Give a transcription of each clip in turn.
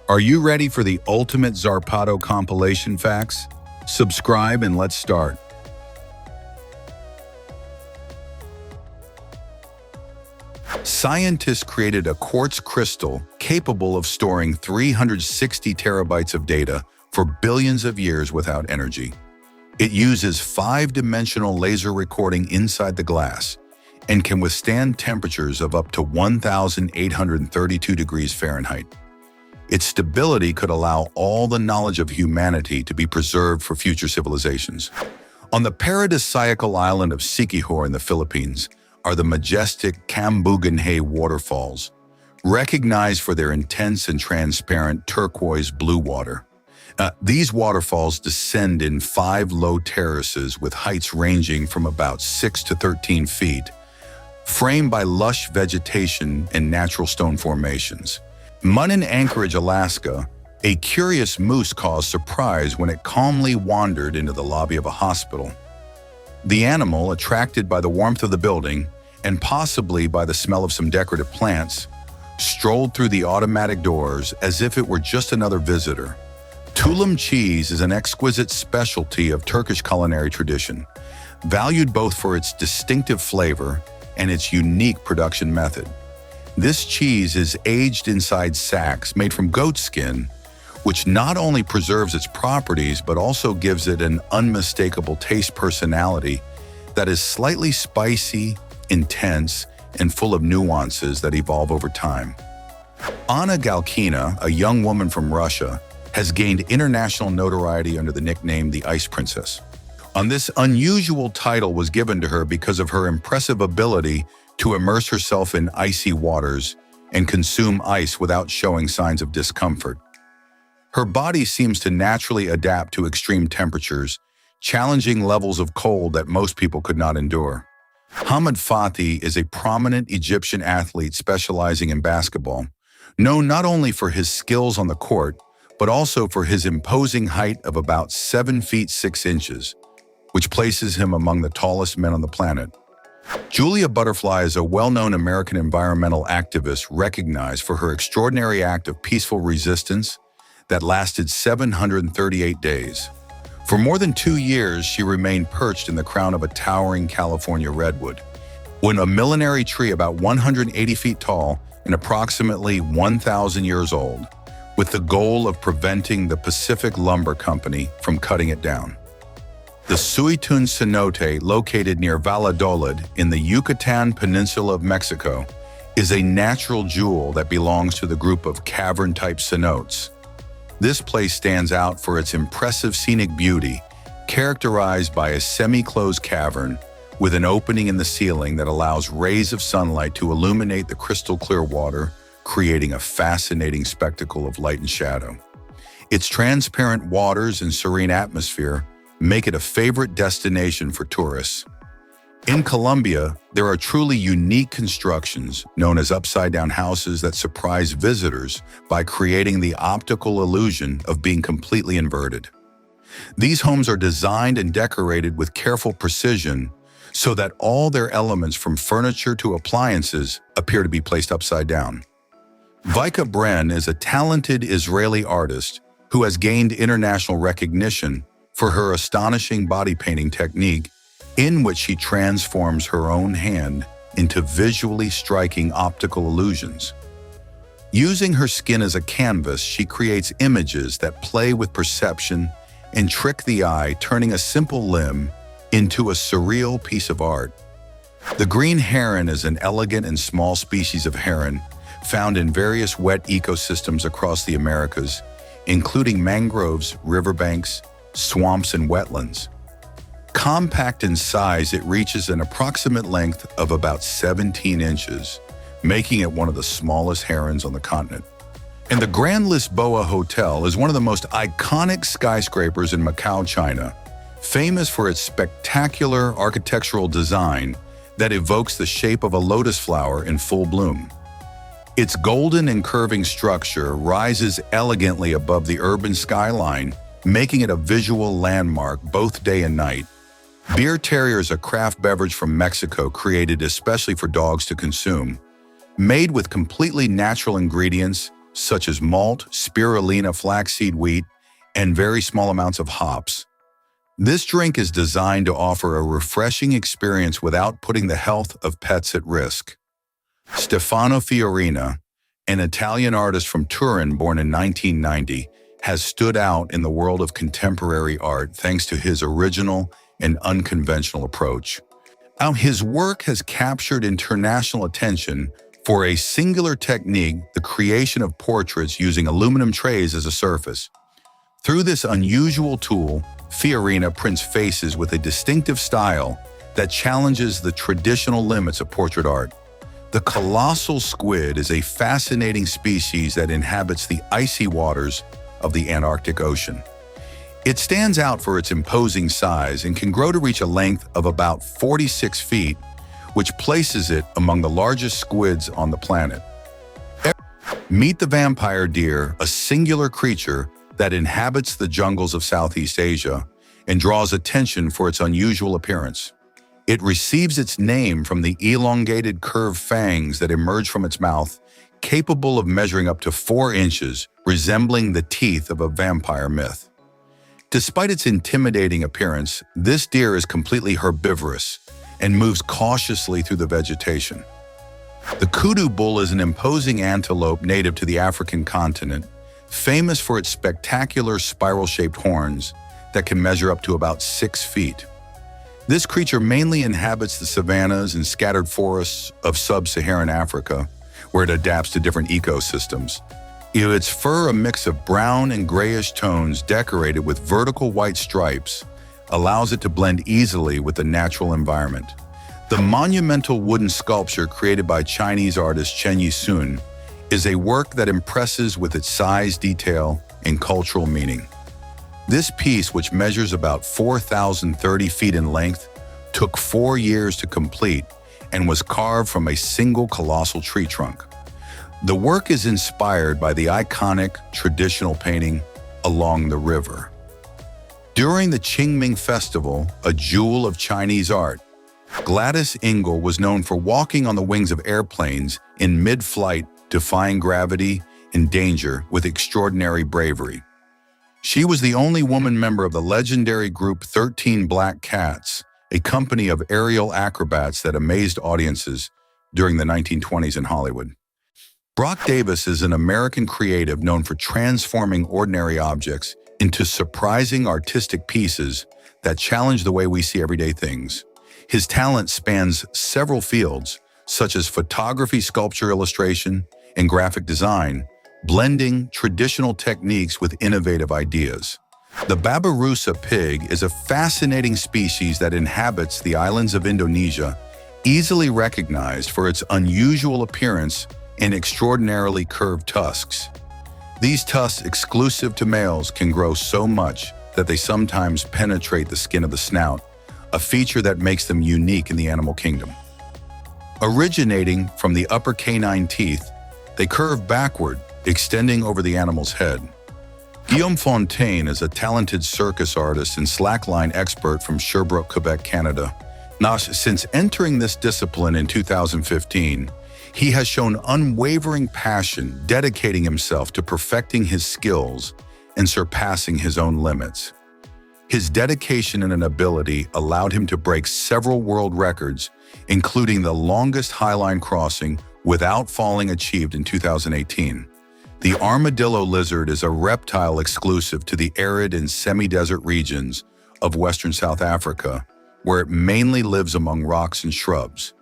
Are you ready for the ultimate Zarpado compilation facts? Subscribe and let's start. Scientists created a quartz crystal capable of storing 360 terabytes of data for billions of years without energy. It uses 5-dimensional laser recording inside the glass and can withstand temperatures of up to 1,832 degrees Fahrenheit. Its stability could allow all the knowledge of humanity to be preserved for future civilizations. On the paradisiacal island of Siquijor in the Philippines are the majestic Cambuganhay waterfalls, recognized for their intense and transparent turquoise blue water. These waterfalls descend in 5 low terraces with heights ranging from about 6 to 13 feet, framed by lush vegetation and natural stone formations. In Anchorage, Alaska, a curious moose caused surprise when it calmly wandered into the lobby of a hospital. The animal, attracted by the warmth of the building and possibly by the smell of some decorative plants, strolled through the automatic doors as if it were just another visitor. Tulum cheese is an exquisite specialty of Turkish culinary tradition, valued both for its distinctive flavor and its unique production method. This cheese is aged inside sacks made from goat skin, which not only preserves its properties but also gives it an unmistakable taste personality that is slightly spicy, intense, and full of nuances that evolve over time. Anna Galkina, a young woman from Russia, has gained international notoriety under the nickname the Ice Princess. This unusual title was given to her because of her impressive ability to immerse herself in icy waters and consume ice without showing signs of discomfort. Her body seems to naturally adapt to extreme temperatures, challenging levels of cold that most people could not endure. Hamad Fathi is a prominent Egyptian athlete specializing in basketball, known not only for his skills on the court, but also for his imposing height of about 7 feet 6 inches, which places him among the tallest men on the planet. Julia Butterfly is a well-known American environmental activist recognized for her extraordinary act of peaceful resistance that lasted 738 days. For more than 2 years, she remained perched in the crown of a towering California redwood, when a millenary tree about 180 feet tall and approximately 1,000 years old, with the goal of preventing the Pacific Lumber Company from cutting it down. The Suitun cenote, located near Valladolid in the Yucatan Peninsula of Mexico, is a natural jewel that belongs to the group of cavern-type cenotes. This place stands out for its impressive scenic beauty, characterized by a semi-closed cavern with an opening in the ceiling that allows rays of sunlight to illuminate the crystal-clear water, creating a fascinating spectacle of light and shadow. Its transparent waters and serene atmosphere make it a favorite destination for tourists. In Colombia, there are truly unique constructions known as upside-down houses that surprise visitors by creating the optical illusion of being completely inverted. These homes are designed and decorated with careful precision so that all their elements from furniture to appliances appear to be placed upside down. Vika Bren is a talented Israeli artist who has gained international recognition for her astonishing body painting technique, in which she transforms her own hand into visually striking optical illusions. Using her skin as a canvas, she creates images that play with perception and trick the eye, turning a simple limb into a surreal piece of art. The green heron is an elegant and small species of heron found in various wet ecosystems across the Americas, including mangroves, riverbanks, swamps, and wetlands. Compact in size, it reaches an approximate length of about 17 inches, making it one of the smallest herons on the continent. And the Grand Lisboa Hotel is one of the most iconic skyscrapers in Macau, China, famous for its spectacular architectural design that evokes the shape of a lotus flower in full bloom. Its golden and curving structure rises elegantly above the urban skyline, making it a visual landmark both day and night. Beer Terrier is a craft beverage from Mexico created especially for dogs to consume. Made with completely natural ingredients such as malt, spirulina, flaxseed, wheat, and very small amounts of hops. This drink is designed to offer a refreshing experience without putting the health of pets at risk. Stefano Fiorina, an Italian artist from Turin born in 1990, has stood out in the world of contemporary art thanks to his original and unconventional approach. Now, his work has captured international attention for a singular technique, the creation of portraits using aluminum trays as a surface. Through this unusual tool, Fiorina prints faces with a distinctive style that challenges the traditional limits of portrait art. The colossal squid is a fascinating species that inhabits the icy waters of the Antarctic Ocean. It stands out for its imposing size and can grow to reach a length of about 46 feet, which places it among the largest squids on the planet. Meet the vampire deer, a singular creature that inhabits the jungles of Southeast Asia and draws attention for its unusual appearance. It receives its name from the elongated curved fangs that emerge from its mouth, capable of measuring up to 4 inches, resembling the teeth of a vampire myth. Despite its intimidating appearance, this deer is completely herbivorous and moves cautiously through the vegetation. The kudu bull is an imposing antelope native to the African continent, famous for its spectacular spiral-shaped horns that can measure up to about 6 feet. This creature mainly inhabits the savannas and scattered forests of sub-Saharan Africa, where it adapts to different ecosystems. Its fur, a mix of brown and grayish tones decorated with vertical white stripes, allows it to blend easily with the natural environment. The monumental wooden sculpture created by Chinese artist Chen Yisun is a work that impresses with its size, detail, and cultural meaning. This piece, which measures about 4,030 feet in length, took 4 years to complete and was carved from a single colossal tree trunk. The work is inspired by the iconic traditional painting Along the River. During the Qingming Festival, a jewel of Chinese art, Gladys Engel was known for walking on the wings of airplanes in mid-flight, defying gravity and danger with extraordinary bravery. She was the only woman member of the legendary group 13 Black Cats, a company of aerial acrobats that amazed audiences during the 1920s in Hollywood. Brock Davis is an American creative known for transforming ordinary objects into surprising artistic pieces that challenge the way we see everyday things. His talent spans several fields, such as photography, sculpture, illustration, and graphic design, blending traditional techniques with innovative ideas. The babirusa pig is a fascinating species that inhabits the islands of Indonesia, easily recognized for its unusual appearance and extraordinarily curved tusks. These tusks, exclusive to males, can grow so much that they sometimes penetrate the skin of the snout, a feature that makes them unique in the animal kingdom. Originating from the upper canine teeth, they curve backward, extending over the animal's head. Guillaume Fontaine is a talented circus artist and slackline expert from Sherbrooke, Quebec, Canada. Now, since entering this discipline in 2015, he has shown unwavering passion, dedicating himself to perfecting his skills and surpassing his own limits. His dedication and ability allowed him to break several world records, including the longest highline crossing without falling achieved in 2018. The armadillo lizard is a reptile exclusive to the arid and semi-desert regions of western South Africa, where it mainly lives among rocks and shrubs.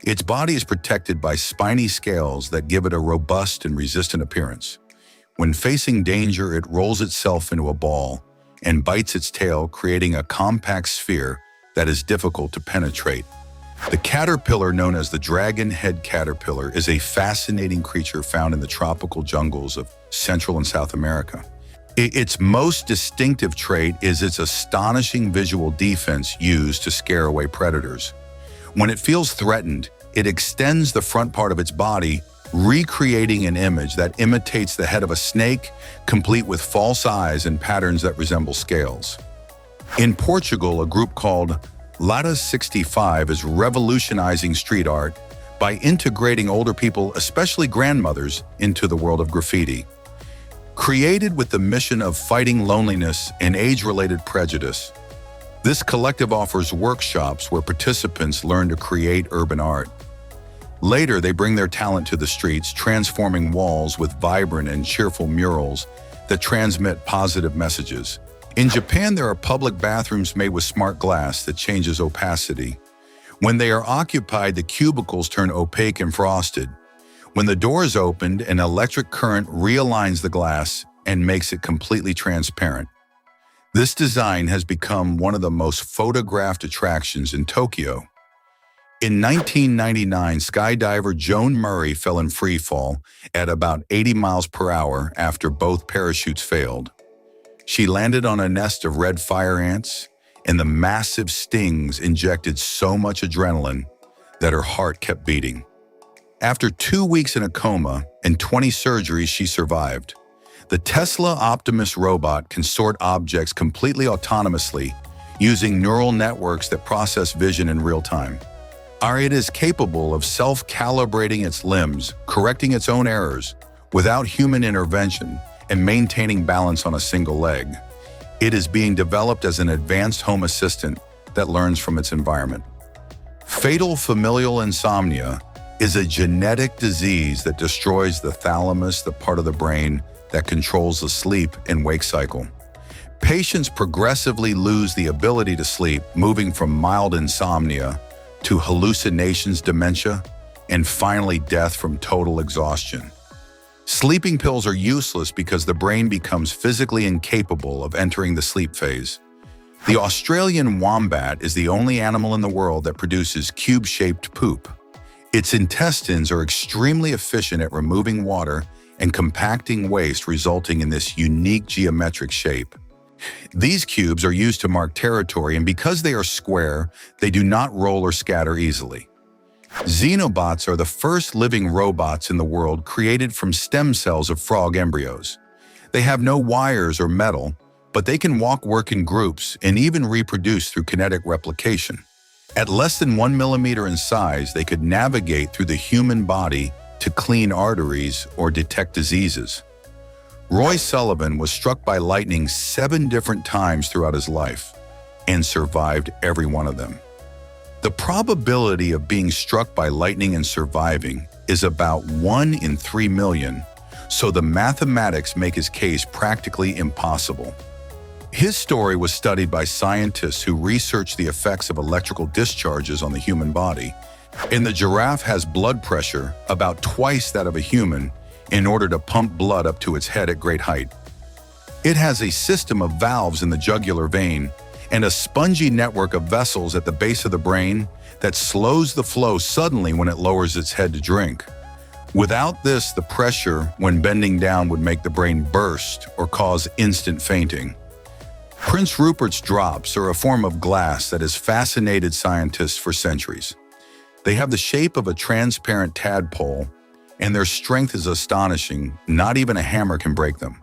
Its body is protected by spiny scales that give it a robust and resistant appearance. When facing danger, it rolls itself into a ball and bites its tail, creating a compact sphere that is difficult to penetrate. The caterpillar, known as the dragon head caterpillar, is a fascinating creature found in the tropical jungles of Central and South America. Its most distinctive trait is its astonishing visual defense used to scare away predators. When it feels threatened, it extends the front part of its body, recreating an image that imitates the head of a snake, complete with false eyes and patterns that resemble scales. In Portugal, a group called Lada 65 is revolutionizing street art by integrating older people, especially grandmothers, into the world of graffiti. Created with the mission of fighting loneliness and age-related prejudice, this collective offers workshops where participants learn to create urban art. Later, they bring their talent to the streets, transforming walls with vibrant and cheerful murals that transmit positive messages. In Japan, there are public bathrooms made with smart glass that changes opacity. When they are occupied, the cubicles turn opaque and frosted. When the door is opened, an electric current realigns the glass and makes it completely transparent. This design has become one of the most photographed attractions in Tokyo. In 1999, skydiver Joan Murray fell in freefall at about 80 miles per hour after both parachutes failed. She landed on a nest of red fire ants, and the massive stings injected so much adrenaline that her heart kept beating. After 2 weeks in a coma and 20 surgeries, she survived. The Tesla Optimus robot can sort objects completely autonomously using neural networks that process vision in real time. It is capable of self-calibrating its limbs, correcting its own errors without human intervention, and maintaining balance on a single leg. It is being developed as an advanced home assistant that learns from its environment. Fatal familial insomnia is a genetic disease that destroys the thalamus, the part of the brain that controls the sleep and wake cycle. Patients progressively lose the ability to sleep, moving from mild insomnia to hallucinations, dementia, and finally death from total exhaustion. Sleeping pills are useless because the brain becomes physically incapable of entering the sleep phase. The Australian wombat is the only animal in the world that produces cube-shaped poop. Its intestines are extremely efficient at removing water and compacting waste, resulting in this unique geometric shape. These cubes are used to mark territory, and because they are square, they do not roll or scatter easily. Xenobots are the first living robots in the world created from stem cells of frog embryos. They have no wires or metal, but they can walk, work in groups, and even reproduce through kinetic replication. At less than 1 millimeter in size, they could navigate through the human body to clean arteries or detect diseases. Roy Sullivan was struck by lightning 7 different times throughout his life and survived every one of them. The probability of being struck by lightning and surviving is about 1 in 3 million, so the mathematics make his case practically impossible. His story was studied by scientists who researched the effects of electrical discharges on the human body, and the giraffe has blood pressure about twice that of a human in order to pump blood up to its head at great height. It has a system of valves in the jugular vein and a spongy network of vessels at the base of the brain that slows the flow suddenly when it lowers its head to drink. Without this, the pressure when bending down would make the brain burst or cause instant fainting. Prince Rupert's drops are a form of glass that has fascinated scientists for centuries. They have the shape of a transparent tadpole, and their strength is astonishing. Not even a hammer can break them.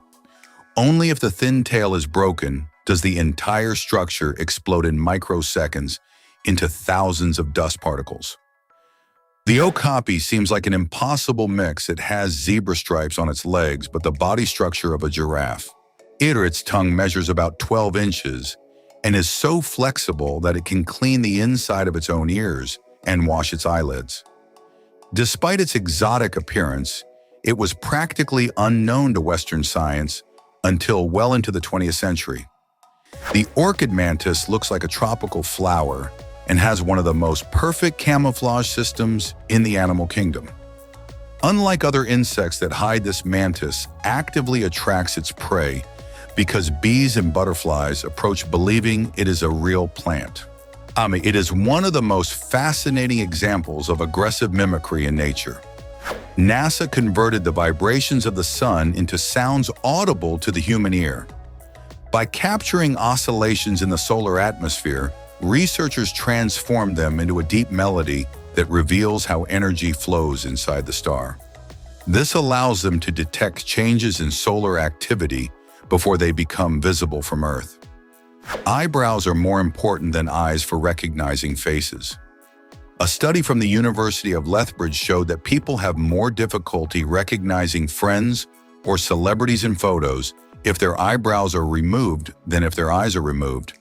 Only if the thin tail is broken does the entire structure explode in microseconds into thousands of dust particles. The okapi seems like an impossible mix. It has zebra stripes on its legs, but the body structure of a giraffe. Its tongue measures about 12 inches and is so flexible that it can clean the inside of its own ears and wash its eyelids. Despite its exotic appearance, it was practically unknown to Western science until well into the 20th century. The orchid mantis looks like a tropical flower and has one of the most perfect camouflage systems in the animal kingdom. Unlike other insects that hide, this mantis actively attracts its prey because bees and butterflies approach believing it is a real plant. It is one of the most fascinating examples of aggressive mimicry in nature. NASA converted the vibrations of the sun into sounds audible to the human ear. By capturing oscillations in the solar atmosphere, researchers transformed them into a deep melody that reveals how energy flows inside the star. This allows them to detect changes in solar activity before they become visible from Earth. Eyebrows are more important than eyes for recognizing faces. A study from the University of Lethbridge showed that people have more difficulty recognizing friends or celebrities in photos if their eyebrows are removed than if their eyes are removed.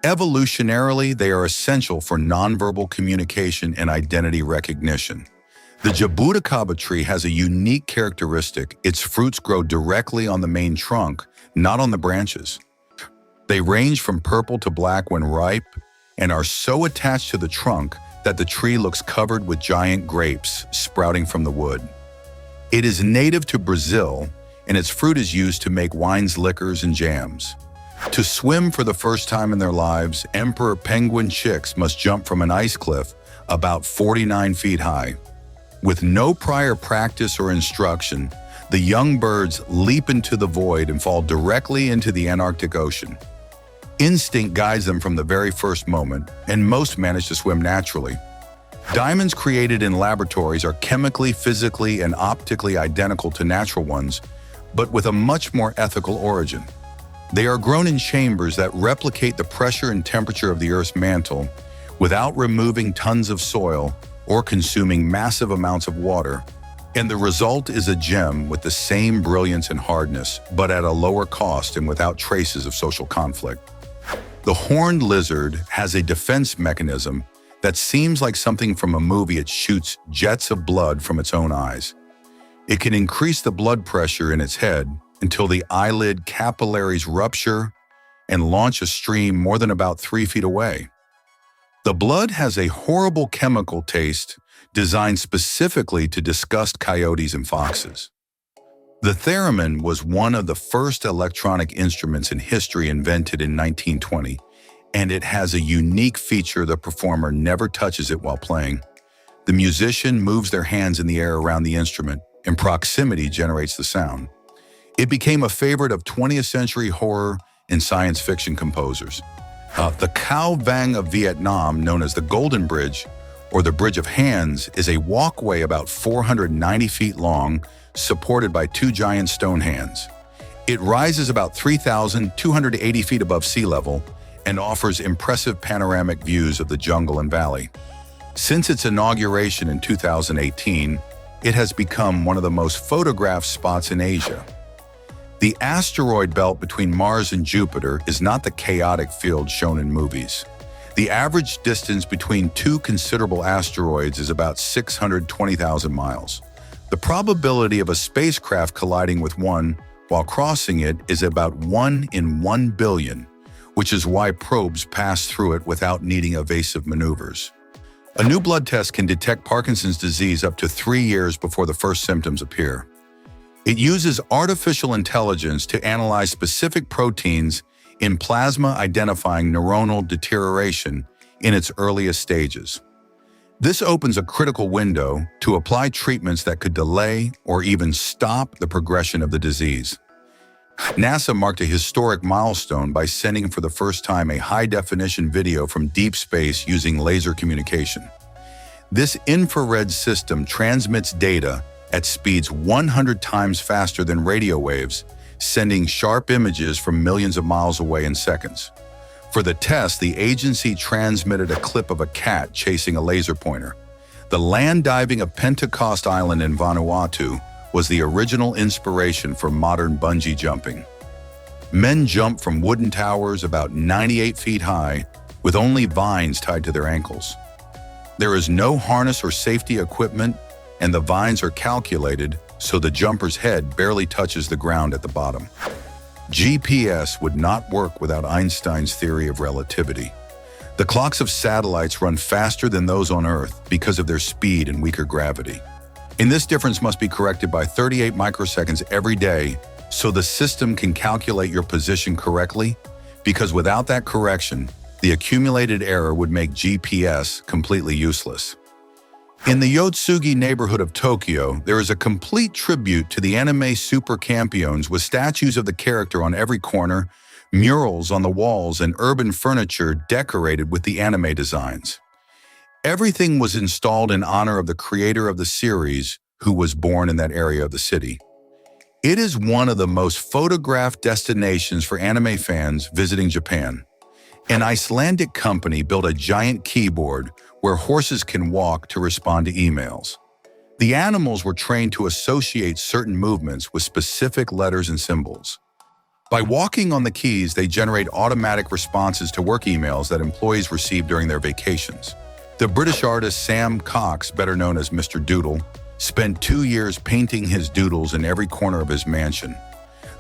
Evolutionarily, they are essential for nonverbal communication and identity recognition. The jabuticaba tree has a unique characteristic. Its fruits grow directly on the main trunk, not on the branches. They range from purple to black when ripe and are so attached to the trunk that the tree looks covered with giant grapes sprouting from the wood. It is native to Brazil, and its fruit is used to make wines, liquors, and jams. To swim for the first time in their lives, emperor penguin chicks must jump from an ice cliff about 49 feet high. With no prior practice or instruction, the young birds leap into the void and fall directly into the Antarctic Ocean. Instinct guides them from the very first moment, and most manage to swim naturally. Diamonds created in laboratories are chemically, physically, and optically identical to natural ones, but with a much more ethical origin. They are grown in chambers that replicate the pressure and temperature of the Earth's mantle without removing tons of soil or consuming massive amounts of water, and the result is a gem with the same brilliance and hardness, but at a lower cost and without traces of social conflict. The horned lizard has a defense mechanism that seems like something from a movie. It shoots jets of blood from its own eyes. It can increase the blood pressure in its head until the eyelid capillaries rupture and launch a stream more than about 3 feet away. The blood has a horrible chemical taste designed specifically to disgust coyotes and foxes. The theremin was one of the first electronic instruments in history invented in 1920, and it has a unique feature: the performer never touches it while playing. The musician moves their hands in the air around the instrument, and proximity generates the sound. It became a favorite of 20th century horror and science fiction composers. The Cao Vang of Vietnam, known as the Golden Bridge, or the Bridge of Hands, is a walkway about 490 feet long, supported by 2 giant stone hands. It rises about 3,280 feet above sea level and offers impressive panoramic views of the jungle and valley. Since its inauguration in 2018, it has become one of the most photographed spots in Asia. The asteroid belt between Mars and Jupiter is not the chaotic field shown in movies. The average distance between 2 considerable asteroids is about 620,000 miles. The probability of a spacecraft colliding with one while crossing it is about 1 in 1 billion, which is why probes pass through it without needing evasive maneuvers. A new blood test can detect Parkinson's disease up to 3 years before the first symptoms appear. It uses artificial intelligence to analyze specific proteins in plasma, identifying neuronal deterioration in its earliest stages. This opens a critical window to apply treatments that could delay or even stop the progression of the disease. NASA marked a historic milestone by sending for the first time a high-definition video from deep space using laser communication. This infrared system transmits data at speeds 100 times faster than radio waves, sending sharp images from millions of miles away in seconds. For the test, the agency transmitted a clip of a cat chasing a laser pointer. The land diving of Pentecost Island in Vanuatu was the original inspiration for modern bungee jumping. Men jump from wooden towers about 98 feet high with only vines tied to their ankles. There is no harness or safety equipment, and the vines are calculated so the jumper's head barely touches the ground at the bottom. GPS would not work without Einstein's theory of relativity. The clocks of satellites run faster than those on Earth because of their speed and weaker gravity. And this difference must be corrected by 38 microseconds every day so the system can calculate your position correctly, because without that correction, the accumulated error would make GPS completely useless. In the Yotsugi neighborhood of Tokyo, there is a complete tribute to the anime Super Campeons with statues of the character on every corner, murals on the walls, and urban furniture decorated with the anime designs. Everything was installed in honor of the creator of the series, who was born in that area of the city. It is one of the most photographed destinations for anime fans visiting Japan. An Icelandic company built a giant keyboard where horses can walk to respond to emails. The animals were trained to associate certain movements with specific letters and symbols. By walking on the keys, they generate automatic responses to work emails that employees receive during their vacations. The British artist Sam Cox, better known as Mr. Doodle, spent 2 years painting his doodles in every corner of his mansion.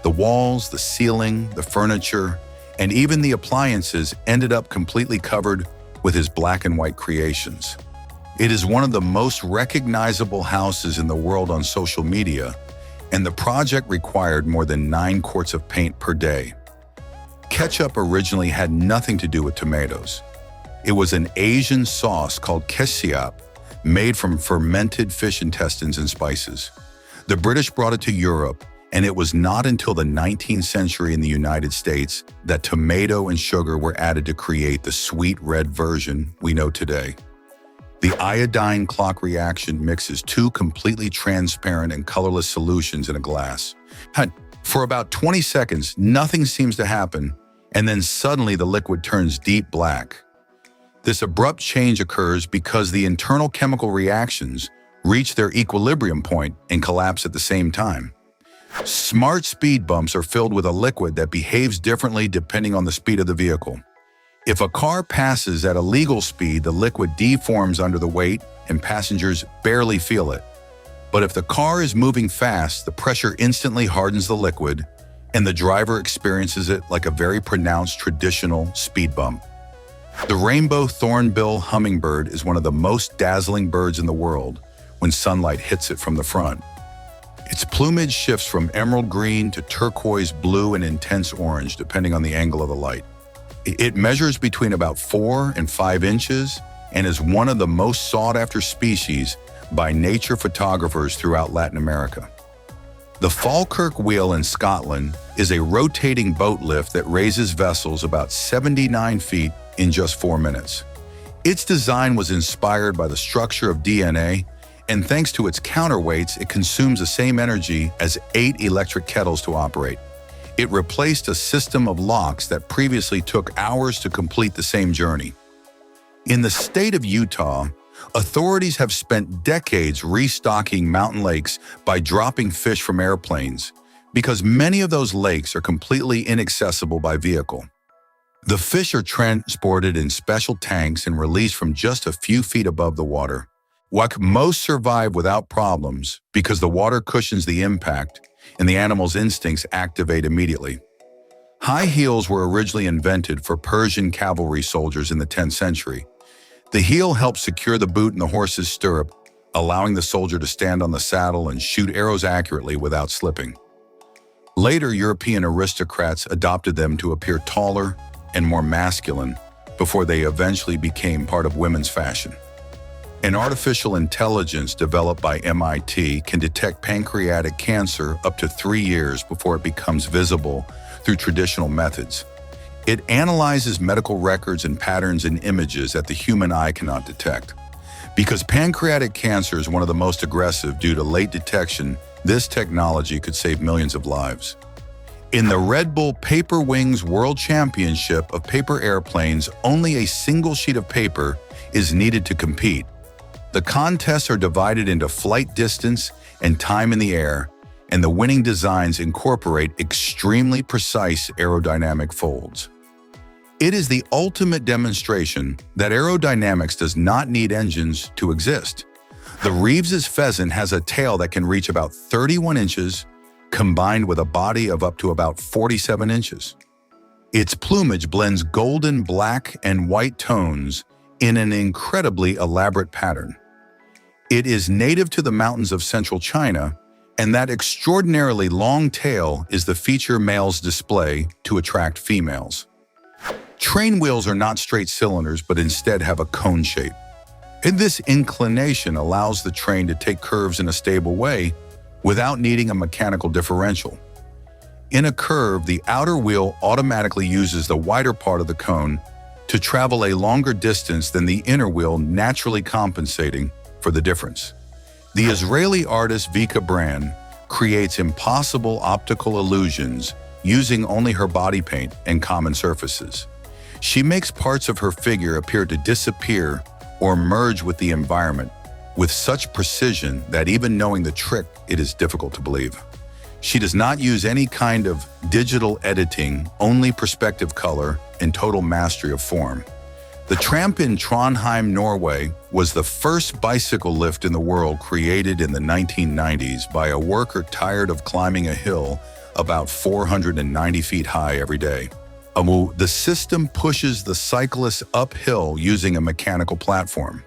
The walls, the ceiling, the furniture, and even the appliances ended up completely covered with his black and white creations. It is one of the most recognizable houses in the world on social media, and the project required more than 9 quarts of paint per day. Ketchup originally had nothing to do with tomatoes. It was an Asian sauce called ketchup, made from fermented fish intestines and spices. The British brought it to Europe, and it was not until the 19th century in the United States that tomato and sugar were added to create the sweet red version we know today. The iodine clock reaction mixes 2 completely transparent and colorless solutions in a glass. For about 20 seconds, nothing seems to happen, and then suddenly the liquid turns deep black. This abrupt change occurs because the internal chemical reactions reach their equilibrium point and collapse at the same time. Smart speed bumps are filled with a liquid that behaves differently depending on the speed of the vehicle. If a car passes at a legal speed, the liquid deforms under the weight and passengers barely feel it. But if the car is moving fast, the pressure instantly hardens the liquid, and the driver experiences it like a very pronounced traditional speed bump. The rainbow thornbill hummingbird is one of the most dazzling birds in the world when sunlight hits it from the front. Its plumage shifts from emerald green to turquoise blue and intense orange, depending on the angle of the light. It measures between about 4 and 5 inches and is one of the most sought-after species by nature photographers throughout Latin America. The Falkirk Wheel in Scotland is a rotating boat lift that raises vessels about 79 feet in just 4 minutes. Its design was inspired by the structure of DNA, and thanks to its counterweights, it consumes the same energy as 8 electric kettles to operate. It replaced a system of locks that previously took hours to complete the same journey. In the state of Utah, authorities have spent decades restocking mountain lakes by dropping fish from airplanes, because many of those lakes are completely inaccessible by vehicle. The fish are transported in special tanks and released from just a few feet above the water. While most survive without problems because the water cushions the impact and the animal's instincts activate immediately. High heels were originally invented for Persian cavalry soldiers in the 10th century. The heel helps secure the boot in the horse's stirrup, allowing the soldier to stand on the saddle and shoot arrows accurately without slipping. Later, European aristocrats adopted them to appear taller and more masculine before they eventually became part of women's fashion. An artificial intelligence developed by MIT can detect pancreatic cancer up to 3 years before it becomes visible through traditional methods. It analyzes medical records and patterns in images that the human eye cannot detect. Because pancreatic cancer is one of the most aggressive due to late detection, this technology could save millions of lives. In the Red Bull Paper Wings World Championship of paper airplanes, only a single sheet of paper is needed to compete. The contests are divided into flight distance and time in the air, and the winning designs incorporate extremely precise aerodynamic folds. It is the ultimate demonstration that aerodynamics does not need engines to exist. The Reeves's pheasant has a tail that can reach about 31 inches, combined with a body of up to about 47 inches. Its plumage blends golden, black, and white tones in an incredibly elaborate pattern. It is native to the mountains of central China, and that extraordinarily long tail is the feature males display to attract females. Train wheels are not straight cylinders, but instead have a cone shape. And this inclination allows the train to take curves in a stable way without needing a mechanical differential. In a curve, the outer wheel automatically uses the wider part of the cone to travel a longer distance than the inner wheel, naturally compensating for the difference. The Israeli artist Vika Brand creates impossible optical illusions using only her body paint and common surfaces. She makes parts of her figure appear to disappear or merge with the environment with such precision that even knowing the trick, it is difficult to believe. She does not use any kind of digital editing, only perspective color and total mastery of form. The tramp in Trondheim, Norway, was the first bicycle lift in the world created in the 1990s by a worker tired of climbing a hill about 490 feet high every day. The system pushes the cyclist uphill using a mechanical platform.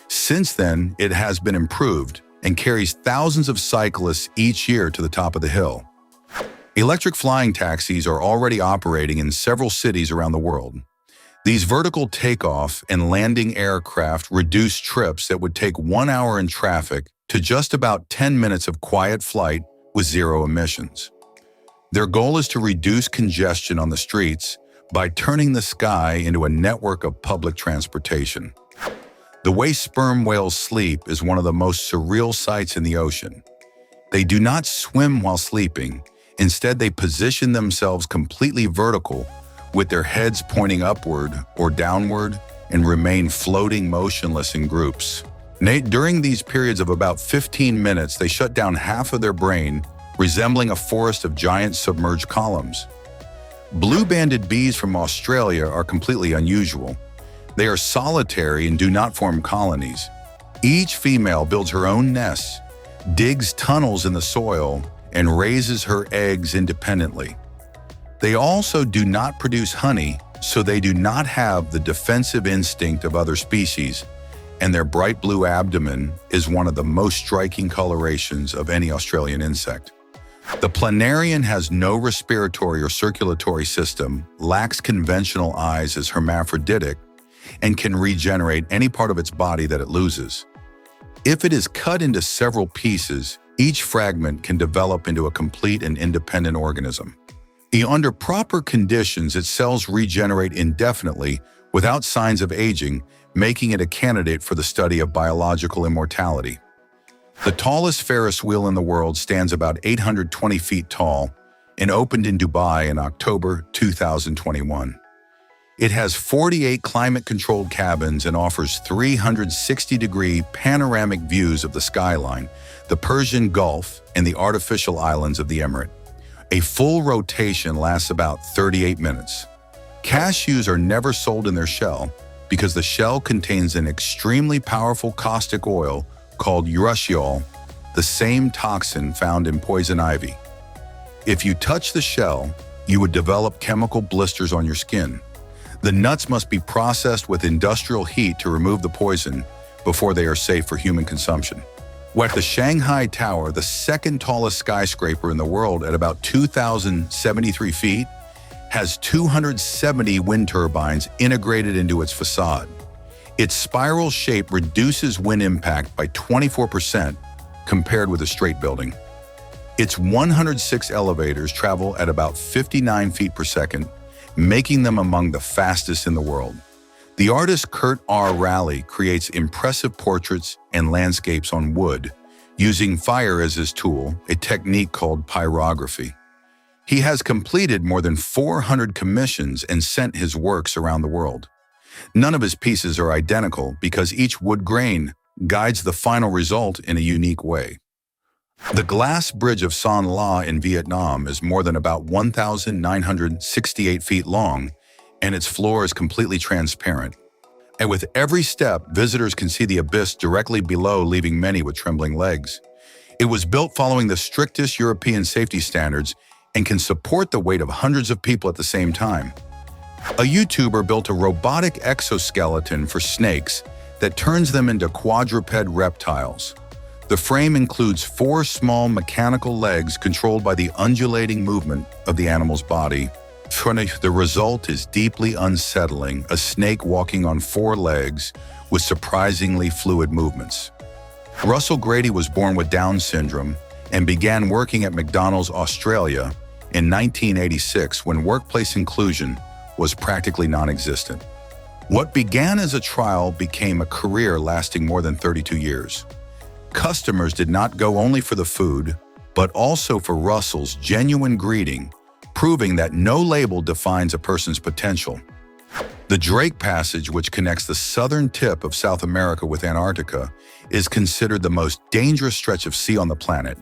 Since then, it has been improved and carries thousands of cyclists each year to the top of the hill. Electric flying taxis are already operating in several cities around the world. These vertical takeoff and landing aircraft reduce trips that would take 1 hour in traffic to just about 10 minutes of quiet flight with zero emissions. Their goal is to reduce congestion on the streets by turning the sky into a network of public transportation. The way sperm whales sleep is one of the most surreal sights in the ocean. They do not swim while sleeping. Instead, they position themselves completely vertical with their heads pointing upward or downward and remain floating motionless in groups. During these periods of about 15 minutes, they shut down half of their brain, resembling a forest of giant submerged columns. Blue-banded bees from Australia are completely unusual. They are solitary and do not form colonies. Each female builds her own nests, digs tunnels in the soil, and raises her eggs independently. They also do not produce honey, so they do not have the defensive instinct of other species, and their bright blue abdomen is one of the most striking colorations of any Australian insect. The planarian has no respiratory or circulatory system, lacks conventional eyes, is hermaphroditic, and can regenerate any part of its body that it loses. If it is cut into several pieces, each fragment can develop into a complete and independent organism. Under proper conditions, its cells regenerate indefinitely without signs of aging, making it a candidate for the study of biological immortality. The tallest Ferris wheel in the world stands about 820 feet tall and opened in Dubai in October 2021. It has 48 climate-controlled cabins and offers 360-degree panoramic views of the skyline, the Persian Gulf, and the artificial islands of the Emirate. A full rotation lasts about 38 minutes. Cashews are never sold in their shell because the shell contains an extremely powerful caustic oil called urushiol, the same toxin found in poison ivy. If you touch the shell, you would develop chemical blisters on your skin. The nuts must be processed with industrial heat to remove the poison before they are safe for human consumption. The Shanghai Tower, the second tallest skyscraper in the world at about 2,073 feet, has 270 wind turbines integrated into its facade. Its spiral shape reduces wind impact by 24% compared with a straight building. Its 106 elevators travel at about 59 feet per second, making them among the fastest in the world. The artist Kurt R. Raleigh creates impressive portraits and landscapes on wood, using fire as his tool, a technique called pyrography. He has completed more than 400 commissions and sent his works around the world. None of his pieces are identical because each wood grain guides the final result in a unique way. The glass bridge of Son La in Vietnam is more than about 1,968 feet long, and its floor is completely transparent. And with every step, visitors can see the abyss directly below, leaving many with trembling legs. It was built following the strictest European safety standards and can support the weight of hundreds of people at the same time. A YouTuber built a robotic exoskeleton for snakes that turns them into quadruped reptiles. The frame includes 4 small mechanical legs controlled by the undulating movement of the animal's body. The result is deeply unsettling, a snake walking on 4 legs with surprisingly fluid movements. Russell Grady was born with Down syndrome and began working at McDonald's Australia in 1986 when workplace inclusion was practically non-existent. What began as a trial became a career lasting more than 32 years. Customers did not go only for the food, but also for Russell's genuine greeting, proving that no label defines a person's potential. The Drake Passage, which connects the southern tip of South America with Antarctica, is considered the most dangerous stretch of sea on the planet.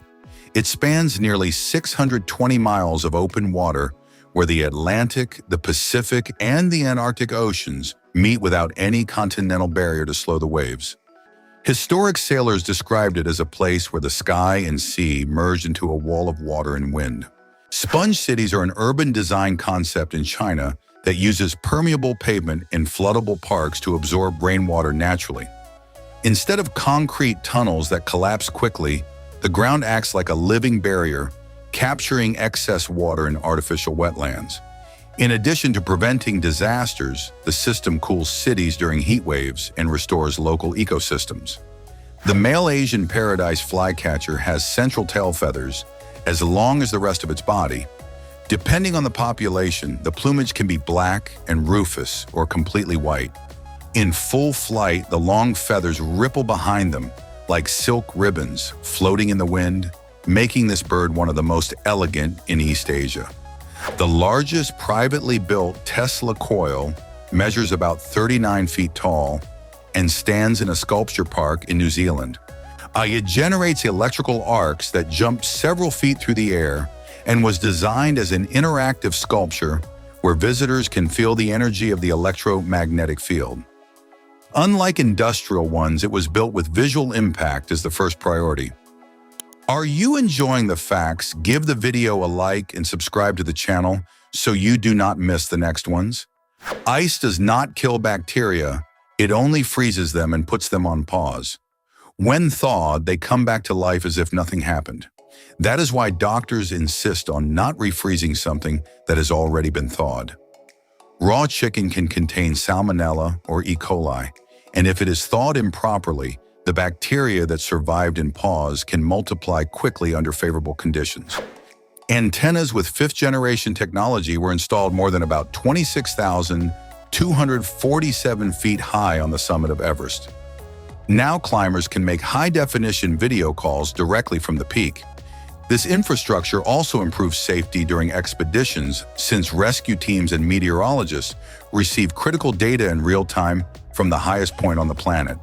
It spans nearly 620 miles of open water where the Atlantic, the Pacific, and the Antarctic Oceans meet without any continental barrier to slow the waves. Historic sailors described it as a place where the sky and sea merged into a wall of water and wind. Sponge cities are an urban design concept in China that uses permeable pavement in floodable parks to absorb rainwater naturally. Instead of concrete tunnels that collapse quickly, the ground acts like a living barrier, capturing excess water in artificial wetlands. In addition to preventing disasters, the system cools cities during heat waves and restores local ecosystems. The male Asian paradise flycatcher has central tail feathers as long as the rest of its body. Depending on the population, the plumage can be black and rufous or completely white. In full flight, the long feathers ripple behind them like silk ribbons floating in the wind, making this bird one of the most elegant in East Asia. The largest privately built Tesla coil measures about 39 feet tall and stands in a sculpture park in New Zealand. It generates electrical arcs that jump several feet through the air and was designed as an interactive sculpture where visitors can feel the energy of the electromagnetic field. Unlike industrial ones, it was built with visual impact as the first priority. Are you enjoying the facts? Give the video a like and subscribe to the channel so you do not miss the next ones. Ice does not kill bacteria, it only freezes them and puts them on pause. When thawed, they come back to life as if nothing happened. That is why doctors insist on not refreezing something that has already been thawed. Raw chicken can contain salmonella or E. coli, and if it is thawed improperly, the bacteria that survived in pause can multiply quickly under favorable conditions. Antennas with fifth-generation technology were installed more than about 26,247 feet high on the summit of Everest. Now climbers can make high-definition video calls directly from the peak. This infrastructure also improves safety during expeditions since rescue teams and meteorologists receive critical data in real time from the highest point on the planet.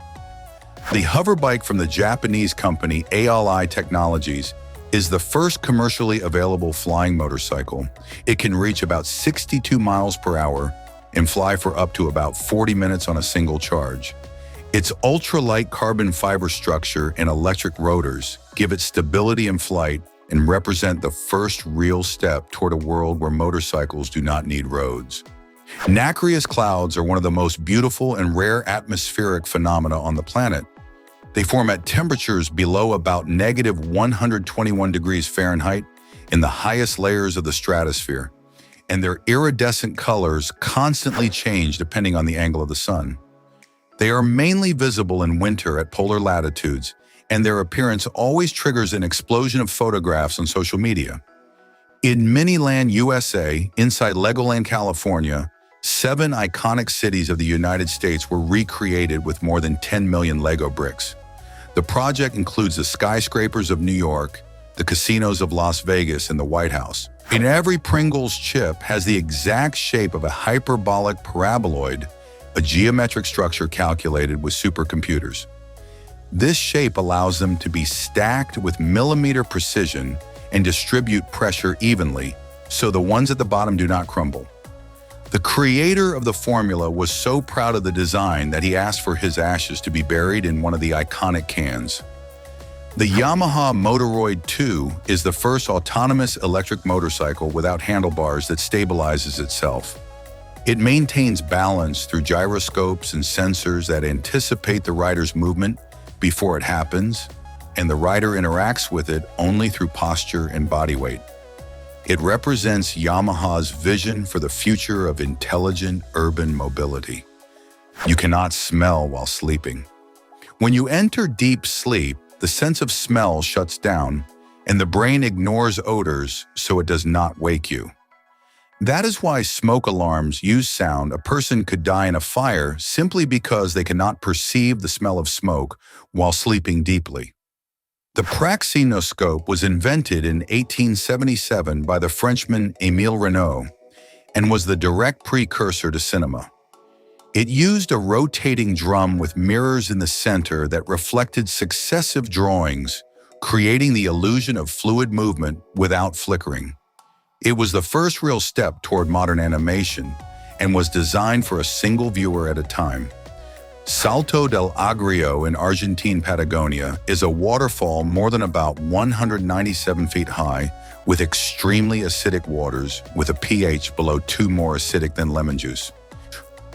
The hoverbike from the Japanese company ALI Technologies is the first commercially available flying motorcycle. It can reach about 62 miles per hour and fly for up to about 40 minutes on a single charge. Its ultralight carbon fiber structure and electric rotors give it stability in flight and represent the first real step toward a world where motorcycles do not need roads. Nacreous clouds are one of the most beautiful and rare atmospheric phenomena on the planet. They form at temperatures below about -121 degrees Fahrenheit in the highest layers of the stratosphere, and their iridescent colors constantly change depending on the angle of the sun. They are mainly visible in winter at polar latitudes, and their appearance always triggers an explosion of photographs on social media. In Miniland, USA, inside Legoland, California, 7 iconic cities of the United States were recreated with more than 10 million Lego bricks. The project includes the skyscrapers of New York, the casinos of Las Vegas, and the White House. And every Pringles chip has the exact shape of a hyperbolic paraboloid, a geometric structure calculated with supercomputers. This shape allows them to be stacked with millimeter precision and distribute pressure evenly, so the ones at the bottom do not crumble. The creator of the formula was so proud of the design that he asked for his ashes to be buried in one of the iconic cans. The Yamaha Motoroid 2 is the first autonomous electric motorcycle without handlebars that stabilizes itself. It maintains balance through gyroscopes and sensors that anticipate the rider's movement before it happens, and the rider interacts with it only through posture and body weight. It represents Yamaha's vision for the future of intelligent urban mobility. You cannot smell while sleeping. When you enter deep sleep, the sense of smell shuts down, and the brain ignores odors so it does not wake you. That is why smoke alarms use sound. A person could die in a fire simply because they cannot perceive the smell of smoke while sleeping deeply. The praxinoscope was invented in 1877 by the Frenchman Émile Renault and was the direct precursor to cinema. It used a rotating drum with mirrors in the center that reflected successive drawings, creating the illusion of fluid movement without flickering. It was the first real step toward modern animation and was designed for a single viewer at a time. Salto del Agrio in Argentine Patagonia is a waterfall more than about 197 feet high with extremely acidic waters with a pH below 2 more acidic than lemon juice.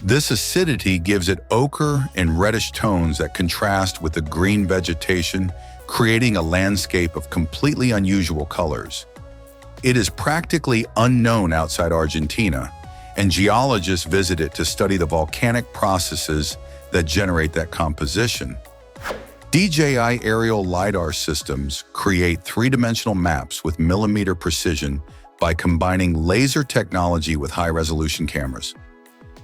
This acidity gives it ochre and reddish tones that contrast with the green vegetation, creating a landscape of completely unusual colors. It is practically unknown outside Argentina, and geologists visit it to study the volcanic processes that generate that composition. DJI aerial LiDAR systems create three-dimensional maps with millimeter precision by combining laser technology with high-resolution cameras.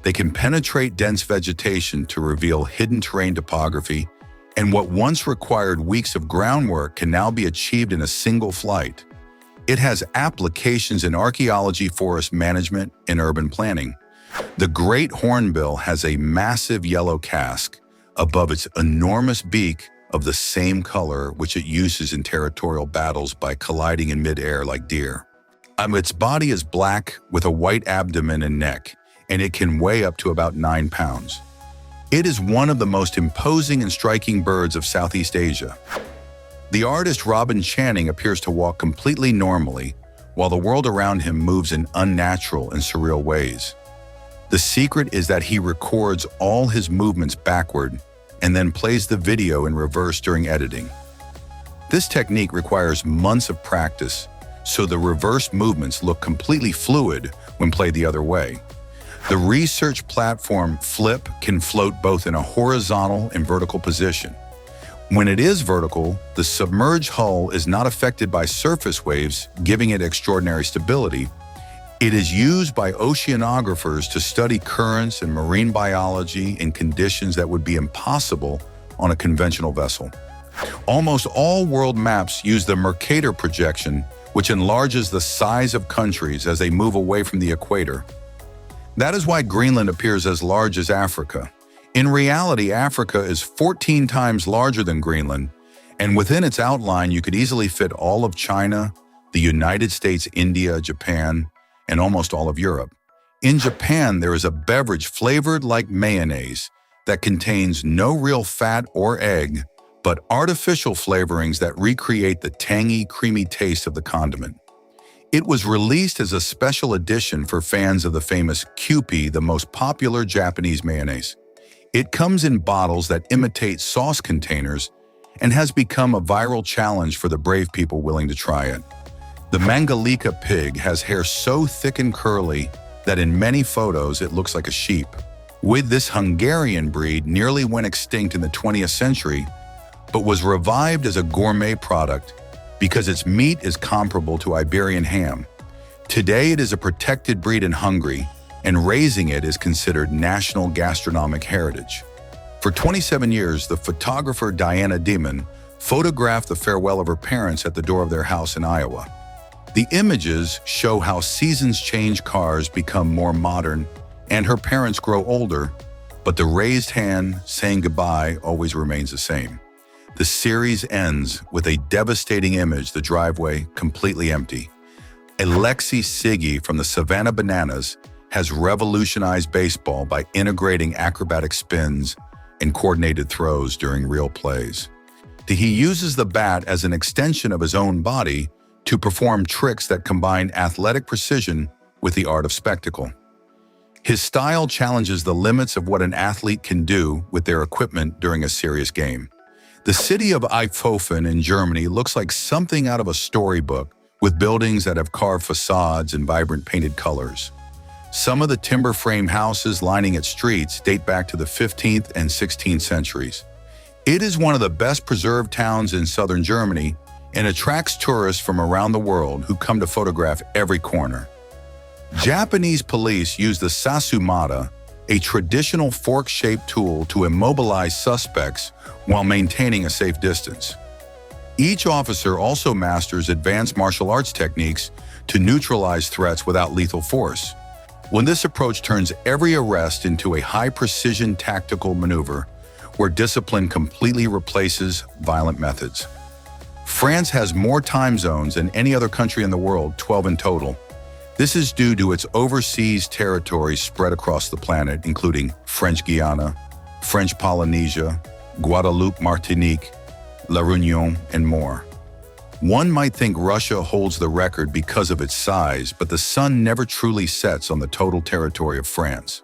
They can penetrate dense vegetation to reveal hidden terrain topography, and what once required weeks of groundwork can now be achieved in a single flight. It has applications in archaeology, forest management, and urban planning. The great hornbill has a massive yellow casque above its enormous beak of the same color which it uses in territorial battles by colliding in midair like deer. Its body is black with a white abdomen and neck, and it can weigh up to about 9 pounds. It is one of the most imposing and striking birds of Southeast Asia. The artist Robin Channing appears to walk completely normally, while the world around him moves in unnatural and surreal ways. The secret is that he records all his movements backward and then plays the video in reverse during editing. This technique requires months of practice, so the reverse movements look completely fluid when played the other way. The research platform Flip can float both in a horizontal and vertical position. When it is vertical, the submerged hull is not affected by surface waves, giving it extraordinary stability. It is used by oceanographers to study currents and marine biology in conditions that would be impossible on a conventional vessel. Almost all world maps use the Mercator projection, which enlarges the size of countries as they move away from the equator. That is why Greenland appears as large as Africa. In reality, Africa is 14 times larger than Greenland, and within its outline you could easily fit all of China, the United States, India, Japan, and almost all of Europe. In Japan, there is a beverage flavored like mayonnaise that contains no real fat or egg, but artificial flavorings that recreate the tangy, creamy taste of the condiment. It was released as a special edition for fans of the famous Kewpie, the most popular Japanese mayonnaise. It comes in bottles that imitate sauce containers and has become a viral challenge for the brave people willing to try it. The Mangalica pig has hair so thick and curly that in many photos it looks like a sheep. With this Hungarian breed nearly went extinct in the 20th century, but was revived as a gourmet product because its meat is comparable to Iberian ham. Today it is a protected breed in Hungary, and raising it is considered national gastronomic heritage. For 27 years, the photographer Diana Demon photographed the farewell of her parents at the door of their house in Iowa. The images show how seasons change, cars become more modern, and her parents grow older, but the raised hand saying goodbye always remains the same. The series ends with a devastating image, the driveway completely empty. Alexi Siggy from the Savannah Bananas has revolutionized baseball by integrating acrobatic spins and coordinated throws during real plays. He uses the bat as an extension of his own body to perform tricks that combine athletic precision with the art of spectacle. His style challenges the limits of what an athlete can do with their equipment during a serious game. The city of Eindhoven in Germany looks like something out of a storybook, with buildings that have carved facades and vibrant painted colors. Some of the timber frame houses lining its streets date back to the 15th and 16th centuries. It is one of the best preserved towns in southern Germany and attracts tourists from around the world who come to photograph every corner. Japanese police use the sasumata, a traditional fork-shaped tool to immobilize suspects while maintaining a safe distance. Each officer also masters advanced martial arts techniques to neutralize threats without lethal force. When this approach turns every arrest into a high-precision tactical maneuver where discipline completely replaces violent methods. France has more time zones than any other country in the world, 12 in total. This is due to its overseas territory spread across the planet, including French Guiana, French Polynesia, Guadeloupe, Martinique, La Réunion, and more. One might think Russia holds the record because of its size, but the sun never truly sets on the total territory of France.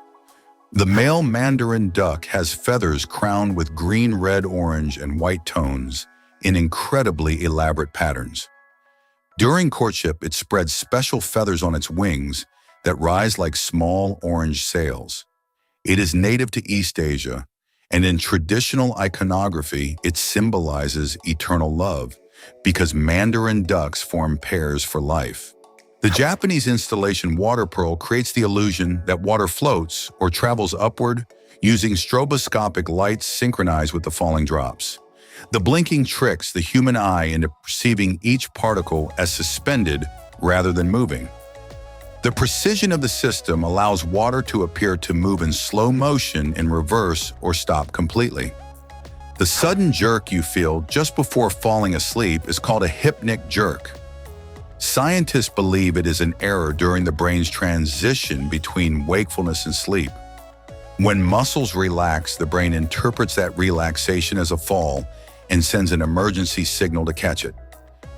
The male mandarin duck has feathers crowned with green, red, orange, and white tones in incredibly elaborate patterns. During courtship, it spreads special feathers on its wings that rise like small orange sails. It is native to East Asia, and in traditional iconography, it symbolizes eternal love because mandarin ducks form pairs for life. The Japanese installation water pearl creates the illusion that water floats or travels upward using stroboscopic lights synchronized with the falling drops. The blinking tricks the human eye into perceiving each particle as suspended rather than moving. The precision of the system allows water to appear to move in slow motion in reverse or stop completely. The sudden jerk you feel just before falling asleep is called a hypnic jerk. Scientists believe it is an error during the brain's transition between wakefulness and sleep. When muscles relax, the brain interprets that relaxation as a fall and sends an emergency signal to catch it.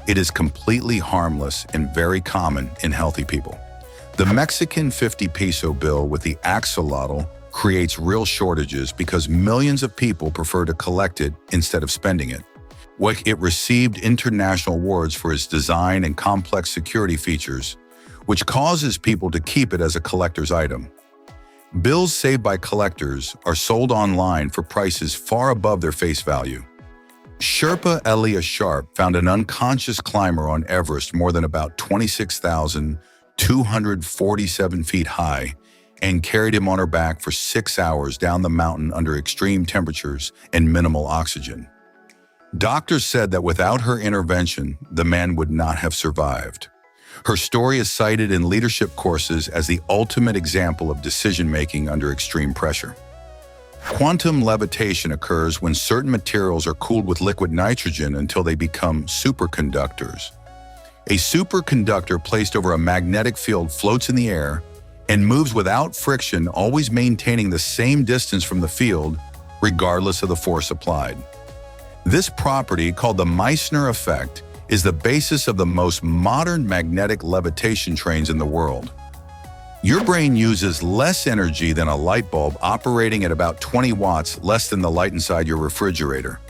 It is completely harmless and very common in healthy people. The Mexican 50 peso bill with the axolotl creates real shortages because millions of people prefer to collect it instead of spending it. It received international awards for its design and complex security features, which causes people to keep it as a collector's item. Bills saved by collectors are sold online for prices far above their face value. Sherpa Elia Sharp found an unconscious climber on Everest more than about 26,247 feet high and carried him on her back for 6 hours down the mountain under extreme temperatures and minimal oxygen. Doctors said that without her intervention, the man would not have survived. Her story is cited in leadership courses as the ultimate example of decision-making under extreme pressure. Quantum levitation occurs when certain materials are cooled with liquid nitrogen until they become superconductors. A superconductor placed over a magnetic field floats in the air and moves without friction, always maintaining the same distance from the field, regardless of the force applied. This property, called the Meissner effect, is the basis of the most modern magnetic levitation trains in the world. Your brain uses less energy than a light bulb operating at about 20 watts less than the light inside your refrigerator.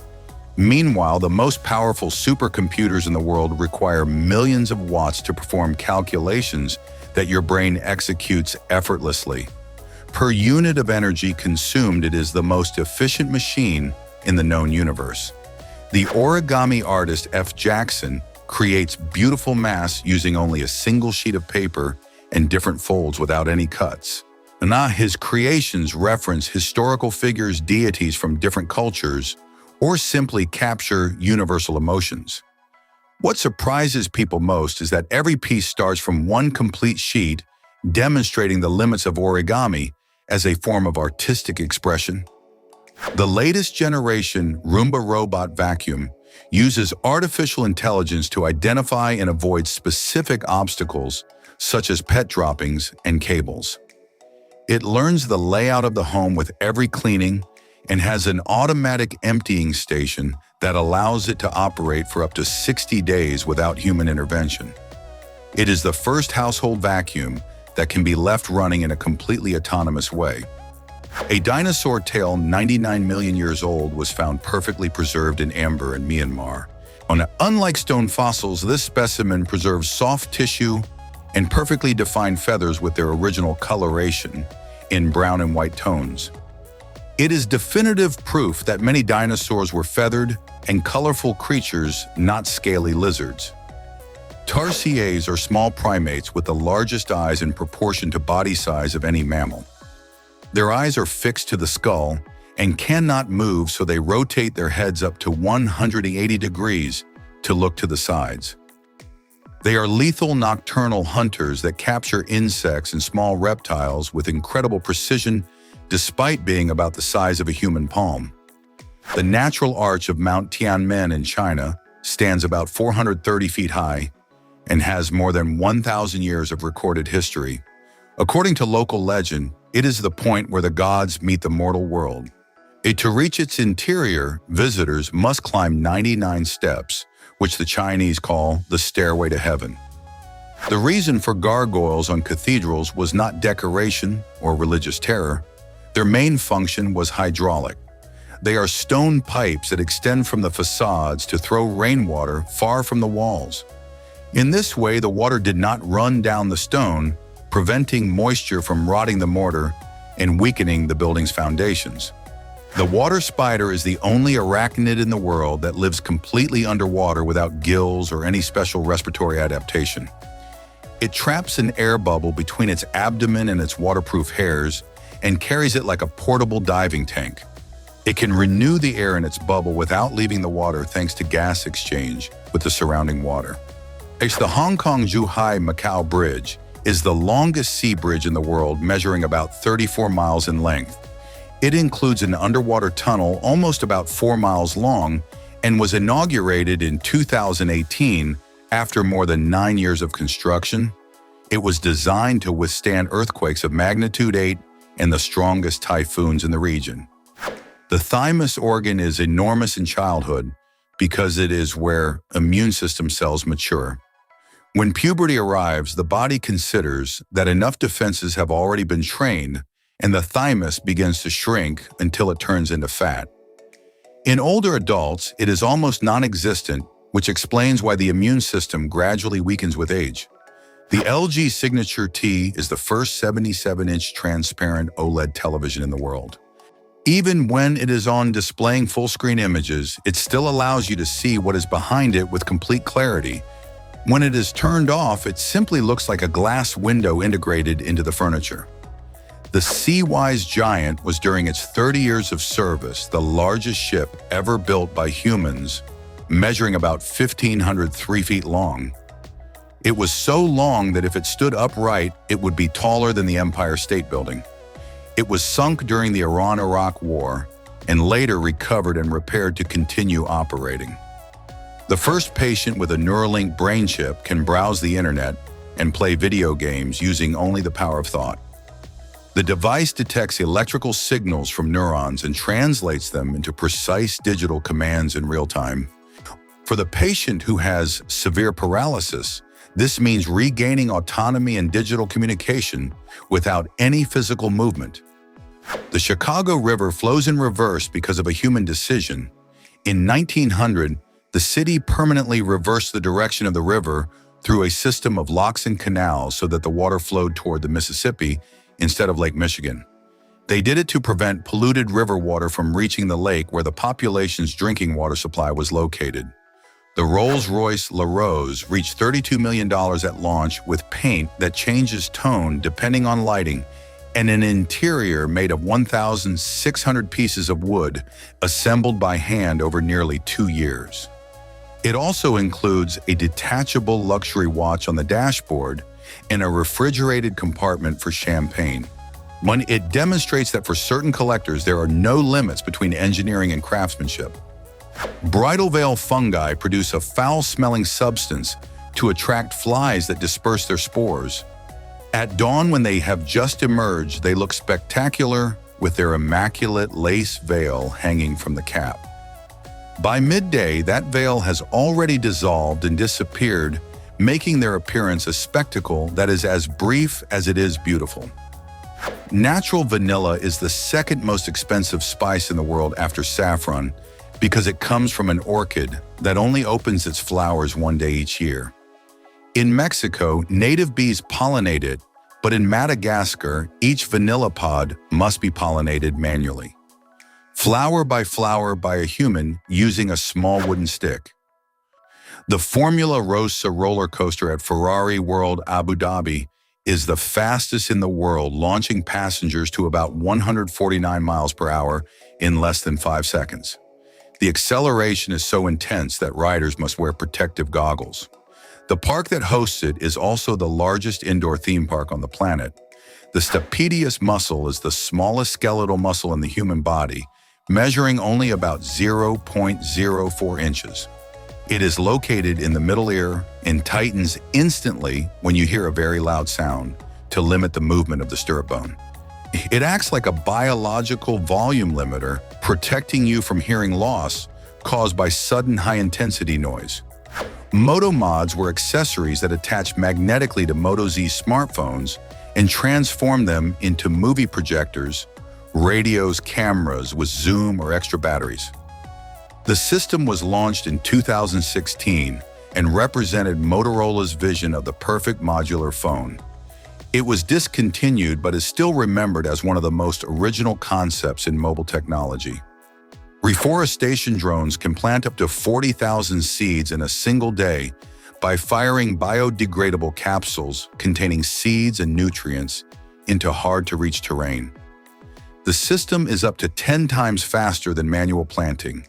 Meanwhile, the most powerful supercomputers in the world require millions of watts to perform calculations that your brain executes effortlessly. Per unit of energy consumed, it is the most efficient machine in the known universe. The origami artist F. Jackson creates beautiful masks using only a single sheet of paper and different folds without any cuts. His creations reference historical figures, deities from different cultures, or simply capture universal emotions. What surprises people most is that every piece starts from one complete sheet, demonstrating the limits of origami as a form of artistic expression. The latest generation Roomba robot vacuum uses artificial intelligence to identify and avoid specific obstacles, such as pet droppings and cables. It learns the layout of the home with every cleaning and has an automatic emptying station that allows it to operate for up to 60 days without human intervention. It is the first household vacuum that can be left running in a completely autonomous way. A dinosaur tail 99 million years old was found perfectly preserved in amber in Myanmar. Unlike stone fossils, this specimen preserves soft tissue and perfectly defined feathers with their original coloration in brown and white tones. It is definitive proof that many dinosaurs were feathered and colorful creatures, not scaly lizards. Tarsiers are small primates with the largest eyes in proportion to body size of any mammal. Their eyes are fixed to the skull and cannot move, so they rotate their heads up to 180 degrees to look to the sides. They are lethal nocturnal hunters that capture insects and small reptiles with incredible precision despite being about the size of a human palm. The natural arch of Mount Tianmen in China stands about 430 feet high and has more than 1,000 years of recorded history. According to local legend, it is the point where the gods meet the mortal world. To reach its interior, visitors must climb 99 steps, which the Chinese call the Stairway to Heaven. The reason for gargoyles on cathedrals was not decoration or religious terror. Their main function was hydraulic. They are stone pipes that extend from the facades to throw rainwater far from the walls. In this way, the water did not run down the stone, preventing moisture from rotting the mortar and weakening the building's foundations. The water spider is the only arachnid in the world that lives completely underwater without gills or any special respiratory adaptation. It traps an air bubble between its abdomen and its waterproof hairs and carries it like a portable diving tank. It can renew the air in its bubble without leaving the water thanks to gas exchange with the surrounding water. The Hong Kong-Zhuhai-Macau Bridge is the longest sea bridge in the world, measuring about 34 miles in length. It includes an underwater tunnel almost about 4 miles long and was inaugurated in 2018 after more than 9 years of construction. It was designed to withstand earthquakes of magnitude 8 and the strongest typhoons in the region. The thymus organ is enormous in childhood because it is where immune system cells mature. When puberty arrives, the body considers that enough defenses have already been trained, and the thymus begins to shrink until it turns into fat. In older adults, it is almost non-existent, which explains why the immune system gradually weakens with age. The LG Signature T is the first 77-inch transparent OLED television in the world. Even when it is on displaying full-screen images, it still allows you to see what is behind it with complete clarity. When it is turned off, it simply looks like a glass window integrated into the furniture. The Seawise Giant was, during its 30 years of service, the largest ship ever built by humans, measuring about 1,500 3 feet long. It was so long that if it stood upright, it would be taller than the Empire State Building. It was sunk during the Iran-Iraq War and later recovered and repaired to continue operating. The first patient with a Neuralink brain chip can browse the internet and play video games using only the power of thought. The device detects electrical signals from neurons and translates them into precise digital commands in real time. For the patient who has severe paralysis, this means regaining autonomy and digital communication without any physical movement. The Chicago River flows in reverse because of a human decision. In 1900, the city permanently reversed the direction of the river through a system of locks and canals so that the water flowed toward the Mississippi instead of Lake Michigan. They did it to prevent polluted river water from reaching the lake where the population's drinking water supply was located. The Rolls-Royce La Rose reached $32 million at launch with paint that changes tone depending on lighting and an interior made of 1,600 pieces of wood assembled by hand over nearly 2 years. It also includes a detachable luxury watch on the dashboard and a refrigerated compartment for champagne. It demonstrates that for certain collectors, there are no limits between engineering and craftsmanship. Bridal veil fungi produce a foul-smelling substance to attract flies that disperse their spores. At dawn, when they have just emerged, they look spectacular with their immaculate lace veil hanging from the cap. By midday, that veil has already dissolved and disappeared, making their appearance a spectacle that is as brief as it is beautiful. Natural vanilla is the second most expensive spice in the world after saffron because it comes from an orchid that only opens its flowers one day each year. In Mexico, native bees pollinate it, but in Madagascar, each vanilla pod must be pollinated manually. Flower by a human using a small wooden stick. The Formula Rossa roller coaster at Ferrari World Abu Dhabi is the fastest in the world, launching passengers to about 149 miles per hour in less than 5 seconds. The acceleration is so intense that riders must wear protective goggles. The park that hosts it is also the largest indoor theme park on the planet. The stapedius muscle is the smallest skeletal muscle in the human body, measuring only about 0.04 inches. It is located in the middle ear and tightens instantly when you hear a very loud sound to limit the movement of the stirrup bone. It acts like a biological volume limiter, protecting you from hearing loss caused by sudden high-intensity noise. Moto Mods were accessories that attached magnetically to Moto Z smartphones and transformed them into movie projectors, radios, cameras with zoom or extra batteries. The system was launched in 2016 and represented Motorola's vision of the perfect modular phone. It was discontinued but is still remembered as one of the most original concepts in mobile technology. Reforestation drones can plant up to 40,000 seeds in a single day by firing biodegradable capsules containing seeds and nutrients into hard-to-reach terrain. The system is up to 10 times faster than manual planting,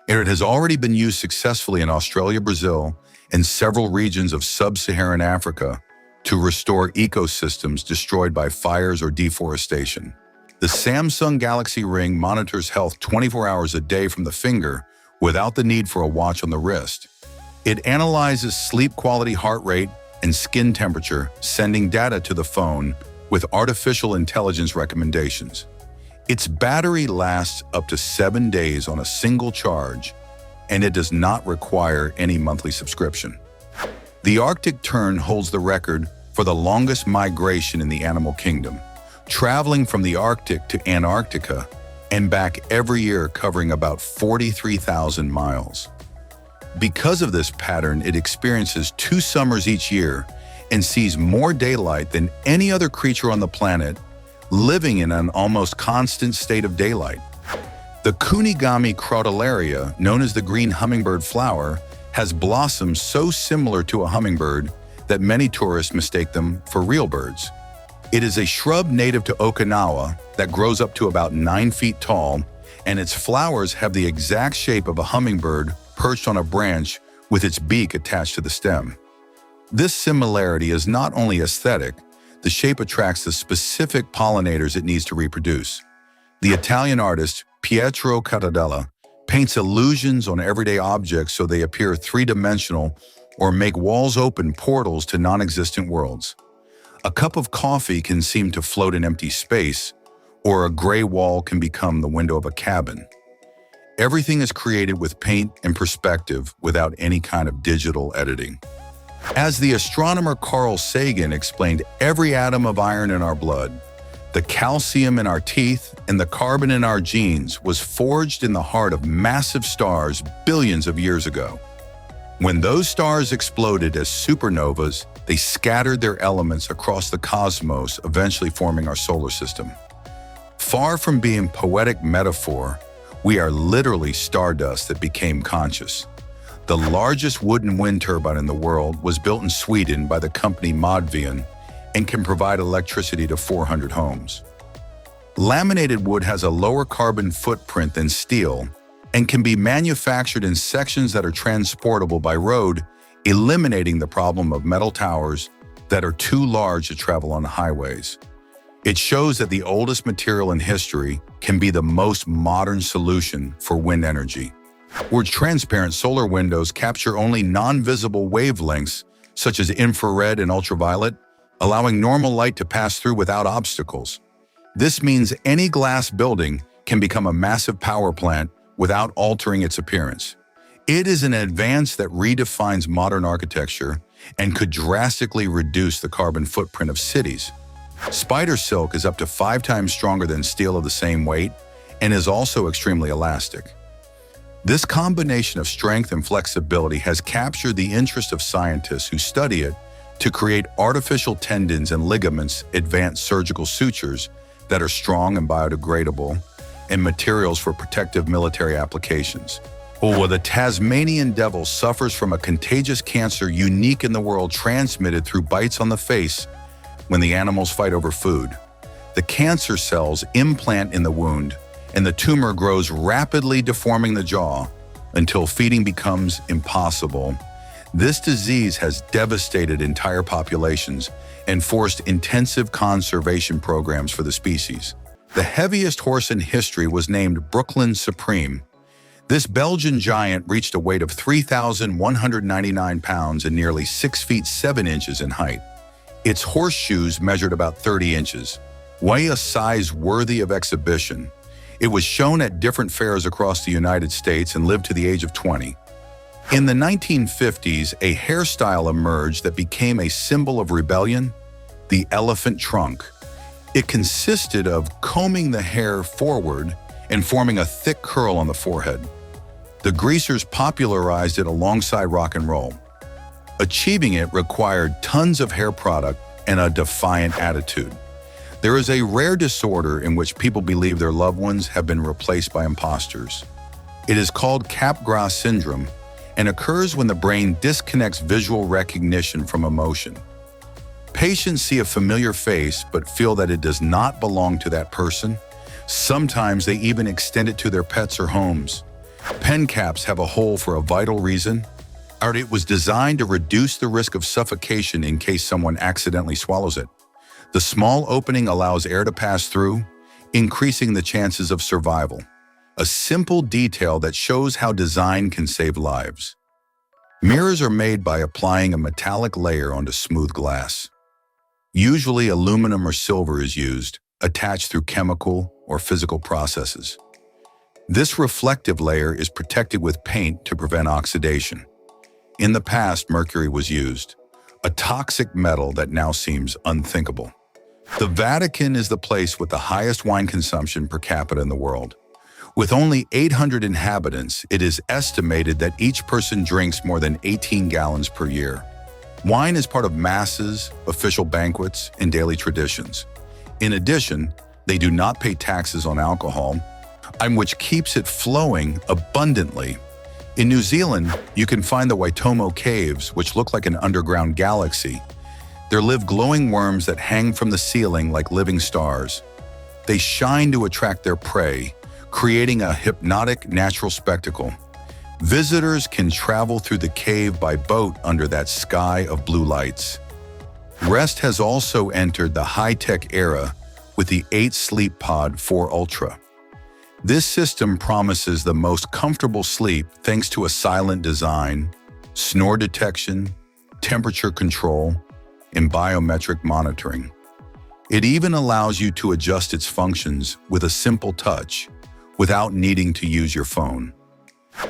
and it has already been used successfully in Australia, Brazil, and several regions of sub-Saharan Africa to restore ecosystems destroyed by fires or deforestation. The Samsung Galaxy Ring monitors health 24 hours a day from the finger without the need for a watch on the wrist. It analyzes sleep quality, heart rate, and skin temperature, sending data to the phone with artificial intelligence recommendations. Its battery lasts up to 7 days on a single charge, and it does not require any monthly subscription. The Arctic tern holds the record for the longest migration in the animal kingdom, traveling from the Arctic to Antarctica and back every year, covering about 43,000 miles. Because of this pattern, it experiences 2 summers each year and sees more daylight than any other creature on the planet, living in an almost constant state of daylight. The Kunigami crotalaria, known as the green hummingbird flower, has blossoms so similar to a hummingbird that many tourists mistake them for real birds. It is a shrub native to Okinawa that grows up to about 9 feet tall, and its flowers have the exact shape of a hummingbird perched on a branch with its beak attached to the stem. This similarity is not only aesthetic, the shape attracts the specific pollinators it needs to reproduce. The Italian artist Pietro Catadella paints illusions on everyday objects so they appear three-dimensional or make walls open portals to non-existent worlds. A cup of coffee can seem to float in empty space, or a gray wall can become the window of a cabin. Everything is created with paint and perspective without any kind of digital editing. As the astronomer Carl Sagan explained, every atom of iron in our blood, the calcium in our teeth, and the carbon in our genes was forged in the heart of massive stars billions of years ago. When those stars exploded as supernovas, they scattered their elements across the cosmos, eventually forming our solar system. Far from being poetic metaphor, we are literally stardust that became conscious. The largest wooden wind turbine in the world was built in Sweden by the company Modvion and can provide electricity to 400 homes. Laminated wood has a lower carbon footprint than steel and can be manufactured in sections that are transportable by road, eliminating the problem of metal towers that are too large to travel on highways. It shows that the oldest material in history can be the most modern solution for wind energy. Where transparent solar windows capture only non-visible wavelengths, such as infrared and ultraviolet, allowing normal light to pass through without obstacles. This means any glass building can become a massive power plant without altering its appearance. It is an advance that redefines modern architecture and could drastically reduce the carbon footprint of cities. Spider silk is up to 5 times stronger than steel of the same weight and is also extremely elastic. This combination of strength and flexibility has captured the interest of scientists who study it to create artificial tendons and ligaments, advanced surgical sutures that are strong and biodegradable, and materials for protective military applications. Or the Tasmanian devil suffers from a contagious cancer unique in the world, transmitted through bites on the face when the animals fight over food. The cancer cells implant in the wound, and the tumor grows rapidly, deforming the jaw until feeding becomes impossible. This disease has devastated entire populations and forced intensive conservation programs for the species. The heaviest horse in history was named Brooklyn Supreme. This Belgian giant reached a weight of 3,199 pounds and nearly 6 feet 7 inches in height. Its horseshoes measured about 30 inches, weighing a size worthy of exhibition. It was shown at different fairs across the United States and lived to the age of 20. In the 1950s, a hairstyle emerged that became a symbol of rebellion: the elephant trunk. It consisted of combing the hair forward and forming a thick curl on the forehead. The greasers popularized it alongside rock and roll. Achieving it required tons of hair product and a defiant attitude. There is a rare disorder in which people believe their loved ones have been replaced by imposters. It is called Capgras syndrome and occurs when the brain disconnects visual recognition from emotion. Patients see a familiar face but feel that it does not belong to that person. Sometimes they even extend it to their pets or homes. Pen caps have a hole for a vital reason. It was designed to reduce the risk of suffocation in case someone accidentally swallows it. The small opening allows air to pass through, increasing the chances of survival. A simple detail that shows how design can save lives. Mirrors are made by applying a metallic layer onto smooth glass. Usually aluminum or silver is used, attached through chemical or physical processes. This reflective layer is protected with paint to prevent oxidation. In the past, mercury was used, a toxic metal that now seems unthinkable. The Vatican is the place with the highest wine consumption per capita in the world. With only 800 inhabitants, it is estimated that each person drinks more than 18 gallons per year. Wine is part of masses, official banquets, and daily traditions. In addition, they do not pay taxes on alcohol, which keeps it flowing abundantly. In New Zealand, you can find the Waitomo Caves, which look like an underground galaxy. There live glowing worms that hang from the ceiling like living stars. They shine to attract their prey, creating a hypnotic natural spectacle. Visitors can travel through the cave by boat under that sky of blue lights. Rest has also entered the high-tech era with the 8 Sleep Pod 4 Ultra. This system promises the most comfortable sleep thanks to a silent design, snore detection, temperature control, and biometric monitoring. It even allows you to adjust its functions with a simple touch without needing to use your phone.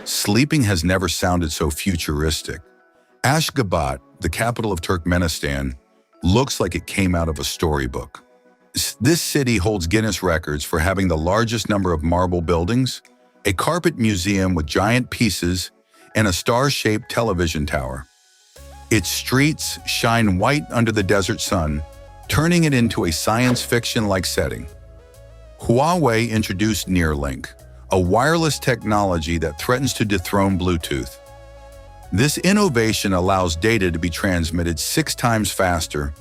Sleeping has never sounded so futuristic. Ashgabat, the capital of Turkmenistan, looks like it came out of a storybook. This city holds Guinness records for having the largest number of marble buildings, a carpet museum with giant pieces, and a star-shaped television tower. Its streets shine white under the desert sun, turning it into a science fiction-like setting. Huawei introduced Neuralink, a wireless technology that threatens to dethrone Bluetooth. This innovation allows data to be transmitted 6 times faster,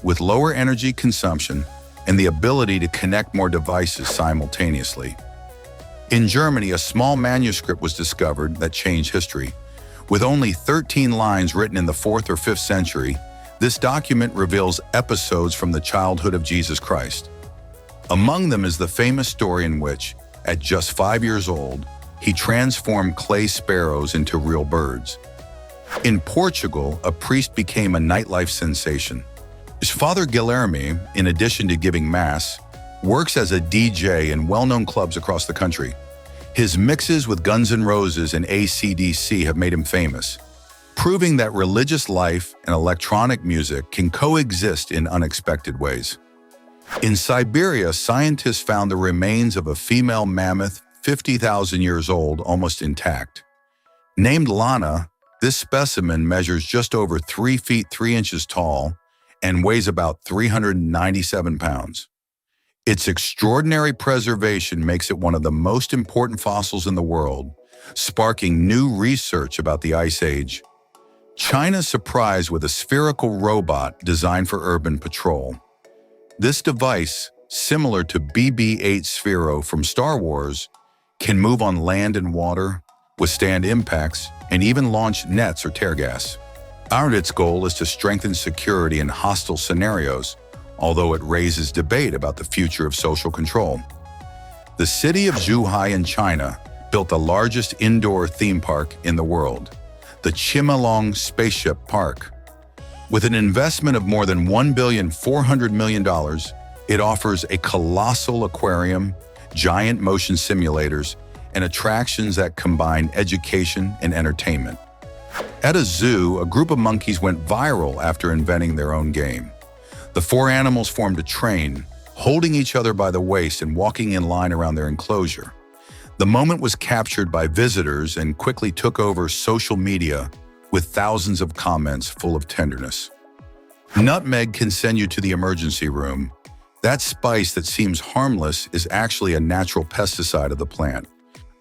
with lower energy consumption and the ability to connect more devices simultaneously. In Germany, a small manuscript was discovered that changed history. With only 13 lines written in the 4th or 5th century, this document reveals episodes from the childhood of Jesus Christ. Among them is the famous story in which, at just 5 years old, he transformed clay sparrows into real birds. In Portugal, a priest became a nightlife sensation. Father Guilherme, in addition to giving mass, works as a DJ in well-known clubs across the country. His mixes with Guns N' Roses and AC/DC have made him famous, proving that religious life and electronic music can coexist in unexpected ways. In Siberia, scientists found the remains of a female mammoth 50,000 years old, almost intact. Named Lana, this specimen measures just over 3 feet 3 inches tall and weighs about 397 pounds. Its extraordinary preservation makes it one of the most important fossils in the world, sparking new research about the Ice Age. China surprised with a spherical robot designed for urban patrol. This device, similar to BB-8 Sphero from Star Wars, can move on land and water, withstand impacts, and even launch nets or tear gas. Its goal is to strengthen security in hostile scenarios, although it raises debate about the future of social control. The city of Zhuhai in China built the largest indoor theme park in the world, the Chimelong Spaceship Park. With an investment of more than $1.4 billion, it offers a colossal aquarium, giant motion simulators, and attractions that combine education and entertainment. At a zoo, a group of monkeys went viral after inventing their own game. The four animals formed a train, holding each other by the waist and walking in line around their enclosure. The moment was captured by visitors and quickly took over social media with thousands of comments full of tenderness. Nutmeg can send you to the emergency room. That spice that seems harmless is actually a natural pesticide of the plant.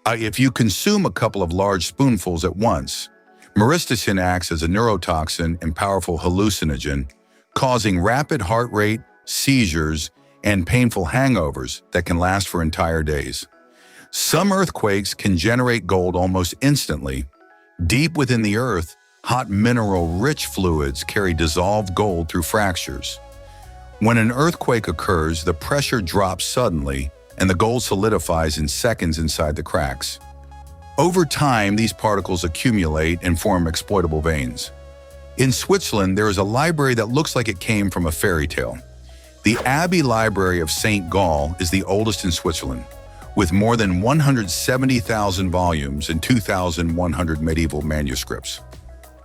If you consume a couple of large spoonfuls at once, myristicin acts as a neurotoxin and powerful hallucinogen, causing rapid heart rate, seizures, and painful hangovers that can last for entire days. Some earthquakes can generate gold almost instantly. Deep within the earth, hot mineral-rich fluids carry dissolved gold through fractures. When an earthquake occurs, the pressure drops suddenly, and the gold solidifies in seconds inside the cracks. Over time, these particles accumulate and form exploitable veins. In Switzerland, there is a library that looks like it came from a fairy tale. The Abbey Library of St. Gall is the oldest in Switzerland, with more than 170,000 volumes and 2,100 medieval manuscripts.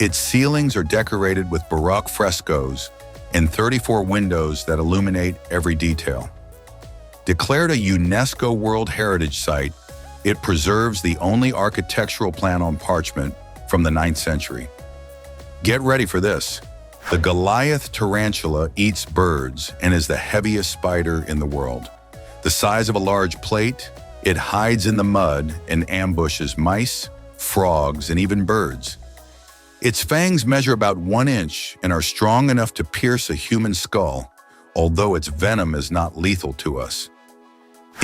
Its ceilings are decorated with Baroque frescoes and 34 windows that illuminate every detail. Declared a UNESCO World Heritage Site, it preserves the only architectural plan on parchment from the 9th century. Get ready for this. The Goliath tarantula eats birds and is the heaviest spider in the world. The size of a large plate, it hides in the mud and ambushes mice, frogs, and even birds. Its fangs measure about 1 inch and are strong enough to pierce a human skull, although its venom is not lethal to us.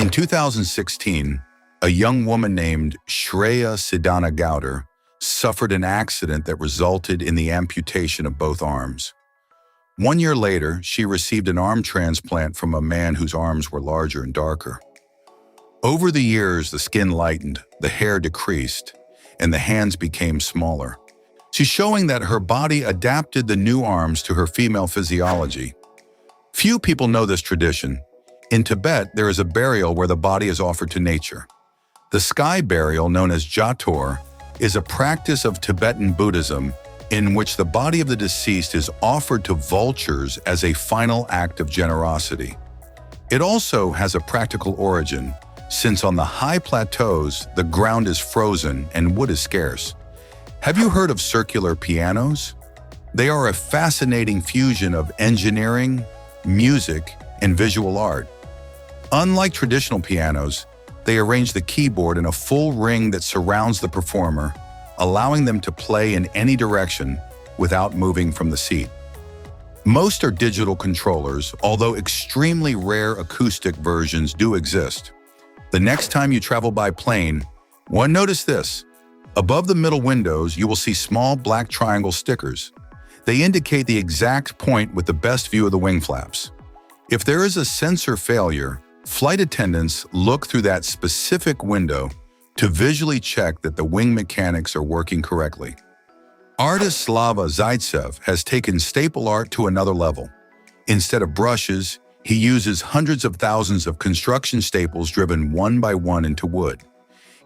In 2016, a young woman named Shreya Siddhana Gowder suffered an accident that resulted in the amputation of both arms. 1 year later, she received an arm transplant from a man whose arms were larger and darker. Over the years, the skin lightened, the hair decreased, and the hands became smaller. She's showing that her body adapted the new arms to her female physiology. Few people know this tradition. In Tibet, there is a burial where the body is offered to nature. The sky burial, known as Jator, is a practice of Tibetan Buddhism in which the body of the deceased is offered to vultures as a final act of generosity. It also has a practical origin, since on the high plateaus, the ground is frozen and wood is scarce. Have you heard of circular pianos? They are a fascinating fusion of engineering, music, and visual art. Unlike traditional pianos, they arrange the keyboard in a full ring that surrounds the performer, allowing them to play in any direction without moving from the seat. Most are digital controllers, although extremely rare acoustic versions do exist. The next time you travel by plane, notice this. Above the middle windows, you will see small black triangle stickers. They indicate the exact point with the best view of the wing flaps. If there is a sensor failure, flight attendants look through that specific window to visually check that the wing mechanics are working correctly. Artist Slava Zaitsev has taken staple art to another level. Instead of brushes, he uses hundreds of thousands of construction staples driven one by one into wood.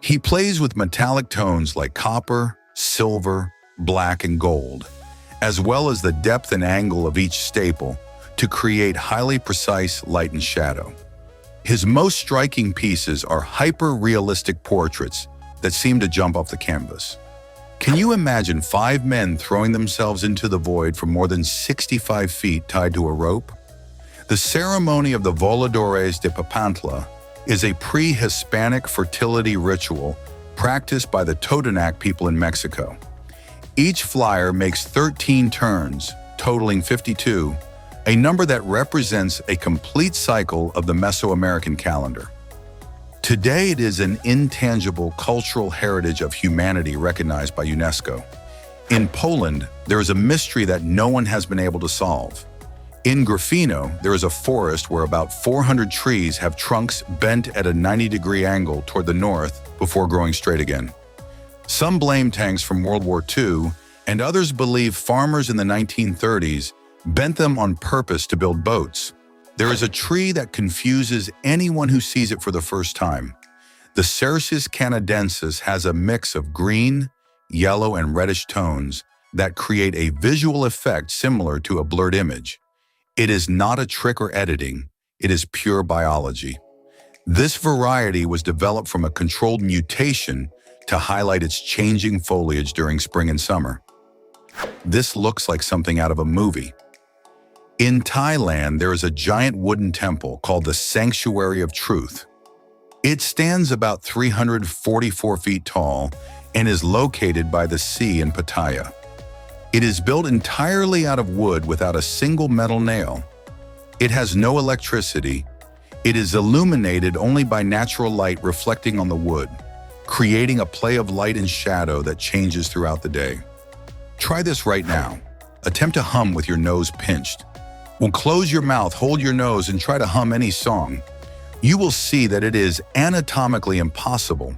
He plays with metallic tones like copper, silver, black, and gold, as well as the depth and angle of each staple to create highly precise light and shadow. His most striking pieces are hyper-realistic portraits that seem to jump off the canvas. Can you imagine 5 men throwing themselves into the void from more than 65 feet tied to a rope? The ceremony of the Voladores de Papantla is a pre-Hispanic fertility ritual practiced by the Totonac people in Mexico. Each flyer makes 13 turns, totaling 52, a number that represents a complete cycle of the Mesoamerican calendar. Today, it is an intangible cultural heritage of humanity recognized by UNESCO. In Poland, there is a mystery that no one has been able to solve. In Grafino, there is a forest where about 400 trees have trunks bent at a 90-degree angle toward the north before growing straight again. Some blame tanks from World War II, and others believe farmers in the 1930s bent them on purpose to build boats. There is a tree that confuses anyone who sees it for the first time. The Cercis canadensis has a mix of green, yellow, and reddish tones that create a visual effect similar to a blurred image. It is not a trick or editing, it is pure biology. This variety was developed from a controlled mutation to highlight its changing foliage during spring and summer. This looks like something out of a movie. In Thailand, there is a giant wooden temple called the Sanctuary of Truth. It stands about 344 feet tall and is located by the sea in Pattaya. It is built entirely out of wood without a single metal nail. It has no electricity. It is illuminated only by natural light reflecting on the wood, creating a play of light and shadow that changes throughout the day. Try this right now. Attempt to hum with your nose pinched. Well, close your mouth, hold your nose, and try to hum any song. You will see that it is anatomically impossible.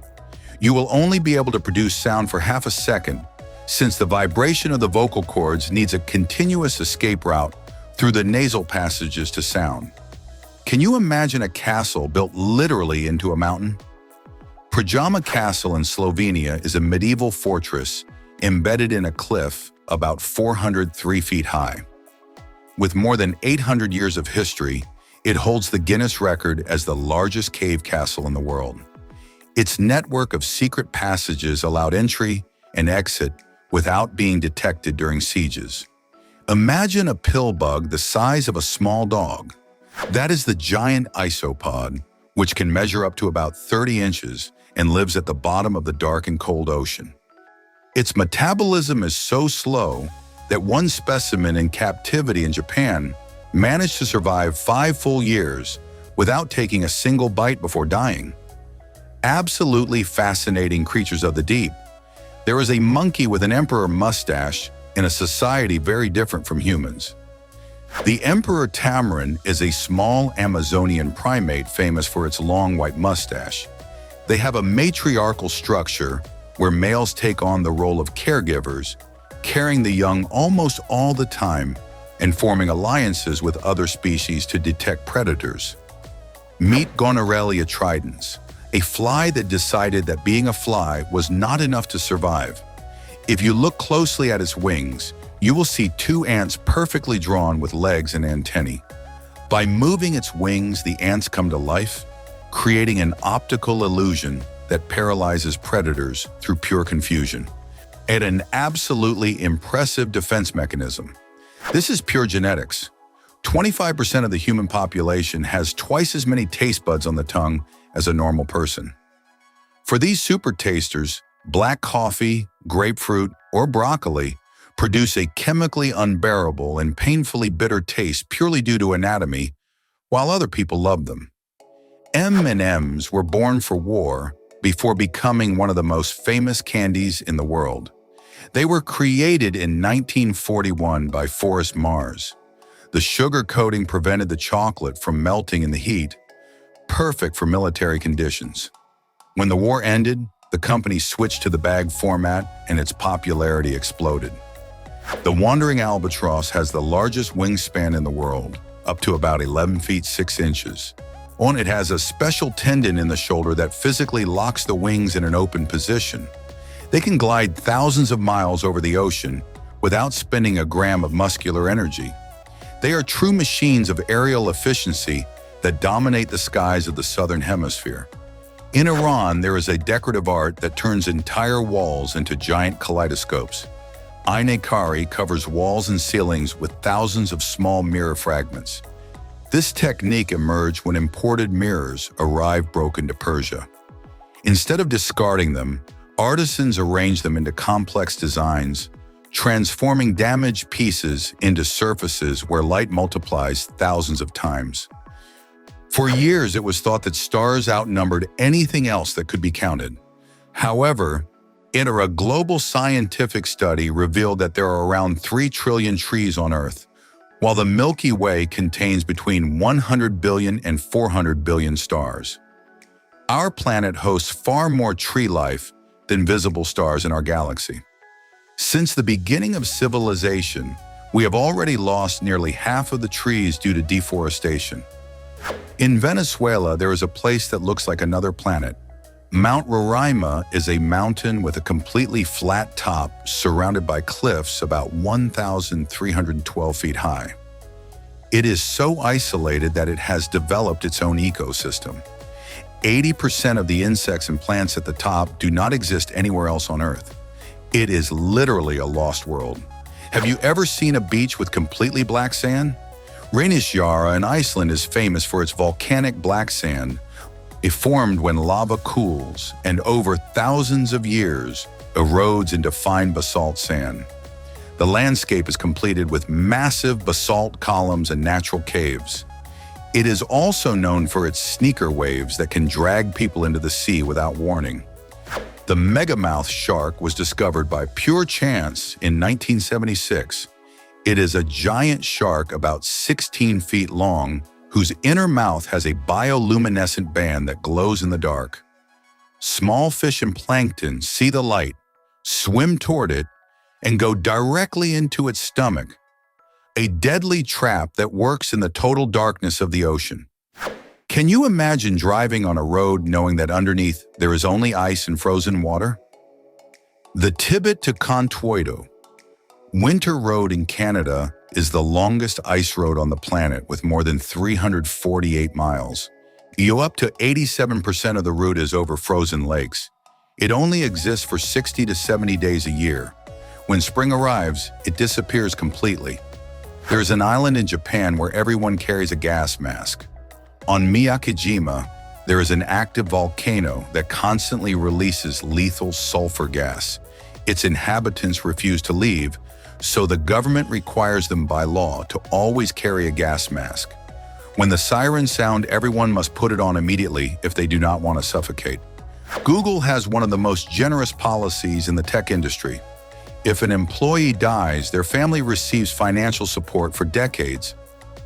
You will only be able to produce sound for half a second, since the vibration of the vocal cords needs a continuous escape route through the nasal passages to sound. Can you imagine a castle built literally into a mountain? Prajama Castle in Slovenia is a medieval fortress embedded in a cliff about 403 feet high. With more than 800 years of history, it holds the Guinness record as the largest cave castle in the world. Its network of secret passages allowed entry and exit without being detected during sieges. Imagine a pill bug the size of a small dog. That is the giant isopod, which can measure up to about 30 inches and lives at the bottom of the dark and cold ocean. Its metabolism is so slow that one specimen in captivity in Japan managed to survive 5 full years without taking a single bite before dying. Absolutely fascinating creatures of the deep. There is a monkey with an emperor mustache in a society very different from humans. The emperor tamarin is a small Amazonian primate famous for its long white mustache. They have a matriarchal structure where males take on the role of caregivers, carrying the young almost all the time and forming alliances with other species to detect predators. Meet Gonorrhea tridens, a fly that decided that being a fly was not enough to survive. If you look closely at its wings, you will see 2 ants perfectly drawn with legs and antennae. By moving its wings, the ants come to life, creating an optical illusion that paralyzes predators through pure confusion. And an absolutely impressive defense mechanism. This is pure genetics. 25% of the human population has twice as many taste buds on the tongue as a normal person. For these super tasters, black coffee, grapefruit, or broccoli produce a chemically unbearable and painfully bitter taste purely due to anatomy, while other people love them. M&Ms were born for war before becoming one of the most famous candies in the world. They were created in 1941 by Forrest Mars. The sugar coating prevented the chocolate from melting in the heat, perfect for military conditions. When the war ended, the company switched to the bag format and its popularity exploded. The wandering albatross has the largest wingspan in the world, up to about 11 feet 6 inches. It has a special tendon in the shoulder that physically locks the wings in an open position. They can glide thousands of miles over the ocean without spending a gram of muscular energy. They are true machines of aerial efficiency that dominate the skies of the southern hemisphere. In Iran, there is a decorative art that turns entire walls into giant kaleidoscopes. Aynekari covers walls and ceilings with thousands of small mirror fragments. This technique emerged when imported mirrors arrived broken to Persia. Instead of discarding them, artisans arranged them into complex designs, transforming damaged pieces into surfaces where light multiplies thousands of times. For years, it was thought that stars outnumbered anything else that could be counted. However, A global scientific study revealed that there are around 3 trillion trees on Earth, while the Milky Way contains between 100 billion and 400 billion stars. Our planet hosts far more tree life than visible stars in our galaxy. Since the beginning of civilization, we have already lost nearly half of the trees due to deforestation. In Venezuela, there is a place that looks like another planet. Mount Roraima is a mountain with a completely flat top surrounded by cliffs about 1,312 feet high. It is so isolated that it has developed its own ecosystem. 80% of the insects and plants at the top do not exist anywhere else on Earth. It is literally a lost world. Have you ever seen a beach with completely black sand? Reynisfjara in Iceland is famous for its volcanic black sand. It formed when lava cools and over thousands of years erodes into fine basalt sand. The landscape is completed with massive basalt columns and natural caves. It is also known for its sneaker waves that can drag people into the sea without warning. The megamouth shark was discovered by pure chance in 1976. It is a giant shark about 16 feet long whose inner mouth has a bioluminescent band that glows in the dark. Small fish and plankton see the light, swim toward it, and go directly into its stomach, a deadly trap that works in the total darkness of the ocean. Can you imagine driving on a road knowing that underneath there is only ice and frozen water? The Tibet to Contouado Winter Road in Canada is the longest ice road on the planet with more than 348 miles. Up to 87% of the route is over frozen lakes. It only exists for 60 to 70 days a year. When spring arrives, it disappears completely. There is an island in Japan where everyone carries a gas mask. On Miyakijima, there is an active volcano that constantly releases lethal sulfur gas. Its inhabitants refuse to leave, so the government requires them by law to always carry a gas mask. When the sirens sound, everyone must put it on immediately if they do not want to suffocate. Google has one of the most generous policies in the tech industry. If an employee dies, their family receives financial support for decades.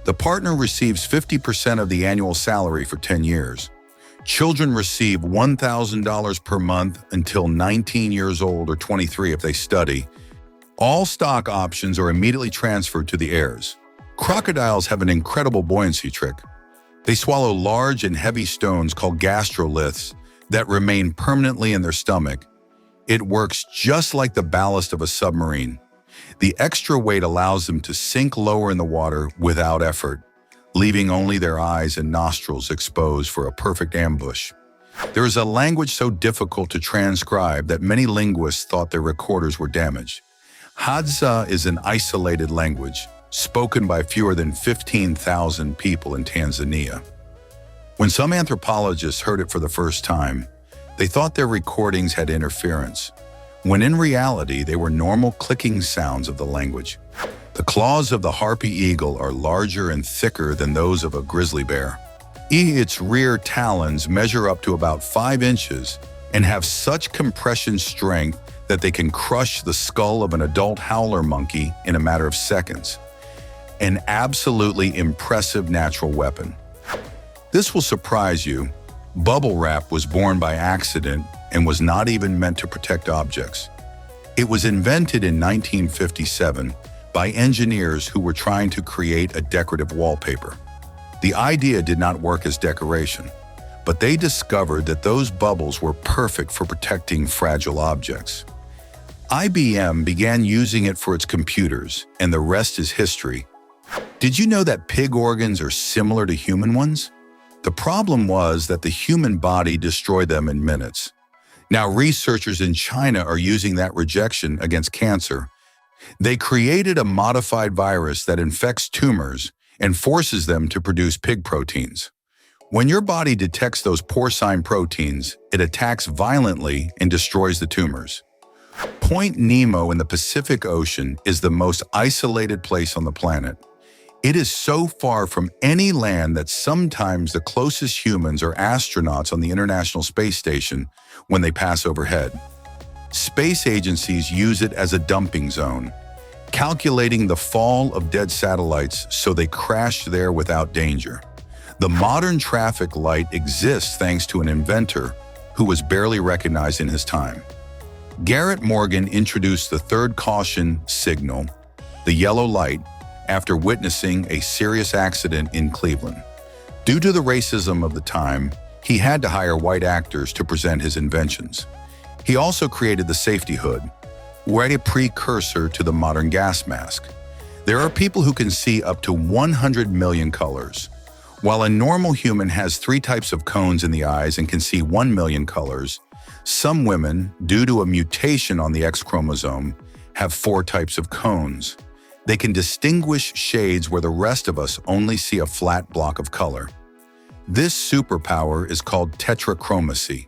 The partner receives 50% of the annual salary for 10 years. Children receive $1,000 per month until 19 years old or 23 if they study. All stock options are immediately transferred to the heirs. Crocodiles have an incredible buoyancy trick. They swallow large and heavy stones called gastroliths that remain permanently in their stomach. It works just like the ballast of a submarine. The extra weight allows them to sink lower in the water without effort, leaving only their eyes and nostrils exposed for a perfect ambush. There is a language so difficult to transcribe that many linguists thought their recorders were damaged. Hadza is an isolated language, spoken by fewer than 15,000 people in Tanzania. When some anthropologists heard it for the first time, they thought their recordings had interference, when in reality they were normal clicking sounds of the language. The claws of the harpy eagle are larger and thicker than those of a grizzly bear. Its rear talons measure up to about 5 inches and have such compression strength that they can crush the skull of an adult howler monkey in a matter of seconds. An absolutely impressive natural weapon. This will surprise you. Bubble wrap was born by accident and was not even meant to protect objects. It was invented in 1957 by engineers who were trying to create a decorative wallpaper. The idea did not work as decoration, but they discovered that those bubbles were perfect for protecting fragile objects. IBM began using it for its computers, and the rest is history. Did you know that pig organs are similar to human ones? The problem was that the human body destroyed them in minutes. Now researchers in China are using that rejection against cancer. They created a modified virus that infects tumors and forces them to produce pig proteins. When your body detects those porcine proteins, it attacks violently and destroys the tumors. Point Nemo in the Pacific Ocean is the most isolated place on the planet. It is so far from any land that sometimes the closest humans are astronauts on the International Space Station when they pass overhead. Space agencies use it as a dumping zone, calculating the fall of dead satellites so they crash there without danger. The modern traffic light exists thanks to an inventor who was barely recognized in his time. Garrett Morgan introduced the third caution signal, the yellow light, after witnessing a serious accident in Cleveland. Due to the racism of the time, he had to hire white actors to present his inventions. He also created the safety hood, a precursor to the modern gas mask. There are people who can see up to 100 million colors. While a normal human has 3 types of cones in the eyes and can see 1 million colors, some women, due to a mutation on the X chromosome, have 4 types of cones. They can distinguish shades where the rest of us only see a flat block of color. This superpower is called tetrachromacy.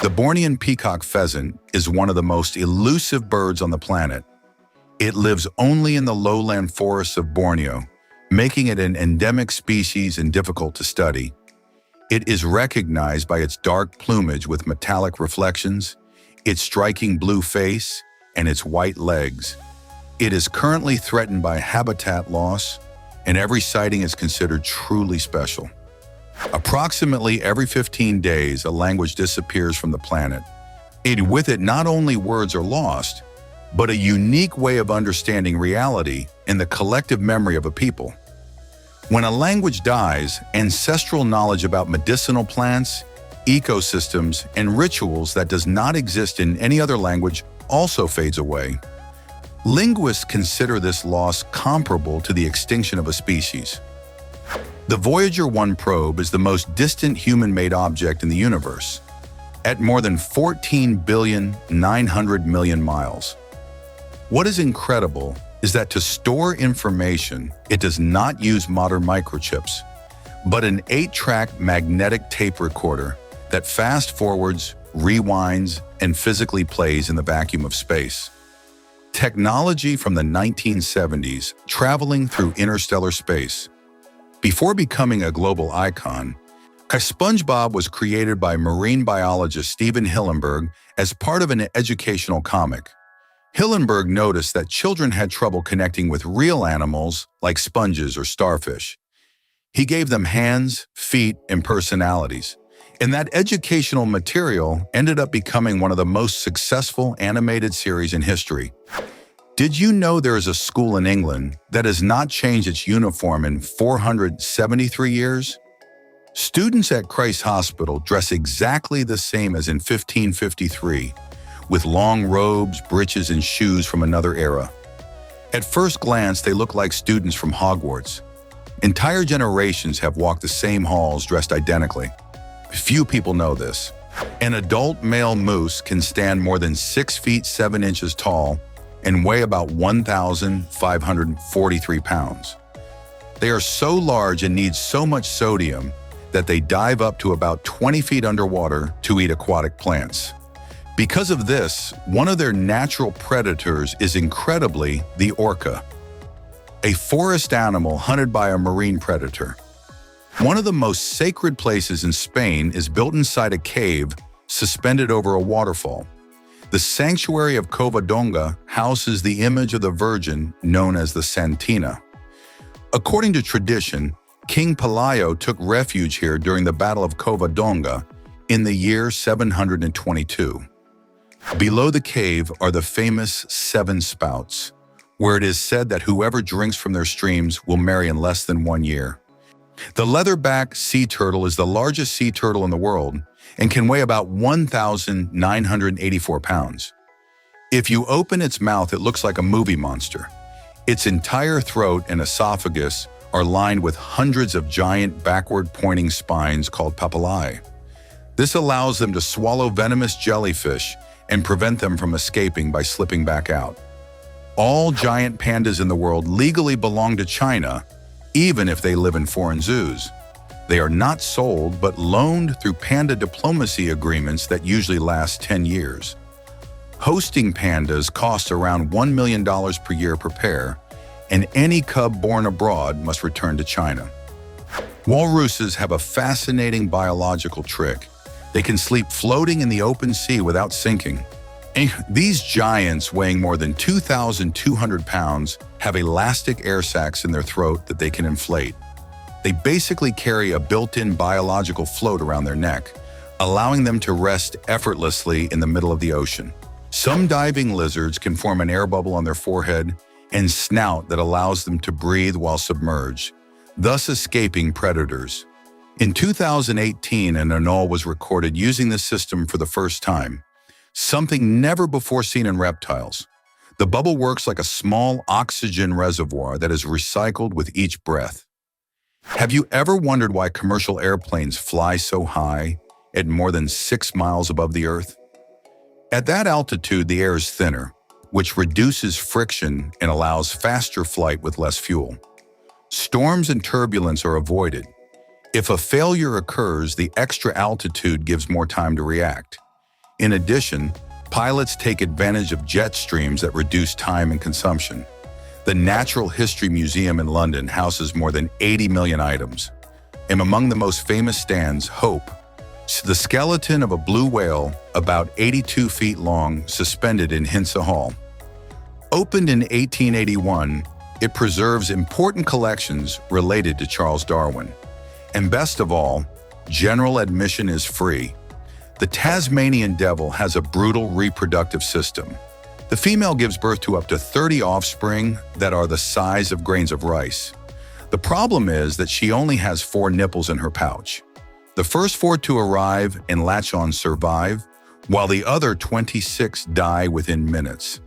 The Bornean peacock pheasant is one of the most elusive birds on the planet. It lives only in the lowland forests of Borneo, making it an endemic species and difficult to study. It is recognized by its dark plumage with metallic reflections, its striking blue face, and its white legs. It is currently threatened by habitat loss, and every sighting is considered truly special. Approximately every 15 days, a language disappears from the planet. With it, not only words are lost, but a unique way of understanding reality and the collective memory of a people. When a language dies, ancestral knowledge about medicinal plants, ecosystems, and rituals that does not exist in any other language also fades away. Linguists consider this loss comparable to the extinction of a species. The Voyager 1 probe is the most distant human-made object in the universe, at more than 14,900,000,000 miles. What is incredible is that to store information, it does not use modern microchips, but an 8-track magnetic tape recorder that fast-forwards, rewinds, and physically plays in the vacuum of space. Technology from the 1970s traveling through interstellar space. Before becoming a global icon, SpongeBob was created by marine biologist Steven Hillenburg as part of an educational comic. Hillenburg noticed that children had trouble connecting with real animals like sponges or starfish. He gave them hands, feet, and personalities, and that educational material ended up becoming one of the most successful animated series in history. Did you know there is a school in England that has not changed its uniform in 473 years? Students at Christ Hospital dress exactly the same as in 1553, with long robes, breeches, and shoes from another era. At first glance, they look like students from Hogwarts. Entire generations have walked the same halls dressed identically. Few people know this. An adult male moose can stand more than 6 feet 7 inches tall and weigh about 1,543 pounds. They are so large and need so much sodium that they dive up to about 20 feet underwater to eat aquatic plants. Because of this, one of their natural predators is incredibly the orca, a forest animal hunted by a marine predator. One of the most sacred places in Spain is built inside a cave suspended over a waterfall. The sanctuary of Covadonga houses the image of the Virgin known as the Santina. According to tradition, King Pelayo took refuge here during the Battle of Covadonga in the year 722. Below the cave are the famous 7 spouts, where it is said that whoever drinks from their streams will marry in less than 1 year. The leatherback sea turtle is the largest sea turtle in the world and can weigh about 1,984 pounds. If you open its mouth, it looks like a movie monster. Its entire throat and esophagus are lined with hundreds of giant backward-pointing spines called papillae. This allows them to swallow venomous jellyfish and prevent them from escaping by slipping back out. All giant pandas in the world legally belong to China, even if they live in foreign zoos. They are not sold, but loaned through panda diplomacy agreements that usually last 10 years. Hosting pandas costs around $1 million per year per pair, and any cub born abroad must return to China. Walruses have a fascinating biological trick. They can sleep floating in the open sea without sinking. These giants, weighing more than 2,200 pounds, have elastic air sacs in their throat that they can inflate. They basically carry a built-in biological float around their neck, allowing them to rest effortlessly in the middle of the ocean. Some diving lizards can form an air bubble on their forehead and snout that allows them to breathe while submerged, thus escaping predators. In 2018, an anoles was recorded using this system for the first time, something never before seen in reptiles. The bubble works like a small oxygen reservoir that is recycled with each breath. Have you ever wondered why commercial airplanes fly so high, at more than 6 miles above the Earth? At that altitude, the air is thinner, which reduces friction and allows faster flight with less fuel. Storms and turbulence are avoided. If a failure occurs, the extra altitude gives more time to react. In addition, pilots take advantage of jet streams that reduce time and consumption. The Natural History Museum in London houses more than 80 million items, and among the most famous stands, Hope, the skeleton of a blue whale about 82 feet long suspended in Hinsa Hall. Opened in 1881, it preserves important collections related to Charles Darwin. And best of all, general admission is free. The Tasmanian devil has a brutal reproductive system. The female gives birth to up to 30 offspring that are the size of grains of rice. The problem is that she only has 4 nipples in her pouch. The first 4 to arrive and latch on survive, while the other 26 die within minutes.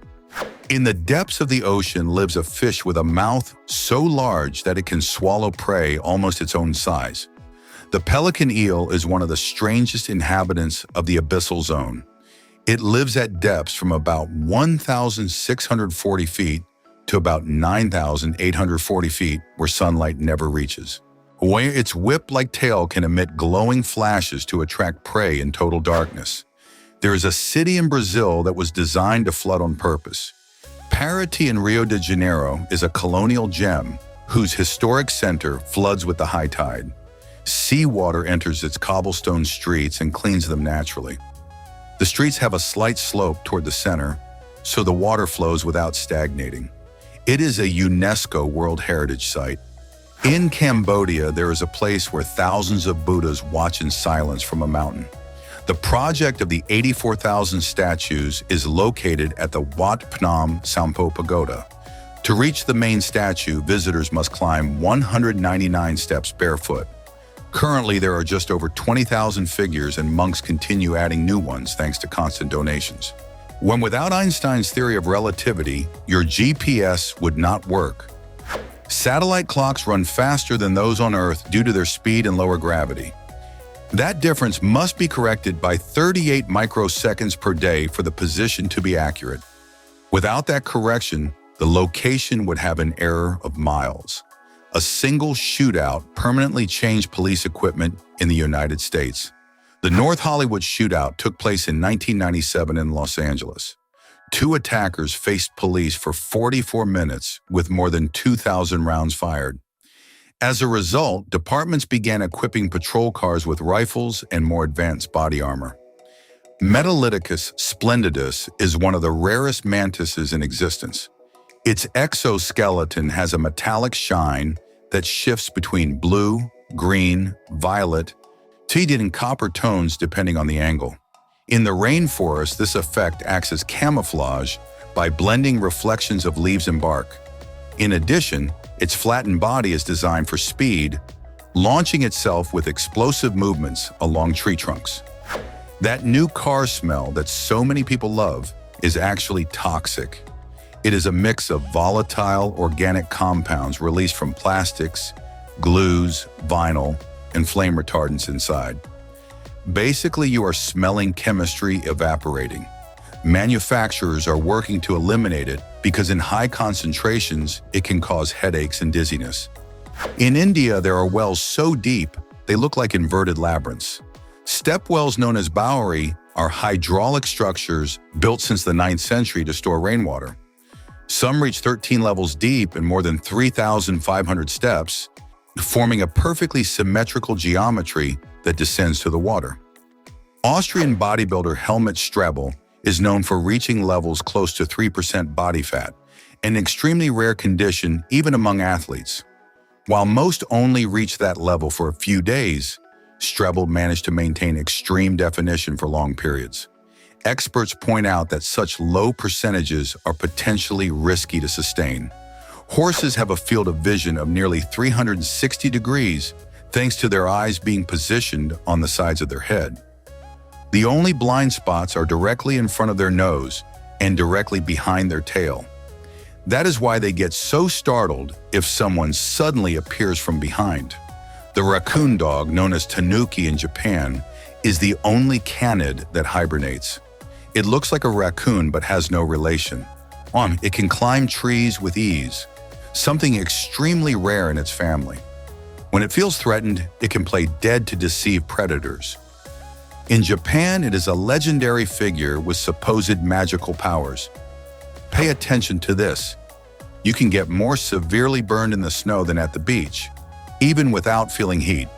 In the depths of the ocean lives a fish with a mouth so large that it can swallow prey almost its own size. The pelican eel is one of the strangest inhabitants of the abyssal zone. It lives at depths from about 1,640 feet to about 9,840 feet where sunlight never reaches. Where its whip-like tail can emit glowing flashes to attract prey in total darkness. There is a city in Brazil that was designed to flood on purpose. Paraty in Rio de Janeiro is a colonial gem whose historic center floods with the high tide. Seawater enters its cobblestone streets and cleans them naturally. The streets have a slight slope toward the center, so the water flows without stagnating. It is a UNESCO World Heritage Site. In Cambodia, there is a place where thousands of Buddhas watch in silence from a mountain. The project of the 84,000 statues is located at the Wat Phnom Sampo Pagoda. To reach the main statue, visitors must climb 199 steps barefoot. Currently, there are just over 20,000 figures, and monks continue adding new ones thanks to constant donations. When without Einstein's theory of relativity, your GPS would not work. Satellite clocks run faster than those on Earth due to their speed and lower gravity. That difference must be corrected by 38 microseconds per day for the position to be accurate. Without that correction, the location would have an error of miles. A single shootout permanently changed police equipment in the United States. The North Hollywood shootout took place in 1997 in Los Angeles. 2 attackers faced police for 44 minutes with more than 2,000 rounds fired. As a result, departments began equipping patrol cars with rifles and more advanced body armor. Metalyticus splendidus is one of the rarest mantises in existence. Its exoskeleton has a metallic shine that shifts between blue, green, violet, to and copper tones depending on the angle. In the rainforest, this effect acts as camouflage by blending reflections of leaves and bark. In addition, its flattened body is designed for speed, launching itself with explosive movements along tree trunks. That new car smell that so many people love is actually toxic. It is a mix of volatile organic compounds released from plastics, glues, vinyl, and flame retardants inside. Basically, you are smelling chemistry evaporating. Manufacturers are working to eliminate it because in high concentrations, it can cause headaches and dizziness. In India, there are wells so deep, they look like inverted labyrinths. Step wells known as Bowery are hydraulic structures built since the 9th century to store rainwater. Some reach 13 levels deep and more than 3,500 steps, forming a perfectly symmetrical geometry that descends to the water. Austrian bodybuilder Helmut Strebel is known for reaching levels close to 3% body fat, an extremely rare condition even among athletes. While most only reach that level for a few days, Strebel managed to maintain extreme definition for long periods. Experts point out that such low percentages are potentially risky to sustain. Horses have a field of vision of nearly 360 degrees thanks to their eyes being positioned on the sides of their head. The only blind spots are directly in front of their nose and directly behind their tail. That is why they get so startled if someone suddenly appears from behind. The raccoon dog, known as tanuki in Japan, is the only canid that hibernates. It looks like a raccoon but has no relation. It can climb trees with ease, something extremely rare in its family. When it feels threatened, it can play dead to deceive predators. In Japan, it is a legendary figure with supposed magical powers. Pay attention to this. You can get more severely burned in the snow than at the beach, even without feeling heat.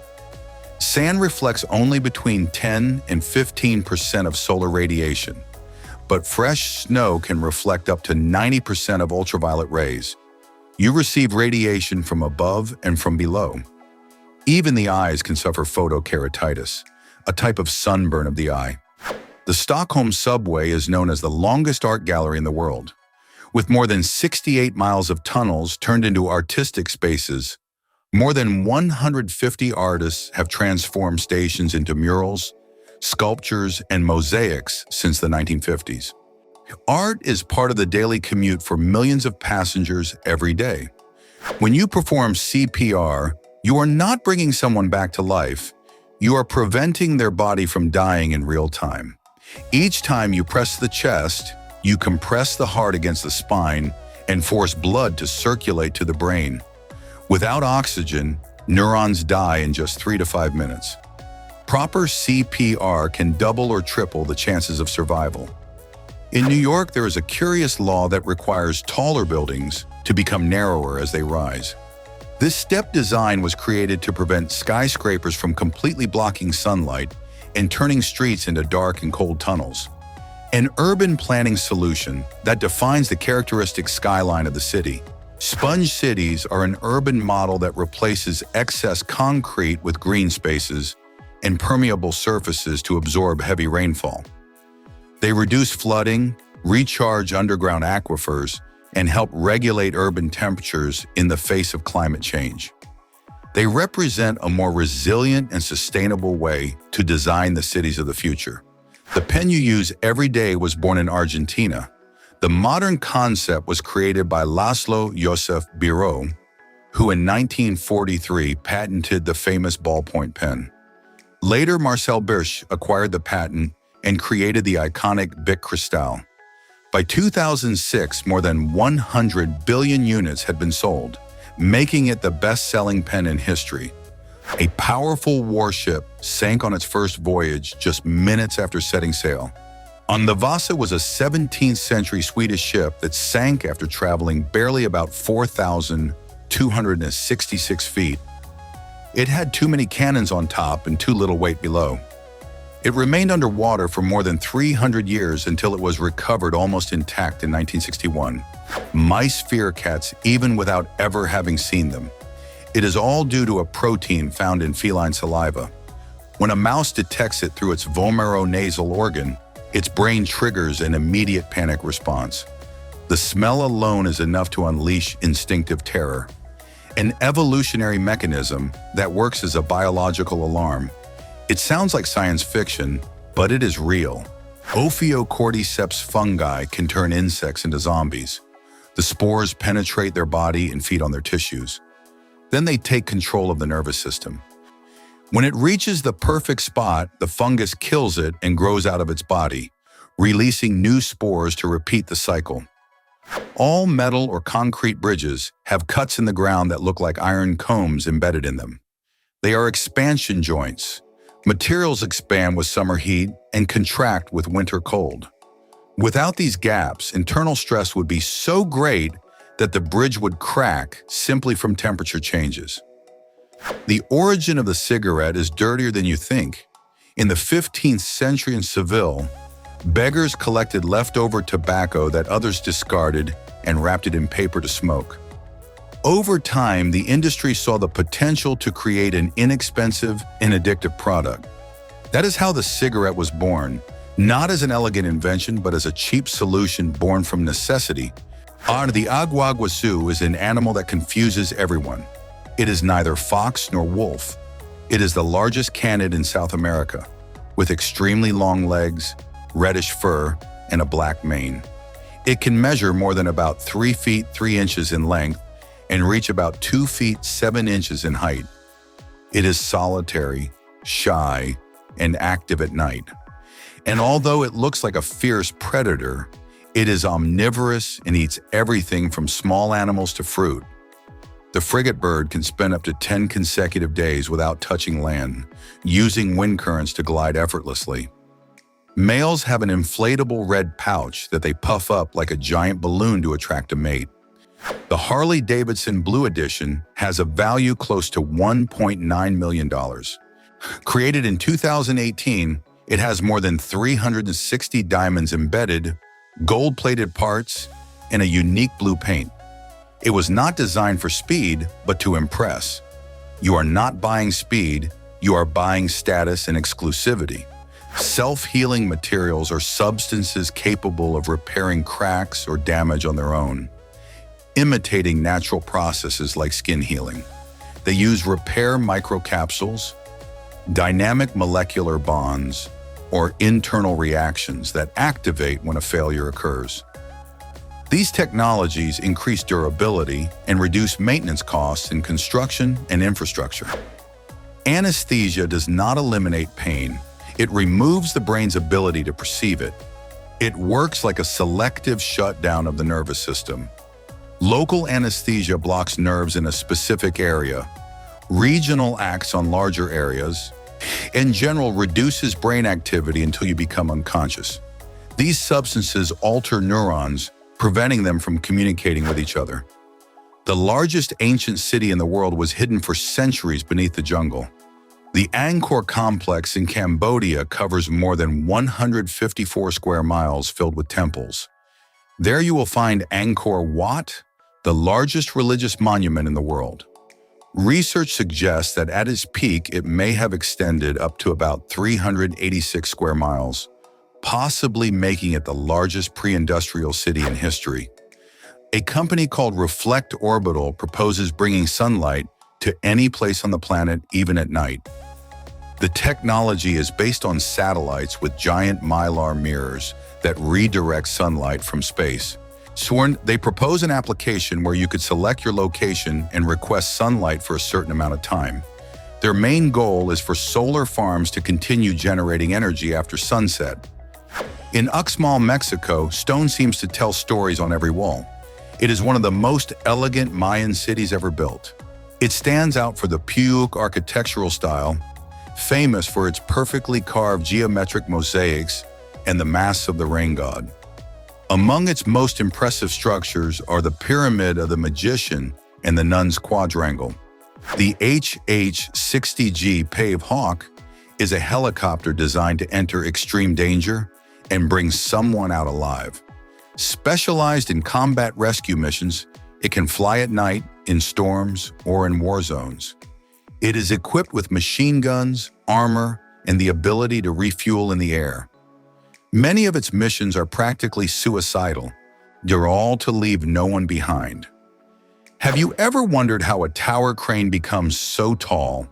Sand reflects only between 10 and 15% of solar radiation, but fresh snow can reflect up to 90% of ultraviolet rays. You receive radiation from above and from below. Even the eyes can suffer photokeratitis, a type of sunburn of the eye. The Stockholm subway is known as the longest art gallery in the world, with more than 68 miles of tunnels turned into artistic spaces. More than 150 artists have transformed stations into murals, sculptures, and mosaics since the 1950s. Art is part of the daily commute for millions of passengers every day. When you perform CPR, you are not bringing someone back to life. You are preventing their body from dying in real time. Each time you press the chest, you compress the heart against the spine and force blood to circulate to the brain. Without oxygen, neurons die in just 3 to 5 minutes. Proper CPR can double or triple the chances of survival. In New York, there is a curious law that requires taller buildings to become narrower as they rise. This step design was created to prevent skyscrapers from completely blocking sunlight and turning streets into dark and cold tunnels. An urban planning solution that defines the characteristic skyline of the city. Sponge cities are an urban model that replaces excess concrete with green spaces and permeable surfaces to absorb heavy rainfall. They reduce flooding, recharge underground aquifers, and help regulate urban temperatures in the face of climate change. They represent a more resilient and sustainable way to design the cities of the future. The pen you use every day was born in Argentina. The modern concept was created by Laszlo Joseph Biro, who in 1943 patented the famous ballpoint pen. Later, Marcel Birch acquired the patent and created the iconic Bic Cristal. By 2006, more than 100 billion units had been sold, making it the best-selling pen in history. A powerful warship sank on its first voyage just minutes after setting sail. On the Vasa was a 17th century Swedish ship that sank after traveling barely about 4,266 feet. It had too many cannons on top and too little weight below. It remained underwater for more than 300 years until it was recovered almost intact in 1961. Mice fear cats even without ever having seen them. It is all due to a protein found in feline saliva. When a mouse detects it through its vomeronasal organ, its brain triggers an immediate panic response. The smell alone is enough to unleash instinctive terror. An evolutionary mechanism that works as a biological alarm. It sounds like science fiction, but it is real. Ophiocordyceps fungi can turn insects into zombies. The spores penetrate their body and feed on their tissues. Then they take control of the nervous system. When it reaches the perfect spot, the fungus kills it and grows out of its body, releasing new spores to repeat the cycle. All metal or concrete bridges have cuts in the ground that look like iron combs embedded in them. They are expansion joints. Materials expand with summer heat and contract with winter cold. Without these gaps, internal stress would be so great that the bridge would crack simply from temperature changes. The origin of the cigarette is dirtier than you think. In the 15th century in Seville, Beggars collected leftover tobacco that others discarded and wrapped it in paper to smoke. Over time, the industry saw the potential to create an inexpensive and addictive product. That is how the cigarette was born, not as an elegant invention, but as a cheap solution born from necessity. The aguaguasu is an animal that confuses everyone. It is neither fox nor wolf. It is the largest canid in South America, with extremely long legs, reddish fur, and a black mane. It can measure more than about 3 feet 3 inches in length and reach about 2 feet 7 inches in height. It is solitary, shy, and active at night. And although it looks like a fierce predator, it is omnivorous and eats everything from small animals to fruit. The frigate bird can spend up to 10 consecutive days without touching land, using wind currents to glide effortlessly. Males have an inflatable red pouch that they puff up like a giant balloon to attract a mate. The Harley-Davidson Blue Edition has a value close to $1.9 million. Created in 2018, it has more than 360 diamonds embedded, gold-plated parts, and a unique blue paint. It was not designed for speed, but to impress. You are not buying speed, you are buying status and exclusivity. Self-healing materials are substances capable of repairing cracks or damage on their own, imitating natural processes like skin healing. They use repair microcapsules, dynamic molecular bonds, or internal reactions that activate when a failure occurs. These technologies increase durability and reduce maintenance costs in construction and infrastructure. Anesthesia does not eliminate pain. It removes the brain's ability to perceive it. It works like a selective shutdown of the nervous system. Local anesthesia blocks nerves in a specific area. Regional acts on larger areas. In general, reduces brain activity until you become unconscious. These substances alter neurons, preventing them from communicating with each other. The largest ancient city in the world was hidden for centuries beneath the jungle. The Angkor complex in Cambodia covers more than 154 square miles filled with temples. There you will find Angkor Wat, the largest religious monument in the world. Research suggests that at its peak, it may have extended up to about 386 square miles, possibly making it the largest pre-industrial city in history. A company called Reflect Orbital proposes bringing sunlight to any place on the planet, even at night. The technology is based on satellites with giant mylar mirrors that redirect sunlight from space. They propose an application where you could select your location and request sunlight for a certain amount of time. Their main goal is for solar farms to continue generating energy after sunset. In Uxmal, Mexico, stone seems to tell stories on every wall. It is one of the most elegant Mayan cities ever built. It stands out for the Puyuk architectural style, famous for its perfectly carved geometric mosaics and the masks of the rain god. Among its most impressive structures are the Pyramid of the Magician and the Nun's Quadrangle. The HH-60G Pave Hawk is a helicopter designed to enter extreme danger and bring someone out alive. Specialized in combat rescue missions, it can fly at night, in storms, or in war zones. It is equipped with machine guns, armor, and the ability to refuel in the air. Many of its missions are practically suicidal. They're all to leave no one behind. Have you ever wondered how a tower crane becomes so tall?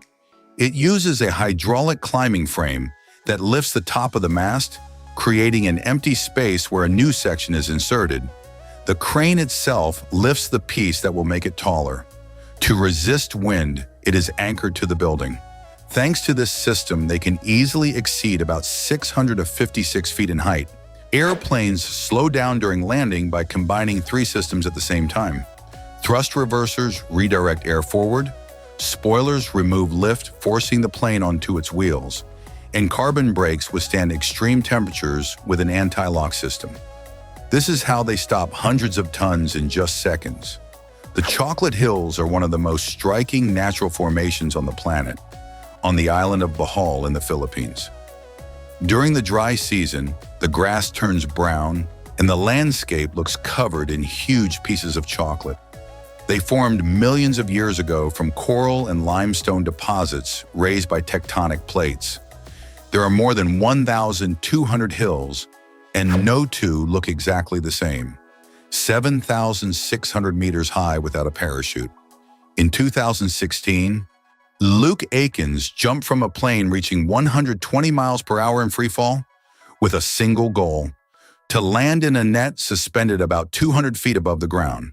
It uses a hydraulic climbing frame that lifts the top of the mast, creating an empty space where a new section is inserted. The crane itself lifts the piece that will make it taller. To resist wind, it is anchored to the building. Thanks to this system, they can easily exceed about 656 feet in height. Airplanes slow down during landing by combining 3 systems at the same time. Thrust reversers redirect air forward, spoilers remove lift, forcing the plane onto its wheels, and carbon brakes withstand extreme temperatures with an anti-lock system. This is how they stop hundreds of tons in just seconds. The Chocolate Hills are one of the most striking natural formations on the planet, on the island of Bohol in the Philippines. During the dry season, the grass turns brown and the landscape looks covered in huge pieces of chocolate. They formed millions of years ago from coral and limestone deposits raised by tectonic plates. There are more than 1,200 hills, and no two look exactly the same. 7,600 meters high without a parachute. In 2016, Luke Akins jumped from a plane reaching 120 miles per hour in freefall with a single goal: to land in a net suspended about 200 feet above the ground.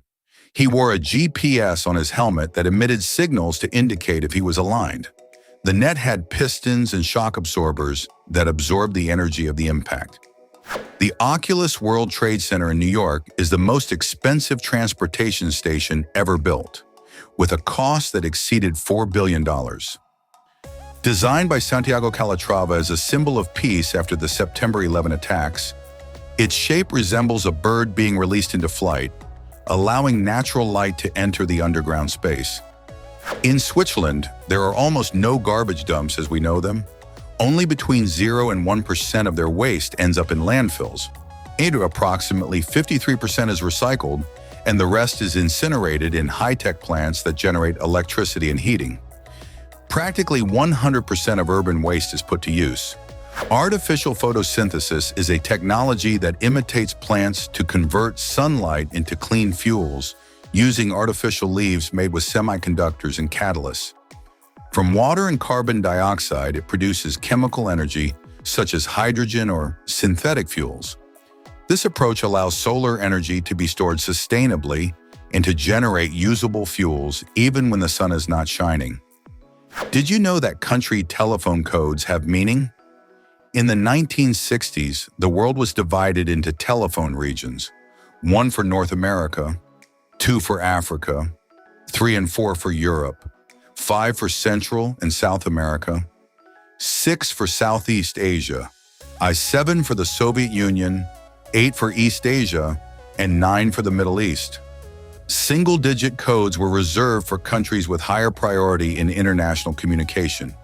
He wore a GPS on his helmet that emitted signals to indicate if he was aligned. The net had pistons and shock absorbers that absorbed the energy of the impact. The Oculus World Trade Center in New York is the most expensive transportation station ever built, with a cost that exceeded $4 billion. Designed by Santiago Calatrava as a symbol of peace after the September 11 attacks, its shape resembles a bird being released into flight, allowing natural light to enter the underground space. In Switzerland, there are almost no garbage dumps as we know them. Only between 0 and 1% of their waste ends up in landfills. Approximately 53% is recycled, and the rest is incinerated in high-tech plants that generate electricity and heating. Practically 100% of urban waste is put to use. Artificial photosynthesis is a technology that imitates plants to convert sunlight into clean fuels using artificial leaves made with semiconductors and catalysts. From water and carbon dioxide, it produces chemical energy such as hydrogen or synthetic fuels. This approach allows solar energy to be stored sustainably and to generate usable fuels even when the sun is not shining. Did you know that country telephone codes have meaning? In the 1960s, the world was divided into telephone regions: 1 for North America, 2 for Africa, 3 and 4 for Europe, 5 for Central and South America, 6 for Southeast Asia, 7 for the Soviet Union, 8 for East Asia, and 9 for the Middle East. Single-digit codes were reserved for countries with higher priority in international communication.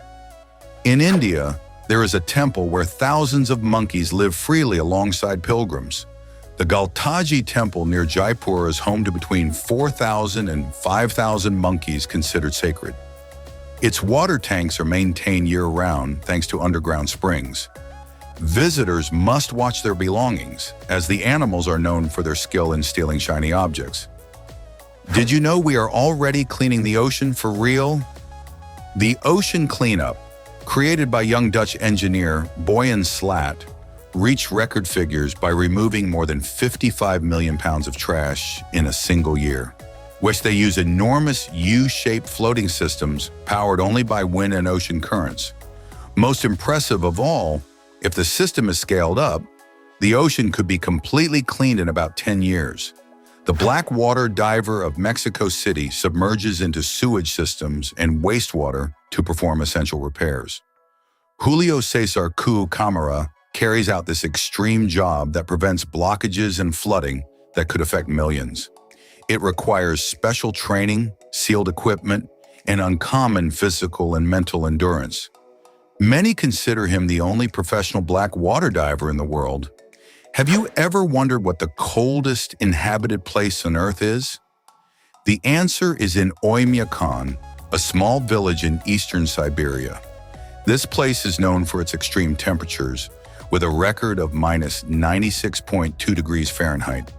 In India, there is a temple where thousands of monkeys live freely alongside pilgrims. The Galtaji Temple near Jaipur is home to between 4,000 and 5,000 monkeys considered sacred. Its water tanks are maintained year-round thanks to underground springs. Visitors must watch their belongings, as the animals are known for their skill in stealing shiny objects. Did you know we are already cleaning the ocean for real? The Ocean Cleanup, created by young Dutch engineer Boyan Slat, reached record figures by removing more than 55 million pounds of trash in a single year, which they use enormous U-shaped floating systems powered only by wind and ocean currents. Most impressive of all, if the system is scaled up, the ocean could be completely cleaned in about 10 years. The Black Water Diver of Mexico City submerges into sewage systems and wastewater to perform essential repairs. Julio Cesar Cu Camara carries out this extreme job that prevents blockages and flooding that could affect millions. It requires special training, sealed equipment, and uncommon physical and mental endurance. Many consider him the only professional black water diver in the world. Have you ever wondered what the coldest inhabited place on Earth is? The answer is in Oymyakon, a small village in eastern Siberia. This place is known for its extreme temperatures, with a record of minus 96.2 degrees Fahrenheit.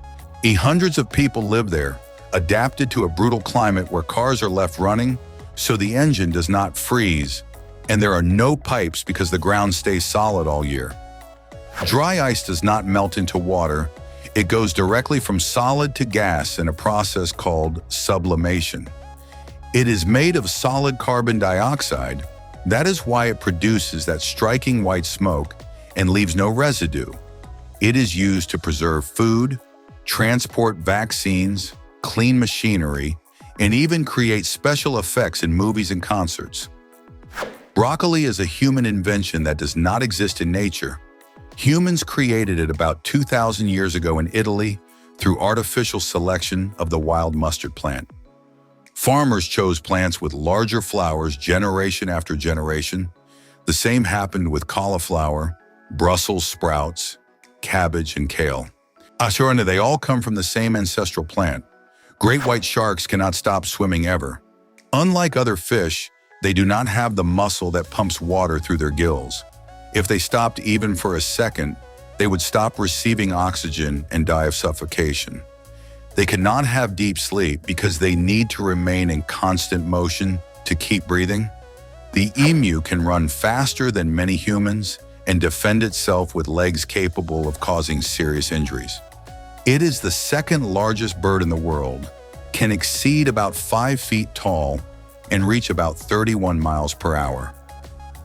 Hundreds of people live there, adapted to a brutal climate where cars are left running so the engine does not freeze, and there are no pipes because the ground stays solid all year. Dry ice does not melt into water. It goes directly from solid to gas in a process called sublimation. It is made of solid carbon dioxide. That is why it produces that striking white smoke and leaves no residue. It is used to preserve food, transport vaccines, clean machinery, and even create special effects in movies and concerts. Broccoli is a human invention that does not exist in nature. Humans created it about 2,000 years ago in Italy through artificial selection of the wild mustard plant. Farmers chose plants with larger flowers generation after generation. The same happened with cauliflower, Brussels sprouts, cabbage, and kale. Sure, they all come from the same ancestral plant. Great white sharks cannot stop swimming ever. Unlike other fish, they do not have the muscle that pumps water through their gills. If they stopped even for a second, they would stop receiving oxygen and die of suffocation. They cannot have deep sleep because they need to remain in constant motion to keep breathing. The emu can run faster than many humans and defend itself with legs capable of causing serious injuries. It is the second largest bird in the world, can exceed about 5 feet tall, and reach about 31 miles per hour.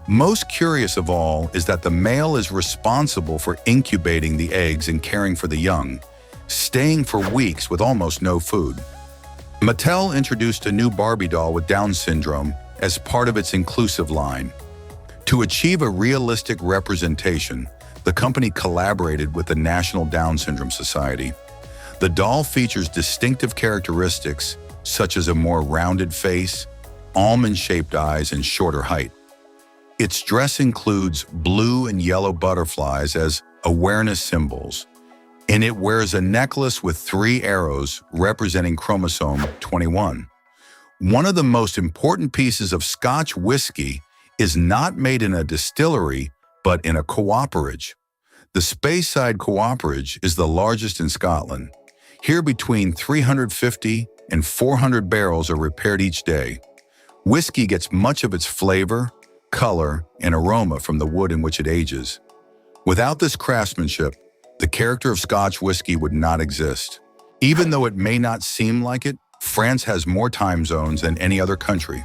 Most curious of all is that the male is responsible for incubating the eggs and caring for the young, staying for weeks with almost no food. Mattel introduced a new Barbie doll with Down syndrome as part of its inclusive line. To achieve a realistic representation, the company collaborated with the National Down Syndrome Society. The doll features distinctive characteristics such as a more rounded face, almond-shaped eyes, and shorter height. Its dress includes blue and yellow butterflies as awareness symbols, and it wears a necklace with 3 arrows representing chromosome 21. One of the most important pieces of Scotch whiskey is not made in a distillery, but in a cooperage. The Speyside Cooperage is the largest in Scotland. Here between 350 and 400 barrels are repaired each day. Whiskey gets much of its flavor, color, and aroma from the wood in which it ages. Without this craftsmanship, the character of Scotch whiskey would not exist. Even though it may not seem like it, France has more time zones than any other country.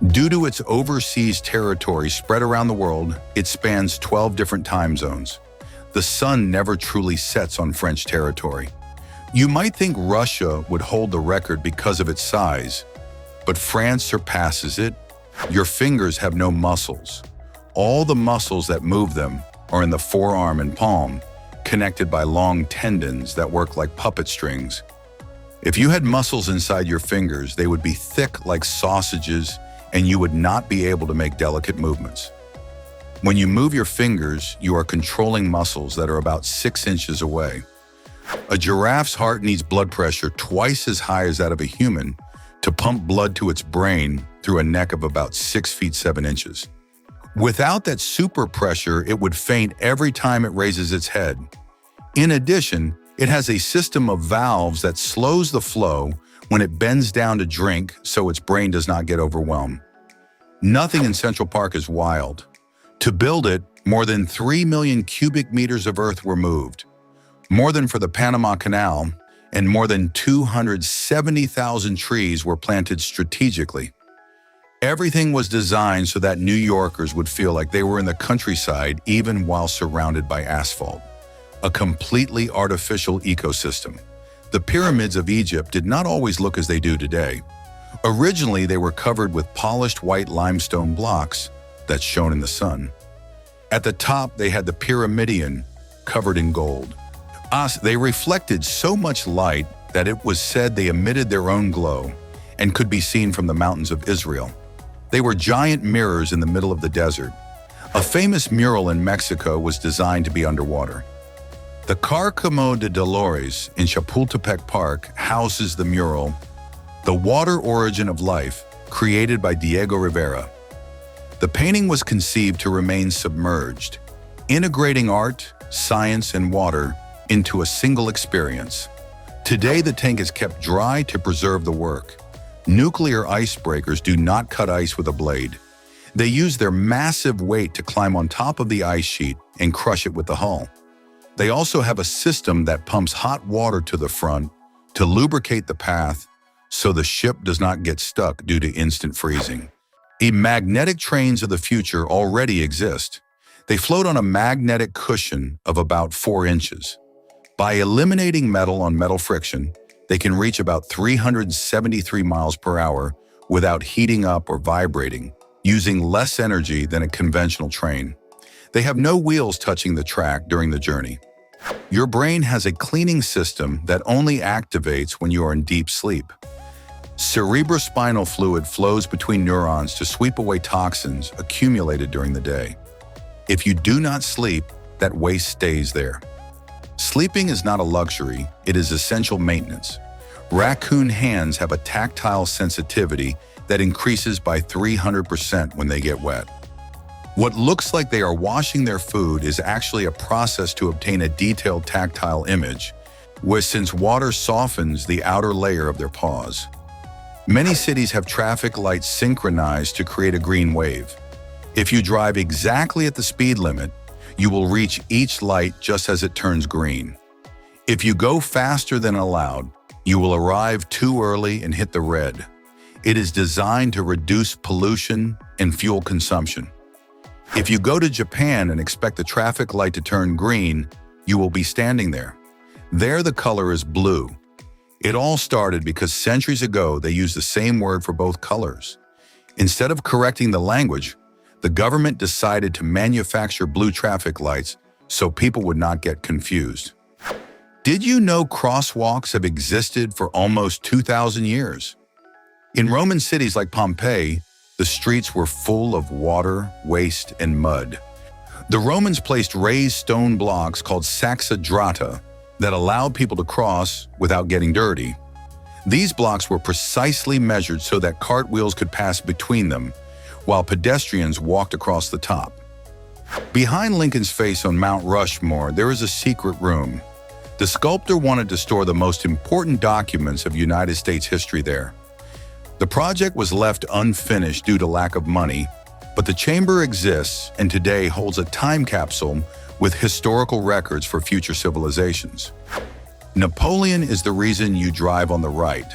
Due to its overseas territory spread around the world, it spans 12 different time zones. The sun never truly sets on French territory. You might think Russia would hold the record because of its size, but France surpasses it. Your fingers have no muscles. All the muscles that move them are in the forearm and palm, connected by long tendons that work like puppet strings. If you had muscles inside your fingers, they would be thick like sausages, and you would not be able to make delicate movements. When you move your fingers, you are controlling muscles that are about 6 inches away. A giraffe's heart needs blood pressure twice as high as that of a human to pump blood to its brain through a neck of about 6 feet 7 inches. Without that super pressure, it would faint every time it raises its head. In addition, it has a system of valves that slows the flow when it bends down to drink so its brain does not get overwhelmed. Nothing in Central Park is wild. To build it, more than 3 million cubic meters of earth were moved, more than for the Panama Canal, and more than 270,000 trees were planted strategically. Everything was designed so that New Yorkers would feel like they were in the countryside even while surrounded by asphalt. A completely artificial ecosystem. The pyramids of Egypt did not always look as they do today. Originally, they were covered with polished white limestone blocks that shone in the sun. At the top, they had the pyramidion covered in gold. They reflected so much light that it was said they emitted their own glow and could be seen from the mountains of Israel. They were giant mirrors in the middle of the desert. A famous mural in Mexico was designed to be underwater. The Carcamo de Dolores in Chapultepec Park houses the mural, The Water Origin of Life, created by Diego Rivera. The painting was conceived to remain submerged, integrating art, science, and water into a single experience. Today, the tank is kept dry to preserve the work. Nuclear icebreakers do not cut ice with a blade. They use their massive weight to climb on top of the ice sheet and crush it with the hull. They also have a system that pumps hot water to the front to lubricate the path so the ship does not get stuck due to instant freezing. Magnetic trains of the future already exist. They float on a magnetic cushion of about 4 inches. By eliminating metal on metal friction, they can reach about 373 miles per hour without heating up or vibrating, using less energy than a conventional train. They have no wheels touching the track during the journey. Your brain has a cleaning system that only activates when you are in deep sleep. Cerebrospinal fluid flows between neurons to sweep away toxins accumulated during the day. If you do not sleep, that waste stays there. Sleeping is not a luxury, it is essential maintenance. Raccoon hands have a tactile sensitivity that increases by 300% when they get wet. What looks like they are washing their food is actually a process to obtain a detailed tactile image, since water softens the outer layer of their paws. Many cities have traffic lights synchronized to create a green wave. If you drive exactly at the speed limit, you will reach each light just as it turns green. If you go faster than allowed, you will arrive too early and hit the red. It is designed to reduce pollution and fuel consumption. If you go to Japan and expect the traffic light to turn green, you will be standing there. There the color is blue. It all started because centuries ago they used the same word for both colors. Instead of correcting the language, the government decided to manufacture blue traffic lights so people would not get confused. Did you know crosswalks have existed for almost 2,000 years? In Roman cities like Pompeii, the streets were full of water, waste, and mud. The Romans placed raised stone blocks called saxadrata that allowed people to cross without getting dirty. These blocks were precisely measured so that cartwheels could pass between them, while pedestrians walked across the top. Behind Lincoln's face on Mount Rushmore, there is a secret room. The sculptor wanted to store the most important documents of United States history there. The project was left unfinished due to lack of money, but the chamber exists and today holds a time capsule with historical records for future civilizations. Napoleon is the reason you drive on the right.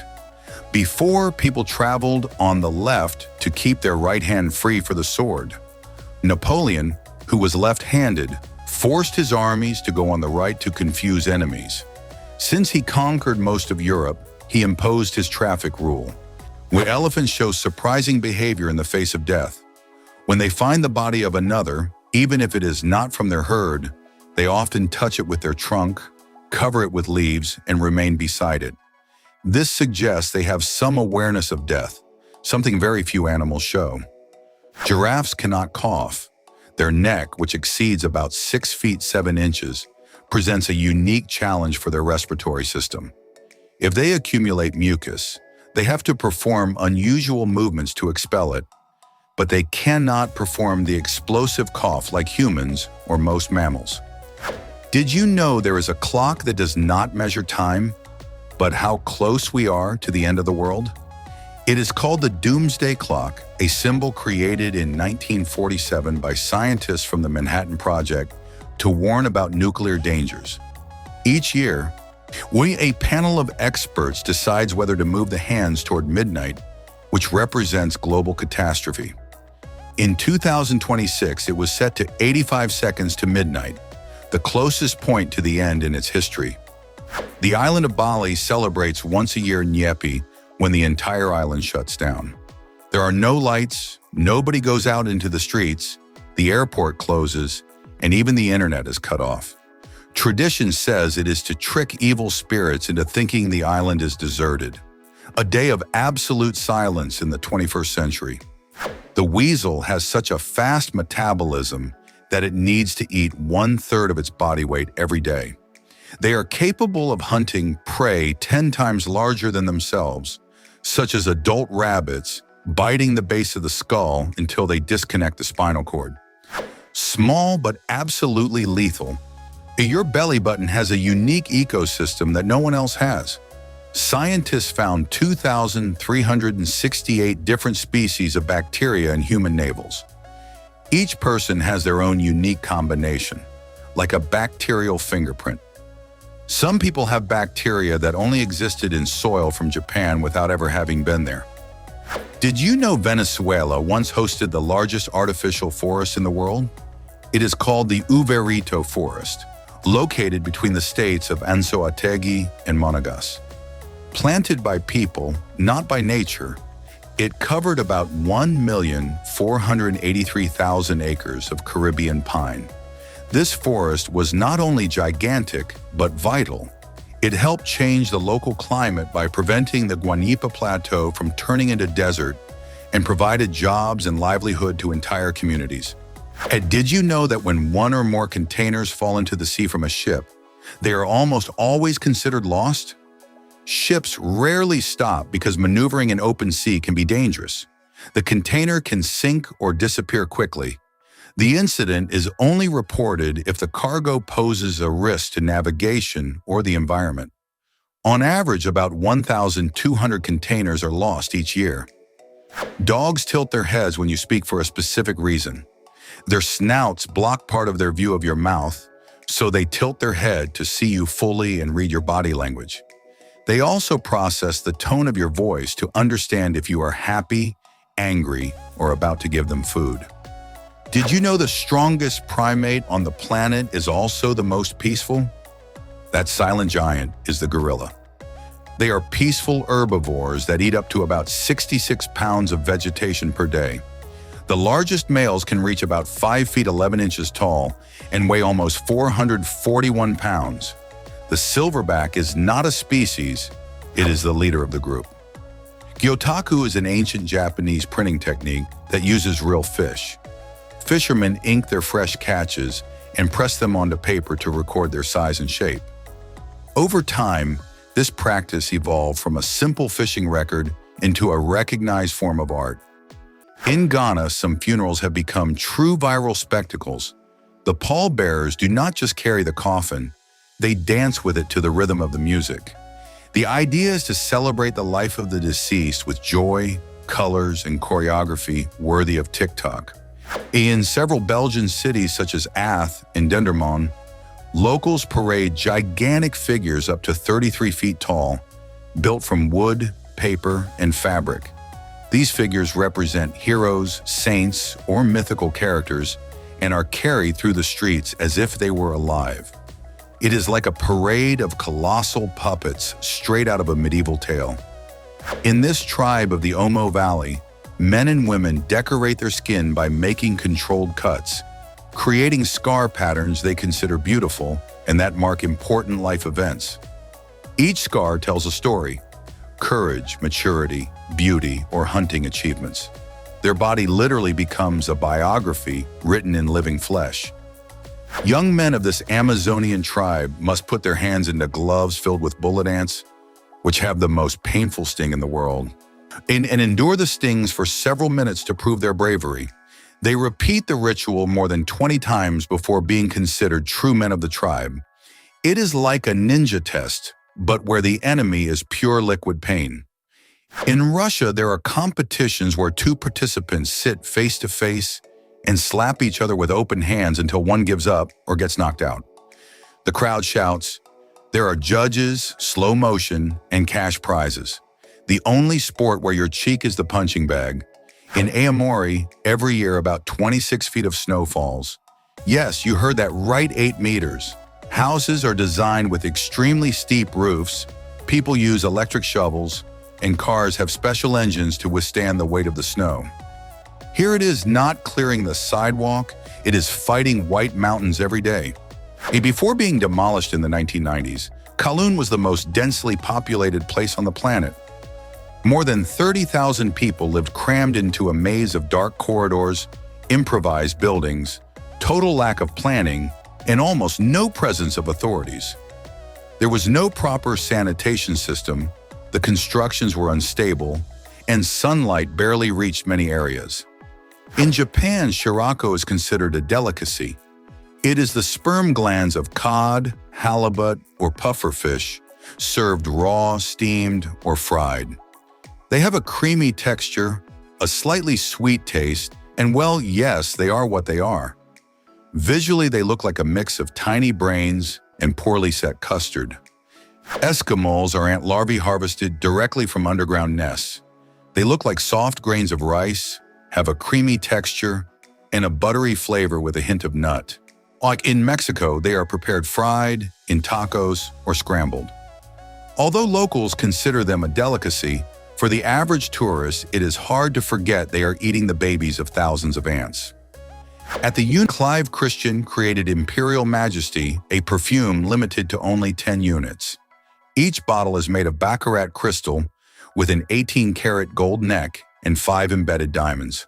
Before, people traveled on the left to keep their right hand free for the sword. Napoleon, who was left-handed, forced his armies to go on the right to confuse enemies. Since he conquered most of Europe, he imposed his traffic rule, where elephants show surprising behavior in the face of death. When they find the body of another, even if it is not from their herd, they often touch it with their trunk, cover it with leaves, and remain beside it. This suggests they have some awareness of death, something very few animals show. Giraffes cannot cough. Their neck, which exceeds about 6 feet 7 inches, presents a unique challenge for their respiratory system. If they accumulate mucus, they have to perform unusual movements to expel it, but they cannot perform the explosive cough like humans or most mammals. Did you know there is a clock that does not measure time, but how close we are to the end of the world? It is called the Doomsday Clock, a symbol created in 1947 by scientists from the Manhattan Project to warn about nuclear dangers. Each year, a panel of experts decides whether to move the hands toward midnight, which represents global catastrophe. In 2026, it was set to 85 seconds to midnight, the closest point to the end in its history. The island of Bali celebrates once a year Nyepi, when the entire island shuts down. There are no lights, nobody goes out into the streets, the airport closes, and even the internet is cut off. Tradition says it is to trick evil spirits into thinking the island is deserted. A day of absolute silence in the 21st century. The weasel has such a fast metabolism that it needs to eat 1/3 of its body weight every day. They are capable of hunting prey 10 times larger than themselves, such as adult rabbits, biting the base of the skull until they disconnect the spinal cord. Small but absolutely lethal. Your belly button has a unique ecosystem that no one else has. Scientists found 2,368 different species of bacteria in human navels. Each person has their own unique combination, like a bacterial fingerprint. Some people have bacteria that only existed in soil from Japan without ever having been there. Did you know Venezuela once hosted the largest artificial forest in the world? It is called the Uverito Forest, located between the states of Anzoátegui and Monagas. Planted by people, not by nature, it covered about 1,483,000 acres of Caribbean pine. This forest was not only gigantic, but vital. It helped change the local climate by preventing the Guanipa Plateau from turning into desert and provided jobs and livelihood to entire communities. And did you know that when one or more containers fall into the sea from a ship, they are almost always considered lost? Ships rarely stop because maneuvering in open sea can be dangerous. The container can sink or disappear quickly. The incident is only reported if the cargo poses a risk to navigation or the environment. On average, about 1,200 containers are lost each year. Dogs tilt their heads when you speak for a specific reason. Their snouts block part of their view of your mouth, so they tilt their head to see you fully and read your body language. They also process the tone of your voice to understand if you are happy, angry, or about to give them food. Did you know the strongest primate on the planet is also the most peaceful? That silent giant is the gorilla. They are peaceful herbivores that eat up to about 66 pounds of vegetation per day. The largest males can reach about 5 feet 11 inches tall and weigh almost 441 pounds. The silverback is not a species, it is the leader of the group. Gyotaku is an ancient Japanese printing technique that uses real fish. Fishermen ink their fresh catches and press them onto paper to record their size and shape. Over time, this practice evolved from a simple fishing record into a recognized form of art. In Ghana, some funerals have become true viral spectacles. The pallbearers do not just carry the coffin, they dance with it to the rhythm of the music. The idea is to celebrate the life of the deceased with joy, colors, and choreography worthy of TikTok. In several Belgian cities such as Ath and Dendermonde, locals parade gigantic figures up to 33 feet tall, built from wood, paper, and fabric. These figures represent heroes, saints, or mythical characters and are carried through the streets as if they were alive. It is like a parade of colossal puppets straight out of a medieval tale. In this tribe of the Omo Valley, men and women decorate their skin by making controlled cuts, creating scar patterns they consider beautiful and that mark important life events. Each scar tells a story: courage, maturity, beauty, or hunting achievements. Their body literally becomes a biography written in living flesh. Young men of this Amazonian tribe must put their hands into gloves filled with bullet ants, which have the most painful sting in the world, and endure the stings for several minutes to prove their bravery. They repeat the ritual more than 20 times before being considered true men of the tribe. It is like a ninja test, but where the enemy is pure liquid pain. In Russia, there are competitions where two participants sit face to face and slap each other with open hands until one gives up or gets knocked out. The crowd shouts. There are judges, slow motion, and cash prizes. The only sport where your cheek is the punching bag. In Aomori, every year about 26 feet of snow falls. Yes, you heard that right, 8 meters. Houses are designed with extremely steep roofs, people use electric shovels, and cars have special engines to withstand the weight of the snow. Here it is not clearing the sidewalk, it is fighting white mountains every day. Before being demolished in the 1990s, Kowloon was the most densely populated place on the planet. More than 30,000 people lived crammed into a maze of dark corridors, improvised buildings, total lack of planning, and almost no presence of authorities. There was no proper sanitation system, the constructions were unstable, and sunlight barely reached many areas. In Japan, shirako is considered a delicacy. It is the sperm glands of cod, halibut, or pufferfish, served raw, steamed, or fried. They have a creamy texture, a slightly sweet taste, and well, yes, they are what they are. Visually, they look like a mix of tiny brains and poorly set custard. Eskimos are ant larvae harvested directly from underground nests. They look like soft grains of rice, have a creamy texture, and a buttery flavor with a hint of nut. Like in Mexico, they are prepared fried, in tacos, or scrambled. Although locals consider them a delicacy, for the average tourist, it is hard to forget they are eating the babies of thousands of ants. At the Clive Christian created Imperial Majesty, a perfume limited to only 10 units. Each bottle is made of baccarat crystal with an 18-karat gold neck and 5 embedded diamonds.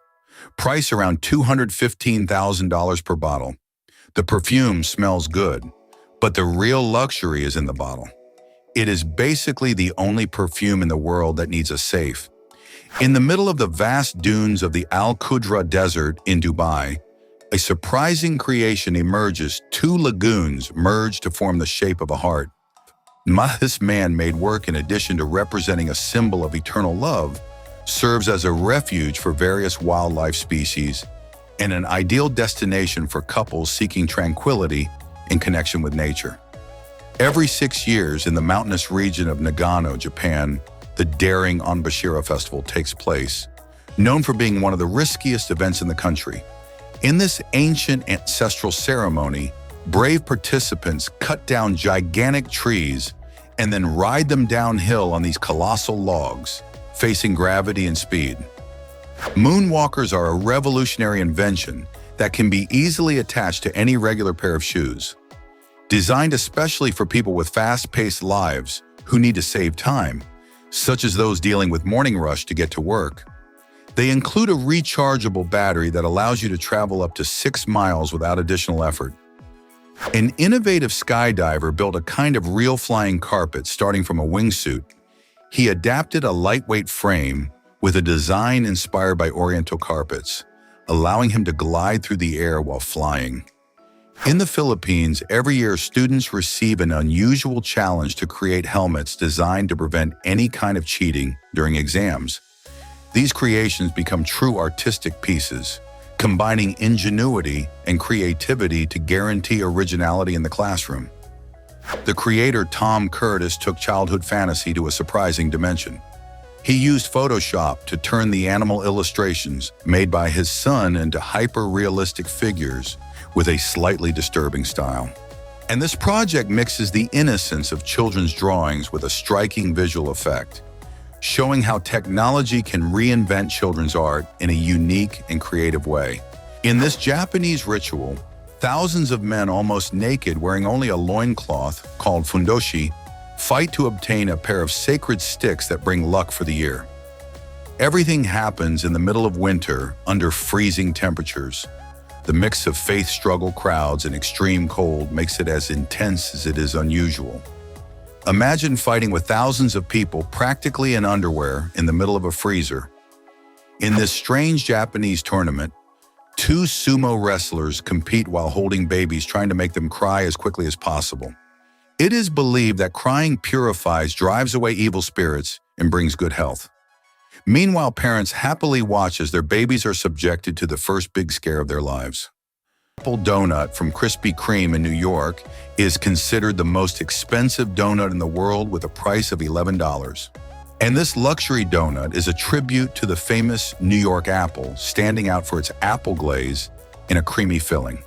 Price around $215,000 per bottle. The perfume smells good, but the real luxury is in the bottle. It is basically the only perfume in the world that needs a safe. In the middle of the vast dunes of the Al Qudra Desert in Dubai, a surprising creation emerges. Two lagoons merge to form the shape of a heart. This man-made work, in addition to representing a symbol of eternal love, serves as a refuge for various wildlife species and an ideal destination for couples seeking tranquility in connection with nature. Every 6 years in the mountainous region of Nagano, Japan, the daring Onbashira Festival takes place, known for being one of the riskiest events in the country. In this ancient ancestral ceremony, brave participants cut down gigantic trees and then ride them downhill on these colossal logs, facing gravity and speed. Moonwalkers are a revolutionary invention that can be easily attached to any regular pair of shoes. Designed especially for people with fast-paced lives who need to save time, such as those dealing with morning rush to get to work. They include a rechargeable battery that allows you to travel up to 6 miles without additional effort. An innovative skydiver built a kind of real flying carpet starting from a wingsuit. He adapted a lightweight frame with a design inspired by Oriental carpets, allowing him to glide through the air while flying. In the Philippines, every year students receive an unusual challenge to create helmets designed to prevent any kind of cheating during exams. These creations become true artistic pieces, combining ingenuity and creativity to guarantee originality in the classroom. The creator Tom Curtis took childhood fantasy to a surprising dimension. He used Photoshop to turn the animal illustrations made by his son into hyper-realistic figures with a slightly disturbing style. And this project mixes the innocence of children's drawings with a striking visual effect, showing how technology can reinvent children's art in a unique and creative way. In this Japanese ritual, thousands of men almost naked wearing only a loincloth called fundoshi fight to obtain a pair of sacred sticks that bring luck for the year. Everything happens in the middle of winter under freezing temperatures. The mix of faith struggle crowds and extreme cold makes it as intense as it is unusual. Imagine fighting with thousands of people practically in underwear in the middle of a freezer. In this strange Japanese tournament, 2 sumo wrestlers compete while holding babies, trying to make them cry as quickly as possible. It is believed that crying purifies, drives away evil spirits, and brings good health. Meanwhile, parents happily watch as their babies are subjected to the first big scare of their lives. Apple donut from Krispy Kreme in New York is considered the most expensive donut in the world with a price of $11. And this luxury donut is a tribute to the famous New York apple, standing out for its apple glaze and a creamy filling.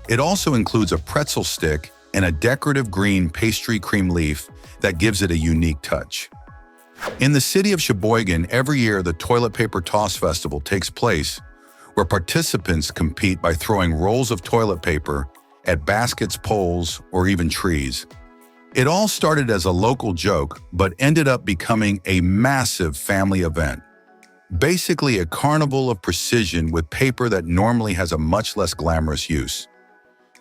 It also includes a pretzel stick and a decorative green pastry cream leaf that gives it a unique touch. In the city of Sheboygan, every year the Toilet Paper Toss Festival takes place, where participants compete by throwing rolls of toilet paper at baskets, poles, or even trees. It all started as a local joke, but ended up becoming a massive family event. Basically a carnival of precision with paper that normally has a much less glamorous use.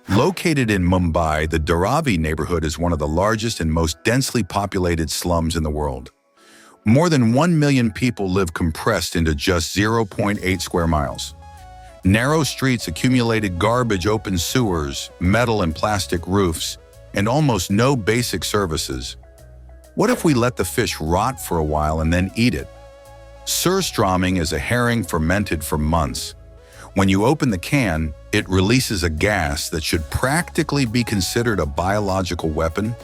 Located in Mumbai, the Dharavi neighborhood is one of the largest and most densely populated slums in the world. More than 1 million people live compressed into just 0.8 square miles. Narrow streets, accumulated garbage, open sewers, metal and plastic roofs, and almost no basic services. What if we let the fish rot for a while and then eat it? Surströmming is a herring fermented for months. When you open the can, it releases a gas that should practically be considered a biological weapon,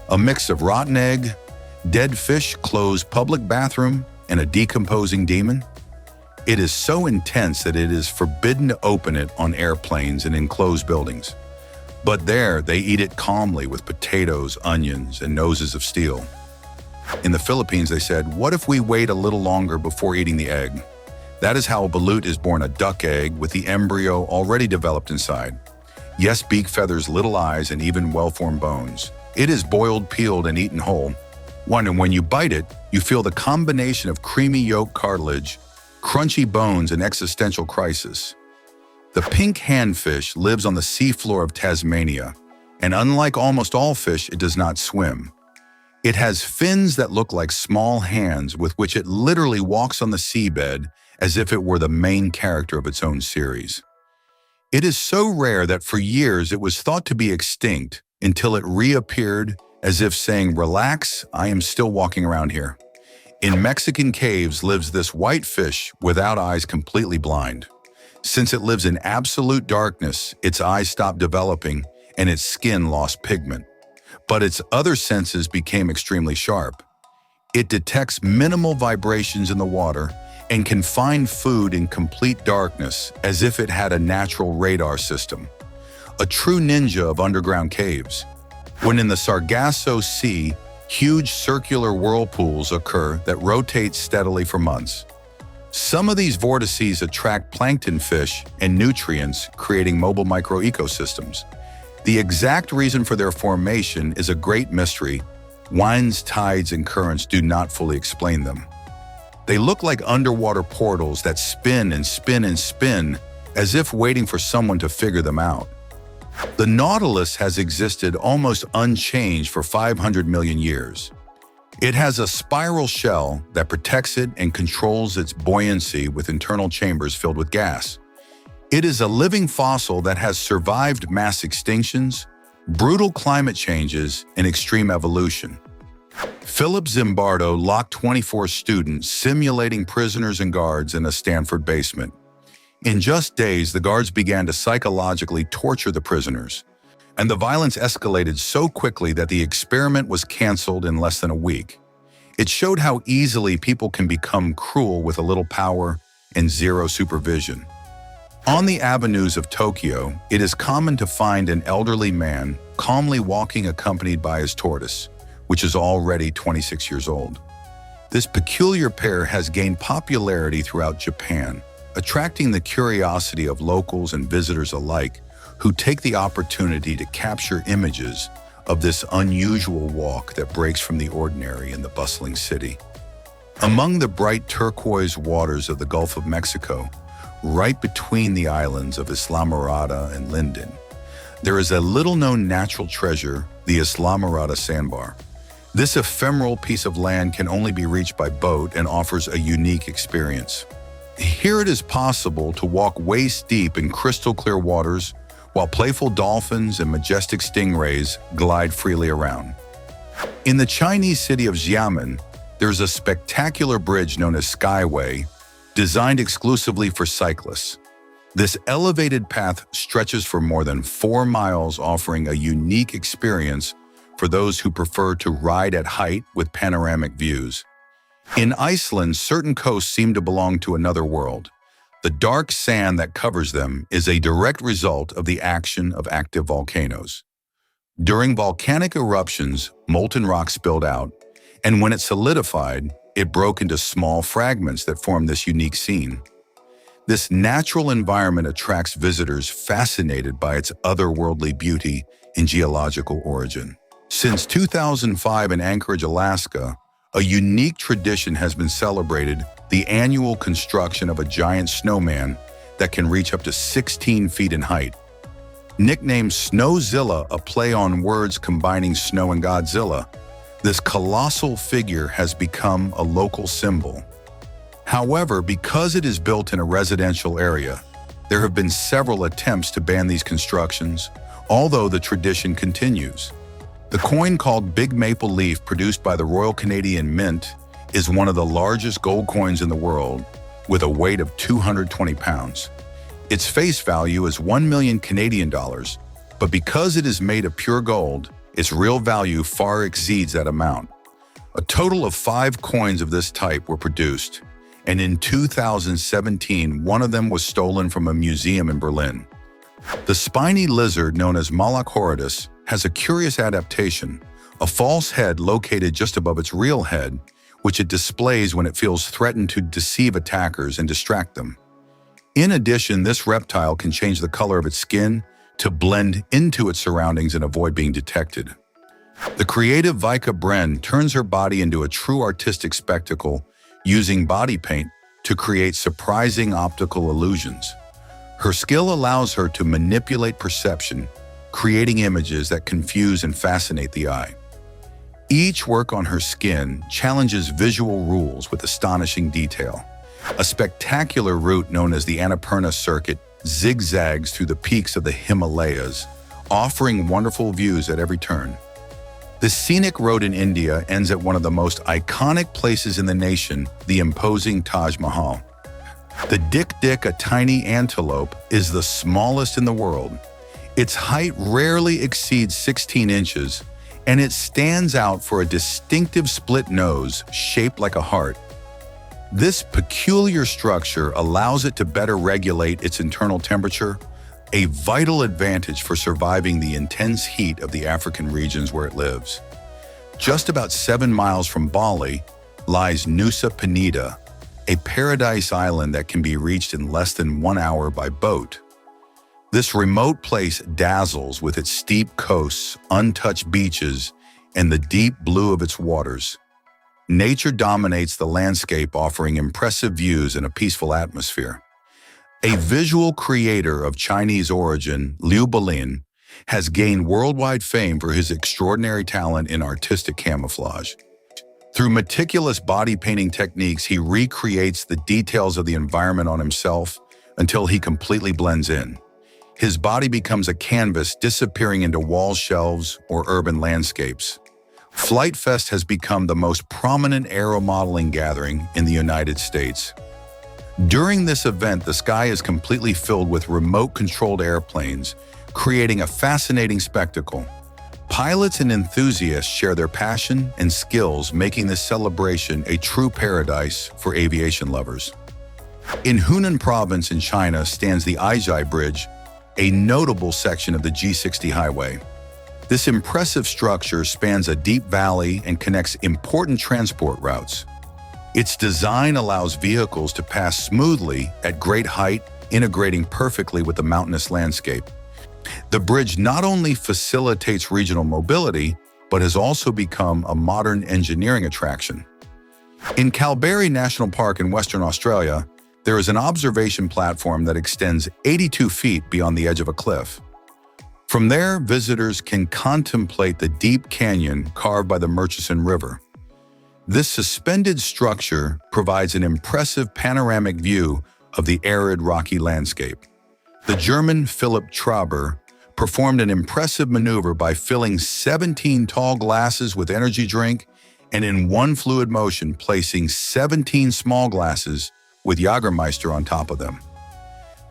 a mix of rotten egg, dead fish, closed public bathroom, and a decomposing demon. It is so intense that it is forbidden to open it on airplanes and enclosed buildings. But there, they eat it calmly with potatoes, onions, and noses of steel. In the Philippines, they said, what if we wait a little longer before eating the egg? That is how a balut is born, a duck egg with the embryo already developed inside. Yes, beak feathers, little eyes, and even well-formed bones. It is boiled, peeled, and eaten whole. And when you bite it, you feel the combination of creamy yolk cartilage crunchy bones, and existential crisis. The pink handfish lives on the seafloor of Tasmania, and unlike almost all fish, it does not swim. It has fins that look like small hands with which it literally walks on the seabed as if it were the main character of its own series. It is so rare that for years it was thought to be extinct until it reappeared as if saying, "Relax, I am still walking around here." In Mexican caves lives this white fish without eyes, completely blind. Since it lives in absolute darkness, its eyes stopped developing and its skin lost pigment. But its other senses became extremely sharp. It detects minimal vibrations in the water and can find food in complete darkness as if it had a natural radar system. A true ninja of underground caves. When in the Sargasso Sea, huge circular whirlpools occur that rotate steadily for months. Some of these vortices attract plankton fish and nutrients, creating mobile microecosystems. The exact reason for their formation is a great mystery. Winds, tides, and currents do not fully explain them. They look like underwater portals that spin and spin and spin, as if waiting for someone to figure them out. The Nautilus has existed almost unchanged for 500 million years. It has a spiral shell that protects it and controls its buoyancy with internal chambers filled with gas. It is a living fossil that has survived mass extinctions, brutal climate changes, and extreme evolution. Philip Zimbardo locked 24 students, simulating prisoners and guards in a Stanford basement. In just days, the guards began to psychologically torture the prisoners, and the violence escalated so quickly that the experiment was canceled in less than a week. It showed how easily people can become cruel with a little power and zero supervision. On the avenues of Tokyo, it is common to find an elderly man calmly walking accompanied by his tortoise, which is already 26 years old. This peculiar pair has gained popularity throughout Japan, attracting the curiosity of locals and visitors alike who take the opportunity to capture images of this unusual walk that breaks from the ordinary in the bustling city. Among the bright turquoise waters of the Gulf of Mexico, right between the islands of Islamorada and Linden, there is a little-known natural treasure, the Islamorada sandbar. This ephemeral piece of land can only be reached by boat and offers a unique experience. Here it is possible to walk waist-deep in crystal-clear waters while playful dolphins and majestic stingrays glide freely around. In the Chinese city of Xiamen, there's a spectacular bridge known as Skyway, designed exclusively for cyclists. This elevated path stretches for more than 4 miles, offering a unique experience for those who prefer to ride at height with panoramic views. In Iceland, certain coasts seem to belong to another world. The dark sand that covers them is a direct result of the action of active volcanoes. During volcanic eruptions, molten rock spilled out, and when it solidified, it broke into small fragments that formed this unique scene. This natural environment attracts visitors fascinated by its otherworldly beauty and geological origin. Since 2005 in Anchorage, Alaska, a unique tradition has been celebrated: the annual construction of a giant snowman that can reach up to 16 feet in height. Nicknamed Snowzilla, a play on words combining snow and Godzilla, this colossal figure has become a local symbol. However, because it is built in a residential area, there have been several attempts to ban these constructions, although the tradition continues. The coin called Big Maple Leaf, produced by the Royal Canadian Mint, is one of the largest gold coins in the world, with a weight of 220 pounds. Its face value is 1 million Canadian dollars, but because it is made of pure gold, its real value far exceeds that amount. A total of 5 coins of this type were produced, and in 2017, one of them was stolen from a museum in Berlin. The spiny lizard known as Malachoridas has a curious adaptation, a false head located just above its real head, which it displays when it feels threatened to deceive attackers and distract them. In addition, this reptile can change the color of its skin to blend into its surroundings and avoid being detected. The creative Vika Bren turns her body into a true artistic spectacle using body paint, to create surprising optical illusions. Her skill allows her to manipulate perception, creating images that confuse and fascinate the eye. Each work on her skin challenges visual rules with astonishing detail. A spectacular route known as the Annapurna Circuit zigzags through the peaks of the Himalayas, offering wonderful views at every turn. The scenic road in India ends at one of the most iconic places in the nation, the imposing Taj Mahal. The dik-dik, a tiny antelope, is the smallest in the world. Its height rarely exceeds 16 inches, and it stands out for a distinctive split nose shaped like a heart. This peculiar structure allows it to better regulate its internal temperature, a vital advantage for surviving the intense heat of the African regions where it lives. Just about 7 miles from Bali lies Nusa Penida, a paradise island that can be reached in less than 1 hour by boat. This remote place dazzles with its steep coasts, untouched beaches, and the deep blue of its waters. Nature dominates the landscape, offering impressive views and a peaceful atmosphere. A visual creator of Chinese origin, Liu Bolin, has gained worldwide fame for his extraordinary talent in artistic camouflage. Through meticulous body painting techniques, he recreates the details of the environment on himself until he completely blends in. His body becomes a canvas, disappearing into wall shelves or urban landscapes. Flight Fest has become the most prominent aeromodeling gathering in the United States. During this event, the sky is completely filled with remote-controlled airplanes, creating a fascinating spectacle. Pilots and enthusiasts share their passion and skills, making this celebration a true paradise for aviation lovers. In Hunan Province in China stands the Aizhai Bridge, a notable section of the G60 highway. This impressive structure spans a deep valley and connects important transport routes. Its design allows vehicles to pass smoothly at great height, integrating perfectly with the mountainous landscape. The bridge not only facilitates regional mobility, but has also become a modern engineering attraction. In Kalbarri National Park in Western Australia, there is an observation platform that extends 82 feet beyond the edge of a cliff. From there, visitors can contemplate the deep canyon carved by the Murchison River. This suspended structure provides an impressive panoramic view of the arid, rocky landscape. The German Philipp Traber performed an impressive maneuver by filling 17 tall glasses with energy drink and in one fluid motion placing 17 small glasses with Jagermeister on top of them.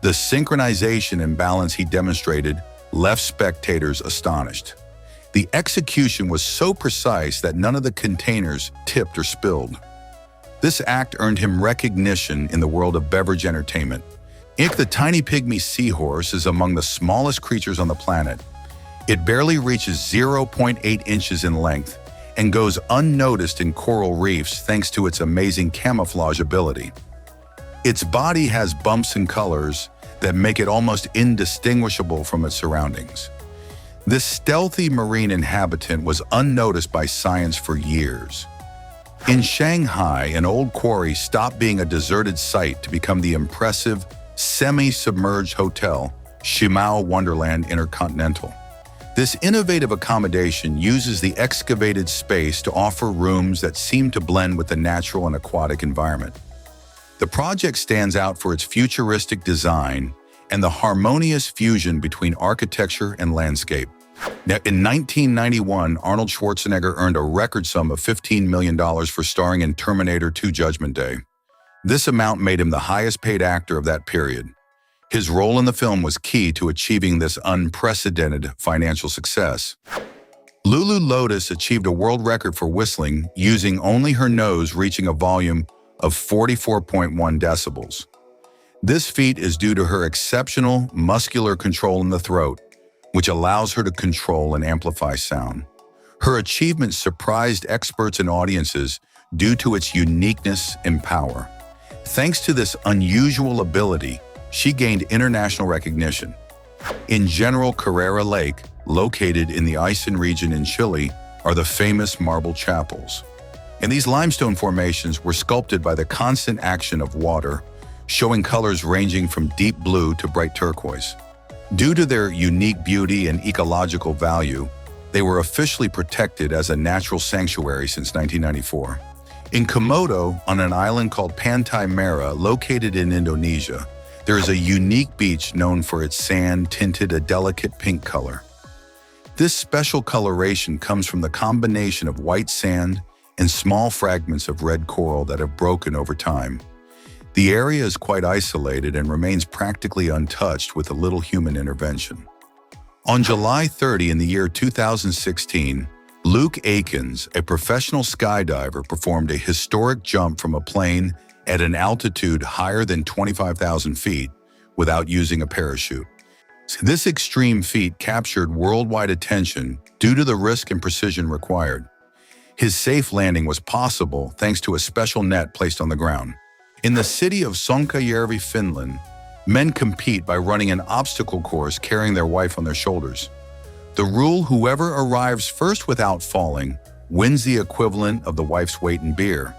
The synchronization and balance he demonstrated left spectators astonished. The execution was so precise that none of the containers tipped or spilled. This act earned him recognition in the world of beverage entertainment. Ink, the tiny pygmy seahorse, is among the smallest creatures on the planet. It barely reaches 0.8 inches in length and goes unnoticed in coral reefs thanks to its amazing camouflage ability. Its body has bumps and colors that make it almost indistinguishable from its surroundings. This stealthy marine inhabitant was unnoticed by science for years. In Shanghai, an old quarry stopped being a deserted site to become the impressive, semi-submerged hotel, Shimao Wonderland Intercontinental. This innovative accommodation uses the excavated space to offer rooms that seem to blend with the natural and aquatic environment. The project stands out for its futuristic design and the harmonious fusion between architecture and landscape. Now, in 1991, Arnold Schwarzenegger earned a record sum of $15 million for starring in Terminator 2: Judgment Day. This amount made him the highest-paid actor of that period. His role in the film was key to achieving this unprecedented financial success. Lulu Lotus achieved a world record for whistling using only her nose, reaching a volume of 44.1 decibels. This feat is due to her exceptional muscular control in the throat, which allows her to control and amplify sound. Her achievement surprised experts and audiences due to its uniqueness and power. Thanks to this unusual ability, she gained international recognition. In General Carrera Lake, located in the Aysén region in Chile, are the famous marble chapels. And these limestone formations were sculpted by the constant action of water, showing colors ranging from deep blue to bright turquoise. Due to their unique beauty and ecological value, they were officially protected as a natural sanctuary since 1994. In Komodo, on an island called Pantai Merah, located in Indonesia, there is a unique beach known for its sand tinted a delicate pink color. This special coloration comes from the combination of white sand and small fragments of red coral that have broken over time. The area is quite isolated and remains practically untouched with a little human intervention. On July 30 in the year 2016, Luke Akins, a professional skydiver, performed a historic jump from a plane at an altitude higher than 25,000 feet without using a parachute. This extreme feat captured worldwide attention due to the risk and precision required. His safe landing was possible thanks to a special net placed on the ground. In the city of Sonkajärvi, Finland, men compete by running an obstacle course carrying their wife on their shoulders. The rule, whoever arrives first without falling wins the equivalent of the wife's weight in beer.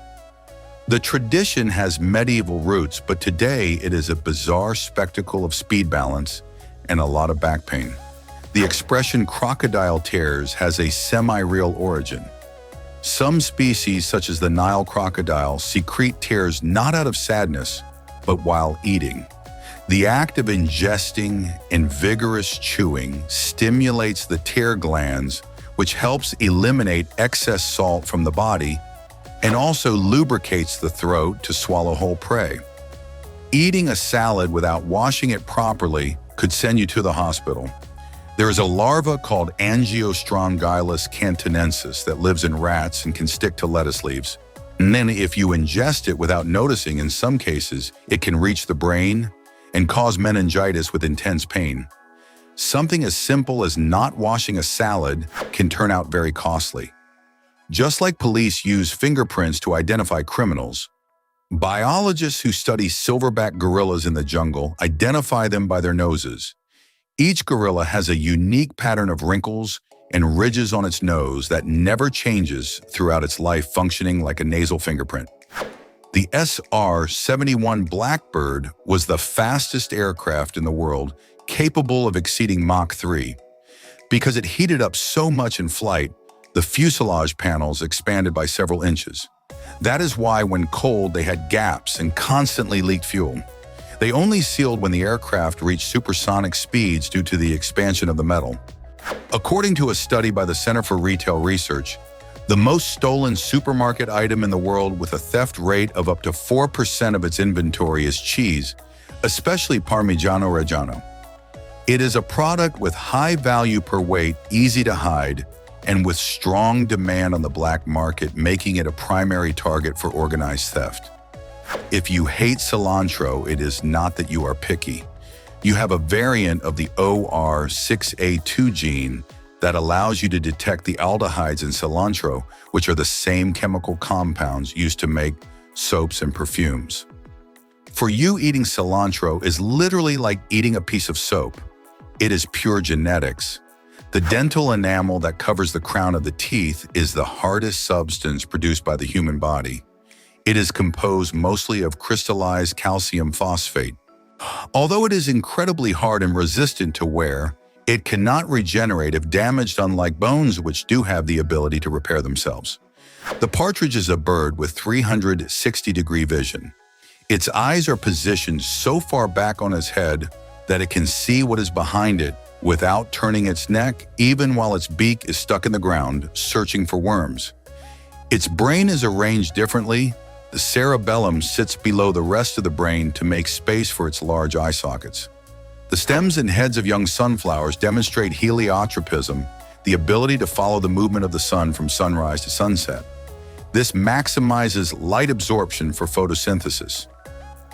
The tradition has medieval roots, but today it is a bizarre spectacle of speed balance and a lot of back pain. The expression crocodile tears has a semi-real origin. Some species, such as the Nile crocodile, secrete tears not out of sadness, but while eating. The act of ingesting and vigorous chewing stimulates the tear glands, which helps eliminate excess salt from the body and also lubricates the throat to swallow whole prey. Eating a salad without washing it properly could send you to the hospital. There is a larva called Angiostrongylis cantonensis that lives in rats and can stick to lettuce leaves. And then if you ingest it without noticing, in some cases, it can reach the brain and cause meningitis with intense pain. Something as simple as not washing a salad can turn out very costly. Just like police use fingerprints to identify criminals, biologists who study silverback gorillas in the jungle identify them by their noses. Each gorilla has a unique pattern of wrinkles and ridges on its nose that never changes throughout its life, functioning like a nasal fingerprint. The SR-71 Blackbird was the fastest aircraft in the world, capable of exceeding Mach 3. Because it heated up so much in flight, the fuselage panels expanded by several inches. That is why when cold they had gaps and constantly leaked fuel. They only sealed when the aircraft reached supersonic speeds due to the expansion of the metal. According to a study by the Center for Retail Research, the most stolen supermarket item in the world with a theft rate of up to 4% of its inventory is cheese, especially Parmigiano Reggiano. It is a product with high value per weight, easy to hide, and with strong demand on the black market, making it a primary target for organized theft. If you hate cilantro, it is not that you are picky. You have a variant of the OR6A2 gene that allows you to detect the aldehydes in cilantro, which are the same chemical compounds used to make soaps and perfumes. For you, eating cilantro is literally like eating a piece of soap. It is pure genetics. The dental enamel that covers the crown of the teeth is the hardest substance produced by the human body. It is composed mostly of crystallized calcium phosphate. Although it is incredibly hard and resistant to wear, it cannot regenerate if damaged, unlike bones, which do have the ability to repair themselves. The partridge is a bird with 360-degree vision. Its eyes are positioned so far back on its head that it can see what is behind it without turning its neck, even while its beak is stuck in the ground, searching for worms. Its brain is arranged differently. The cerebellum sits below the rest of the brain to make space for its large eye sockets. The stems and heads of young sunflowers demonstrate heliotropism, the ability to follow the movement of the sun from sunrise to sunset. This maximizes light absorption for photosynthesis.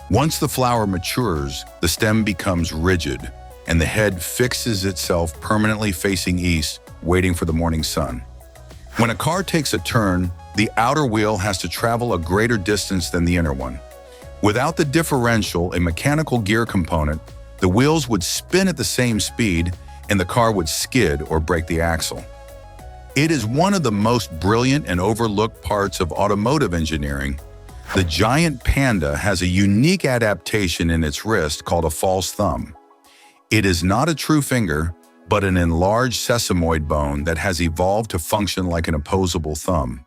Once the flower matures, the stem becomes rigid, and the head fixes itself permanently facing east, waiting for the morning sun. When a car takes a turn, the outer wheel has to travel a greater distance than the inner one. Without the differential, a mechanical gear component, the wheels would spin at the same speed and the car would skid or break the axle. It is one of the most brilliant and overlooked parts of automotive engineering. The giant panda has a unique adaptation in its wrist called a false thumb. It is not a true finger, but an enlarged sesamoid bone that has evolved to function like an opposable thumb.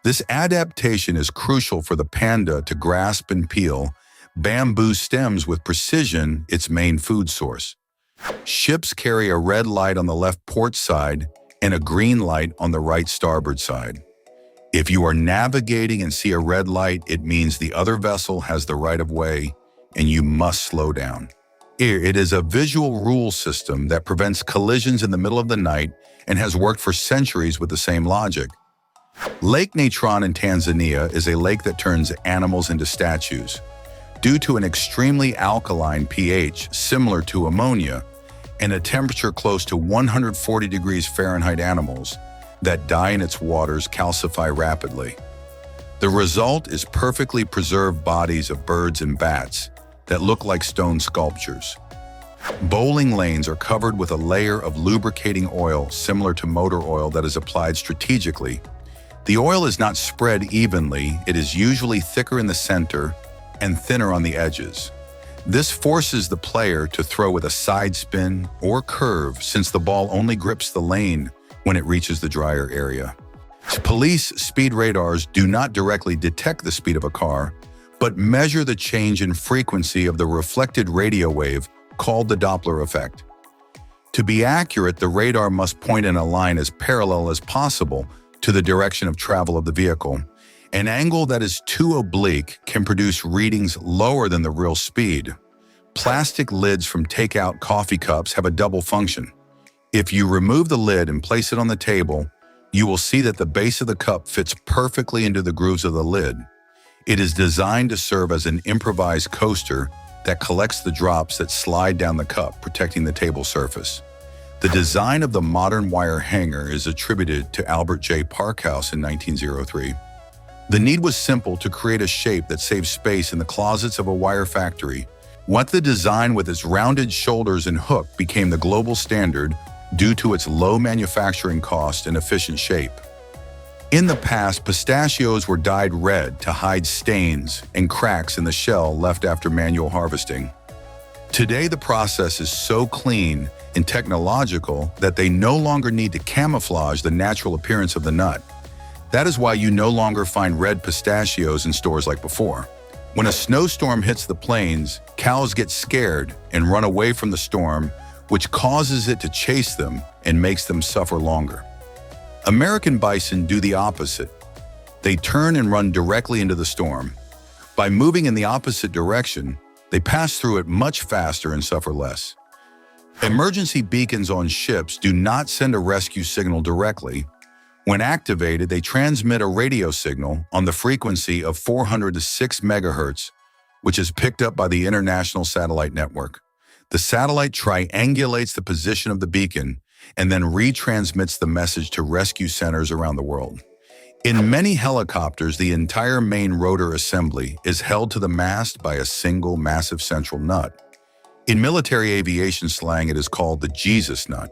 This adaptation is crucial for the panda to grasp and peel bamboo stems with precision, its main food source. Ships carry a red light on the left port side and a green light on the right starboard side. If you are navigating and see a red light, it means the other vessel has the right of way and you must slow down. It is a visual rule system that prevents collisions in the middle of the night and has worked for centuries with the same logic. Lake Natron in Tanzania is a lake that turns animals into statues. Due to an extremely alkaline pH similar to ammonia and a temperature close to 140 degrees Fahrenheit, animals that die in its waters calcify rapidly. The result is perfectly preserved bodies of birds and bats that look like stone sculptures. Bowling lanes are covered with a layer of lubricating oil similar to motor oil that is applied strategically. The oil is not spread evenly, it is usually thicker in the center and thinner on the edges. This forces the player to throw with a side spin or curve since the ball only grips the lane when it reaches the drier area. Police speed radars do not directly detect the speed of a car, but measure the change in frequency of the reflected radio wave called the Doppler effect. To be accurate, the radar must point in a line as parallel as possible to the direction of travel of the vehicle. An angle that is too oblique can produce readings lower than the real speed. Plastic lids from takeout coffee cups have a double function. If you remove the lid and place it on the table, you will see that the base of the cup fits perfectly into the grooves of the lid. It is designed to serve as an improvised coaster that collects the drops that slide down the cup, protecting the table surface. The design of the modern wire hanger is attributed to Albert J. Parkhouse in 1903. The need was simple: to create a shape that saves space in the closets of a wire factory. What the design with its rounded shoulders and hook became the global standard due to its low manufacturing cost and efficient shape. In the past, pistachios were dyed red to hide stains and cracks in the shell left after manual harvesting. Today, the process is so clean and technological that they no longer need to camouflage the natural appearance of the nut. That is why you no longer find red pistachios in stores like before. When a snowstorm hits the plains, cows get scared and run away from the storm, which causes it to chase them and makes them suffer longer. American bison do the opposite. They turn and run directly into the storm. By moving in the opposite direction, they pass through it much faster and suffer less. Emergency beacons on ships do not send a rescue signal directly. When activated, they transmit a radio signal on the frequency of 400 to 6 megahertz, which is picked up by the International Satellite Network. The satellite triangulates the position of the beacon and then retransmits the message to rescue centers around the world. In many helicopters, the entire main rotor assembly is held to the mast by a single massive central nut. In military aviation slang, it is called the Jesus nut.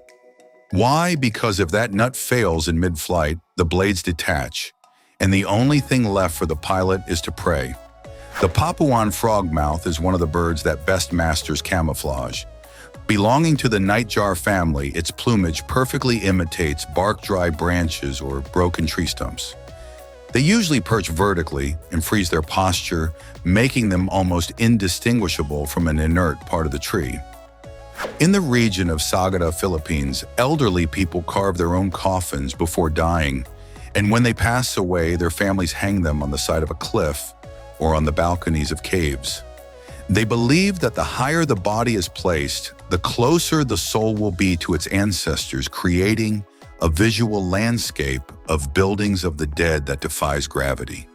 Why? Because if that nut fails in mid-flight, the blades detach, and the only thing left for the pilot is to pray. The Papuan frogmouth is one of the birds that best masters camouflage. Belonging to the nightjar family, its plumage perfectly imitates bark-dry branches or broken tree stumps. They usually perch vertically and freeze their posture, making them almost indistinguishable from an inert part of the tree. In the region of Sagada, Philippines, elderly people carve their own coffins before dying, and when they pass away, their families hang them on the side of a cliff or on the balconies of caves. They believe that the higher the body is placed, the closer the soul will be to its ancestors, creating a visual landscape of buildings of the dead that defies gravity.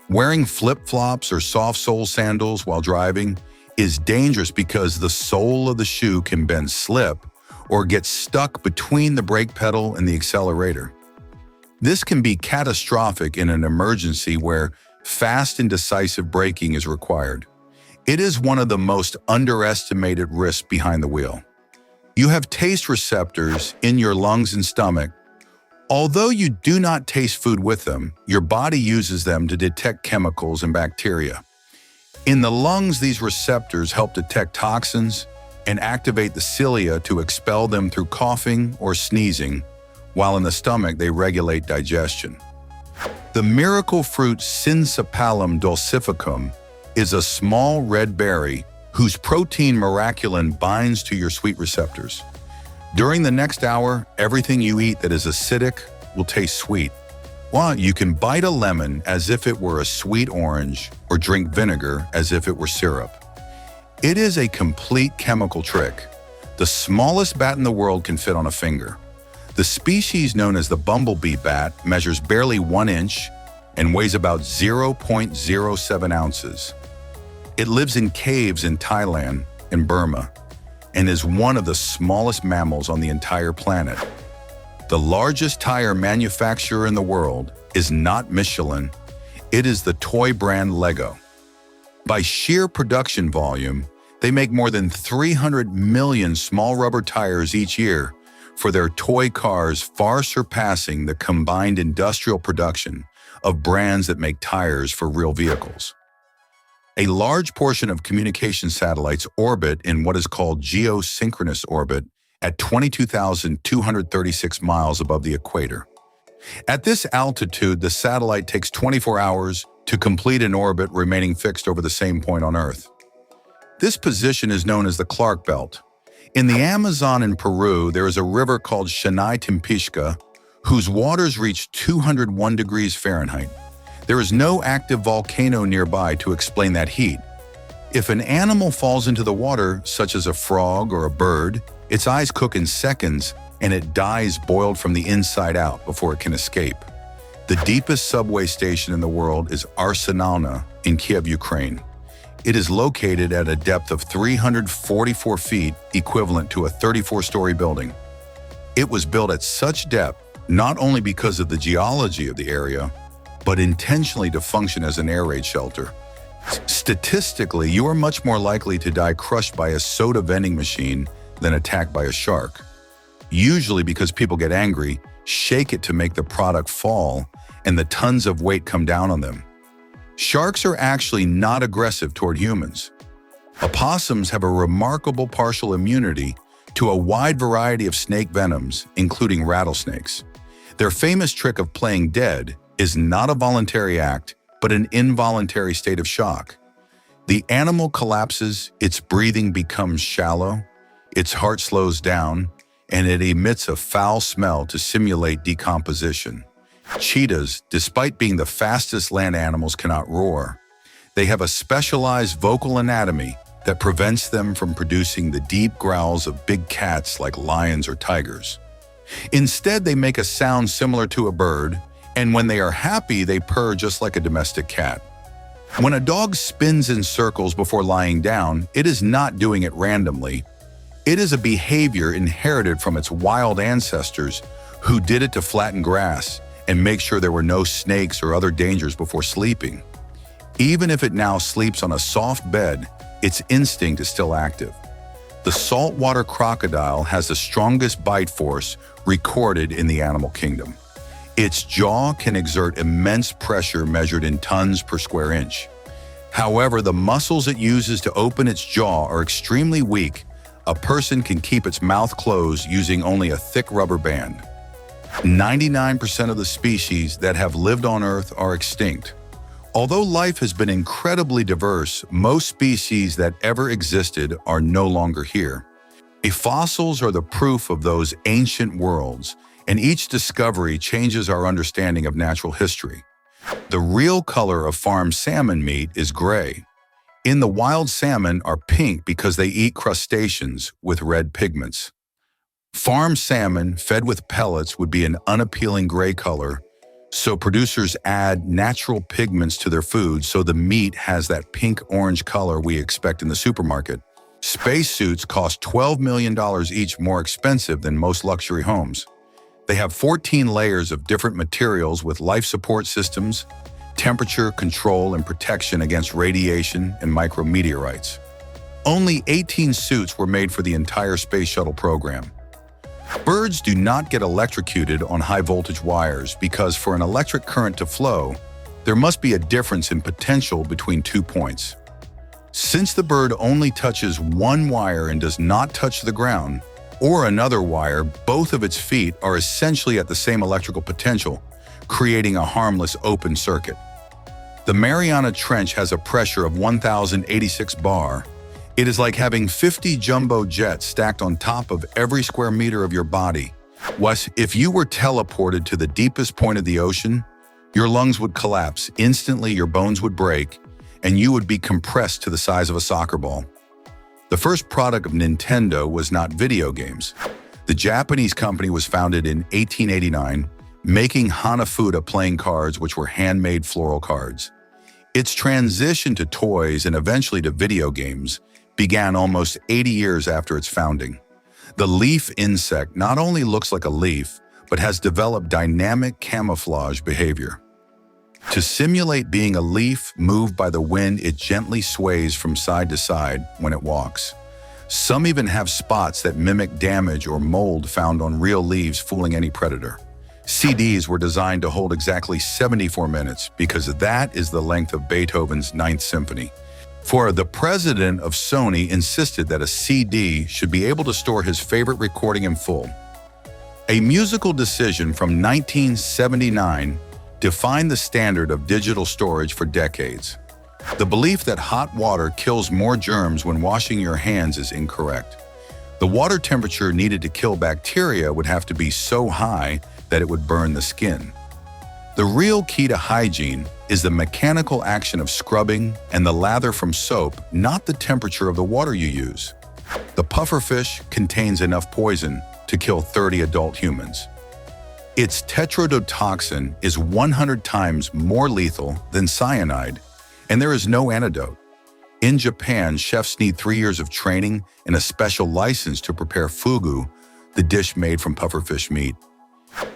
Wearing flip-flops or soft-sole sandals while driving is dangerous because the sole of the shoe can bend, slip, or get stuck between the brake pedal and the accelerator. This can be catastrophic in an emergency where fast and decisive braking is required. It is one of the most underestimated risks behind the wheel. You have taste receptors in your lungs and stomach, Although you do not taste food with them, your body uses them to detect chemicals and bacteria. In the lungs, these receptors help detect toxins and activate the cilia to expel them through coughing or sneezing, while in the stomach they regulate digestion. The miracle fruit Syncypalum dulcificum is a small red berry whose protein miraculin binds to your sweet receptors. During the next hour, everything you eat that is acidic will taste sweet. Well, you can bite a lemon as if it were a sweet orange or drink vinegar as if it were syrup. It is a complete chemical trick. The smallest bat in the world can fit on a finger. The species known as the bumblebee bat measures barely 1 inch and weighs about 0.07 ounces. It lives in caves in Thailand and Burma and is one of the smallest mammals on the entire planet. The largest tire manufacturer in the world is not Michelin, it is the toy brand Lego. By sheer production volume, they make more than 300 million small rubber tires each year for their toy cars, far surpassing the combined industrial production of brands that make tires for real vehicles. A large portion of communication satellites orbit in what is called geosynchronous orbit at 22,236 miles above the equator. At this altitude, the satellite takes 24 hours to complete an orbit, remaining fixed over the same point on Earth. This position is known as the Clark Belt. In the Amazon in Peru, there is a river called Shanai Timpishka, whose waters reach 201 degrees Fahrenheit. There is no active volcano nearby to explain that heat. If an animal falls into the water, such as a frog or a bird, its eyes cook in seconds and it dies boiled from the inside out before it can escape. The deepest subway station in the world is Arsenalna in Kiev, Ukraine. It is located at a depth of 344 feet, equivalent to a 34-story building. It was built at such depth not only because of the geology of the area, but intentionally to function as an air raid shelter. Statistically, you are much more likely to die crushed by a soda vending machine than attacked by a shark. Usually because people get angry, shake it to make the product fall, and the tons of weight come down on them. Sharks are actually not aggressive toward humans. Opossums have a remarkable partial immunity to a wide variety of snake venoms, including rattlesnakes. Their famous trick of playing dead is not a voluntary act, but an involuntary state of shock. The animal collapses, its breathing becomes shallow, its heart slows down, and it emits a foul smell to simulate decomposition. Cheetahs, despite being the fastest land animals, cannot roar. They have a specialized vocal anatomy that prevents them from producing the deep growls of big cats like lions or tigers. Instead, they make a sound similar to a bird, and when they are happy, they purr just like a domestic cat. When a dog spins in circles before lying down, it is not doing it randomly. It is a behavior inherited from its wild ancestors who did it to flatten grass and make sure there were no snakes or other dangers before sleeping. Even if it now sleeps on a soft bed, its instinct is still active. The saltwater crocodile has the strongest bite force recorded in the animal kingdom. Its jaw can exert immense pressure measured in tons per square inch. However, the muscles it uses to open its jaw are extremely weak. A person can keep its mouth closed using only a thick rubber band. 99% of the species that have lived on Earth are extinct. Although life has been incredibly diverse, most species that ever existed are no longer here. Fossils are the proof of those ancient worlds, and each discovery changes our understanding of natural history. The real color of farmed salmon meat is gray. In the wild, salmon are pink because they eat crustaceans with red pigments. Farmed salmon fed with pellets would be an unappealing gray color, so producers add natural pigments to their food so the meat has that pink-orange color we expect in the supermarket. Spacesuits cost $12 million each, more expensive than most luxury homes. They have 14 layers of different materials with life support systems, temperature control and protection against radiation and micrometeorites. Only 18 suits were made for the entire space shuttle program. Birds do not get electrocuted on high-voltage wires because for an electric current to flow, there must be a difference in potential between 2 points. Since the bird only touches one wire and does not touch the ground, or another wire, both of its feet are essentially at the same electrical potential, creating a harmless open circuit. The Mariana Trench has a pressure of 1,086 bar. It is like having 50 jumbo jets stacked on top of every square meter of your body. Wes, if you were teleported to the deepest point of the ocean, your lungs would collapse, instantly your bones would break, and you would be compressed to the size of a soccer ball. The first product of Nintendo was not video games. The Japanese company was founded in 1889, making Hanafuda playing cards which were handmade floral cards. Its transition to toys and eventually to video games began almost 80 years after its founding. The leaf insect not only looks like a leaf, but has developed dynamic camouflage behavior. To simulate being a leaf moved by the wind, it gently sways from side to side when it walks. Some even have spots that mimic damage or mold found on real leaves, fooling any predator. CDs were designed to hold exactly 74 minutes because that is the length of Beethoven's Ninth Symphony. For the president of Sony insisted that a CD should be able to store his favorite recording in full. A musical decision from 1979 defined the standard of digital storage for decades. The belief that hot water kills more germs when washing your hands is incorrect. The water temperature needed to kill bacteria would have to be so high that it would burn the skin. The real key to hygiene is the mechanical action of scrubbing and the lather from soap, not the temperature of the water you use. The pufferfish contains enough poison to kill 30 adult humans. Its tetrodotoxin is 100 times more lethal than cyanide, and there is no antidote. In Japan, chefs need 3 years of training and a special license to prepare fugu, the dish made from pufferfish meat.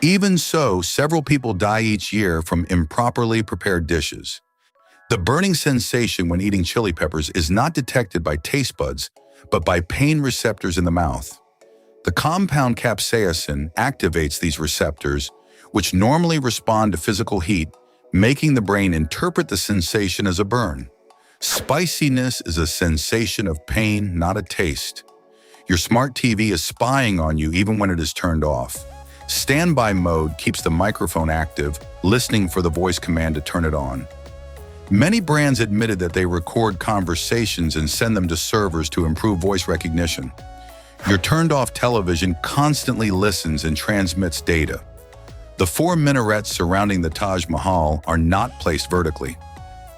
Even so, several people die each year from improperly prepared dishes. The burning sensation when eating chili peppers is not detected by taste buds, but by pain receptors in the mouth. The compound capsaicin activates these receptors, which normally respond to physical heat, making the brain interpret the sensation as a burn. Spiciness is a sensation of pain, not a taste. Your smart TV is spying on you even when it is turned off. Standby mode keeps the microphone active, listening for the voice command to turn it on. Many brands admitted that they record conversations and send them to servers to improve voice recognition. Your turned-off television constantly listens and transmits data. The 4 minarets surrounding the Taj Mahal are not placed vertically.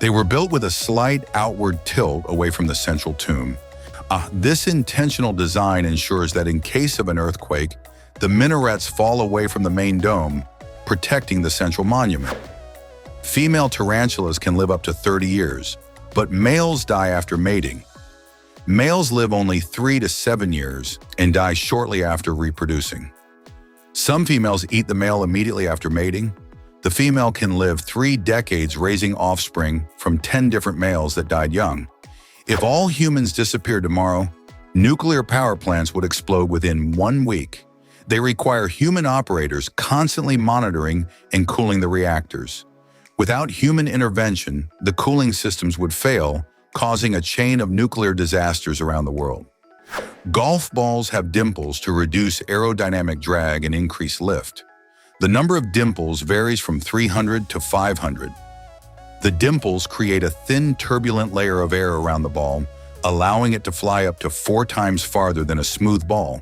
They were built with a slight outward tilt away from the central tomb. This intentional design ensures that in case of an earthquake, the minarets fall away from the main dome, protecting the central monument. Female tarantulas can live up to 30 years, but males die after mating. Males live only 3 to 7 years and die shortly after reproducing. Some females eat the male immediately after mating. The female can live 3 decades raising offspring from 10 different males that died young. If all humans disappeared tomorrow, nuclear power plants would explode within 1 week. They require human operators constantly monitoring and cooling the reactors. Without human intervention, the cooling systems would fail, causing a chain of nuclear disasters around the world. Golf balls have dimples to reduce aerodynamic drag and increase lift. The number of dimples varies from 300 to 500. The dimples create a thin, turbulent layer of air around the ball, allowing it to fly up to 4 times farther than a smooth ball.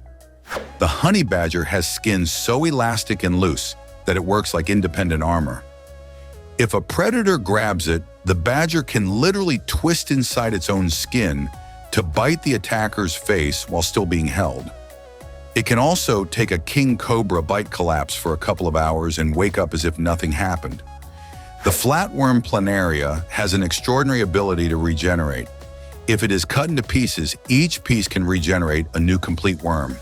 The honey badger has skin so elastic and loose that it works like independent armor. If a predator grabs it, the badger can literally twist inside its own skin to bite the attacker's face while still being held. It can also take a king cobra bite collapse for a couple of hours and wake up as if nothing happened. The flatworm planaria has an extraordinary ability to regenerate. If it is cut into pieces, each piece can regenerate a new complete worm.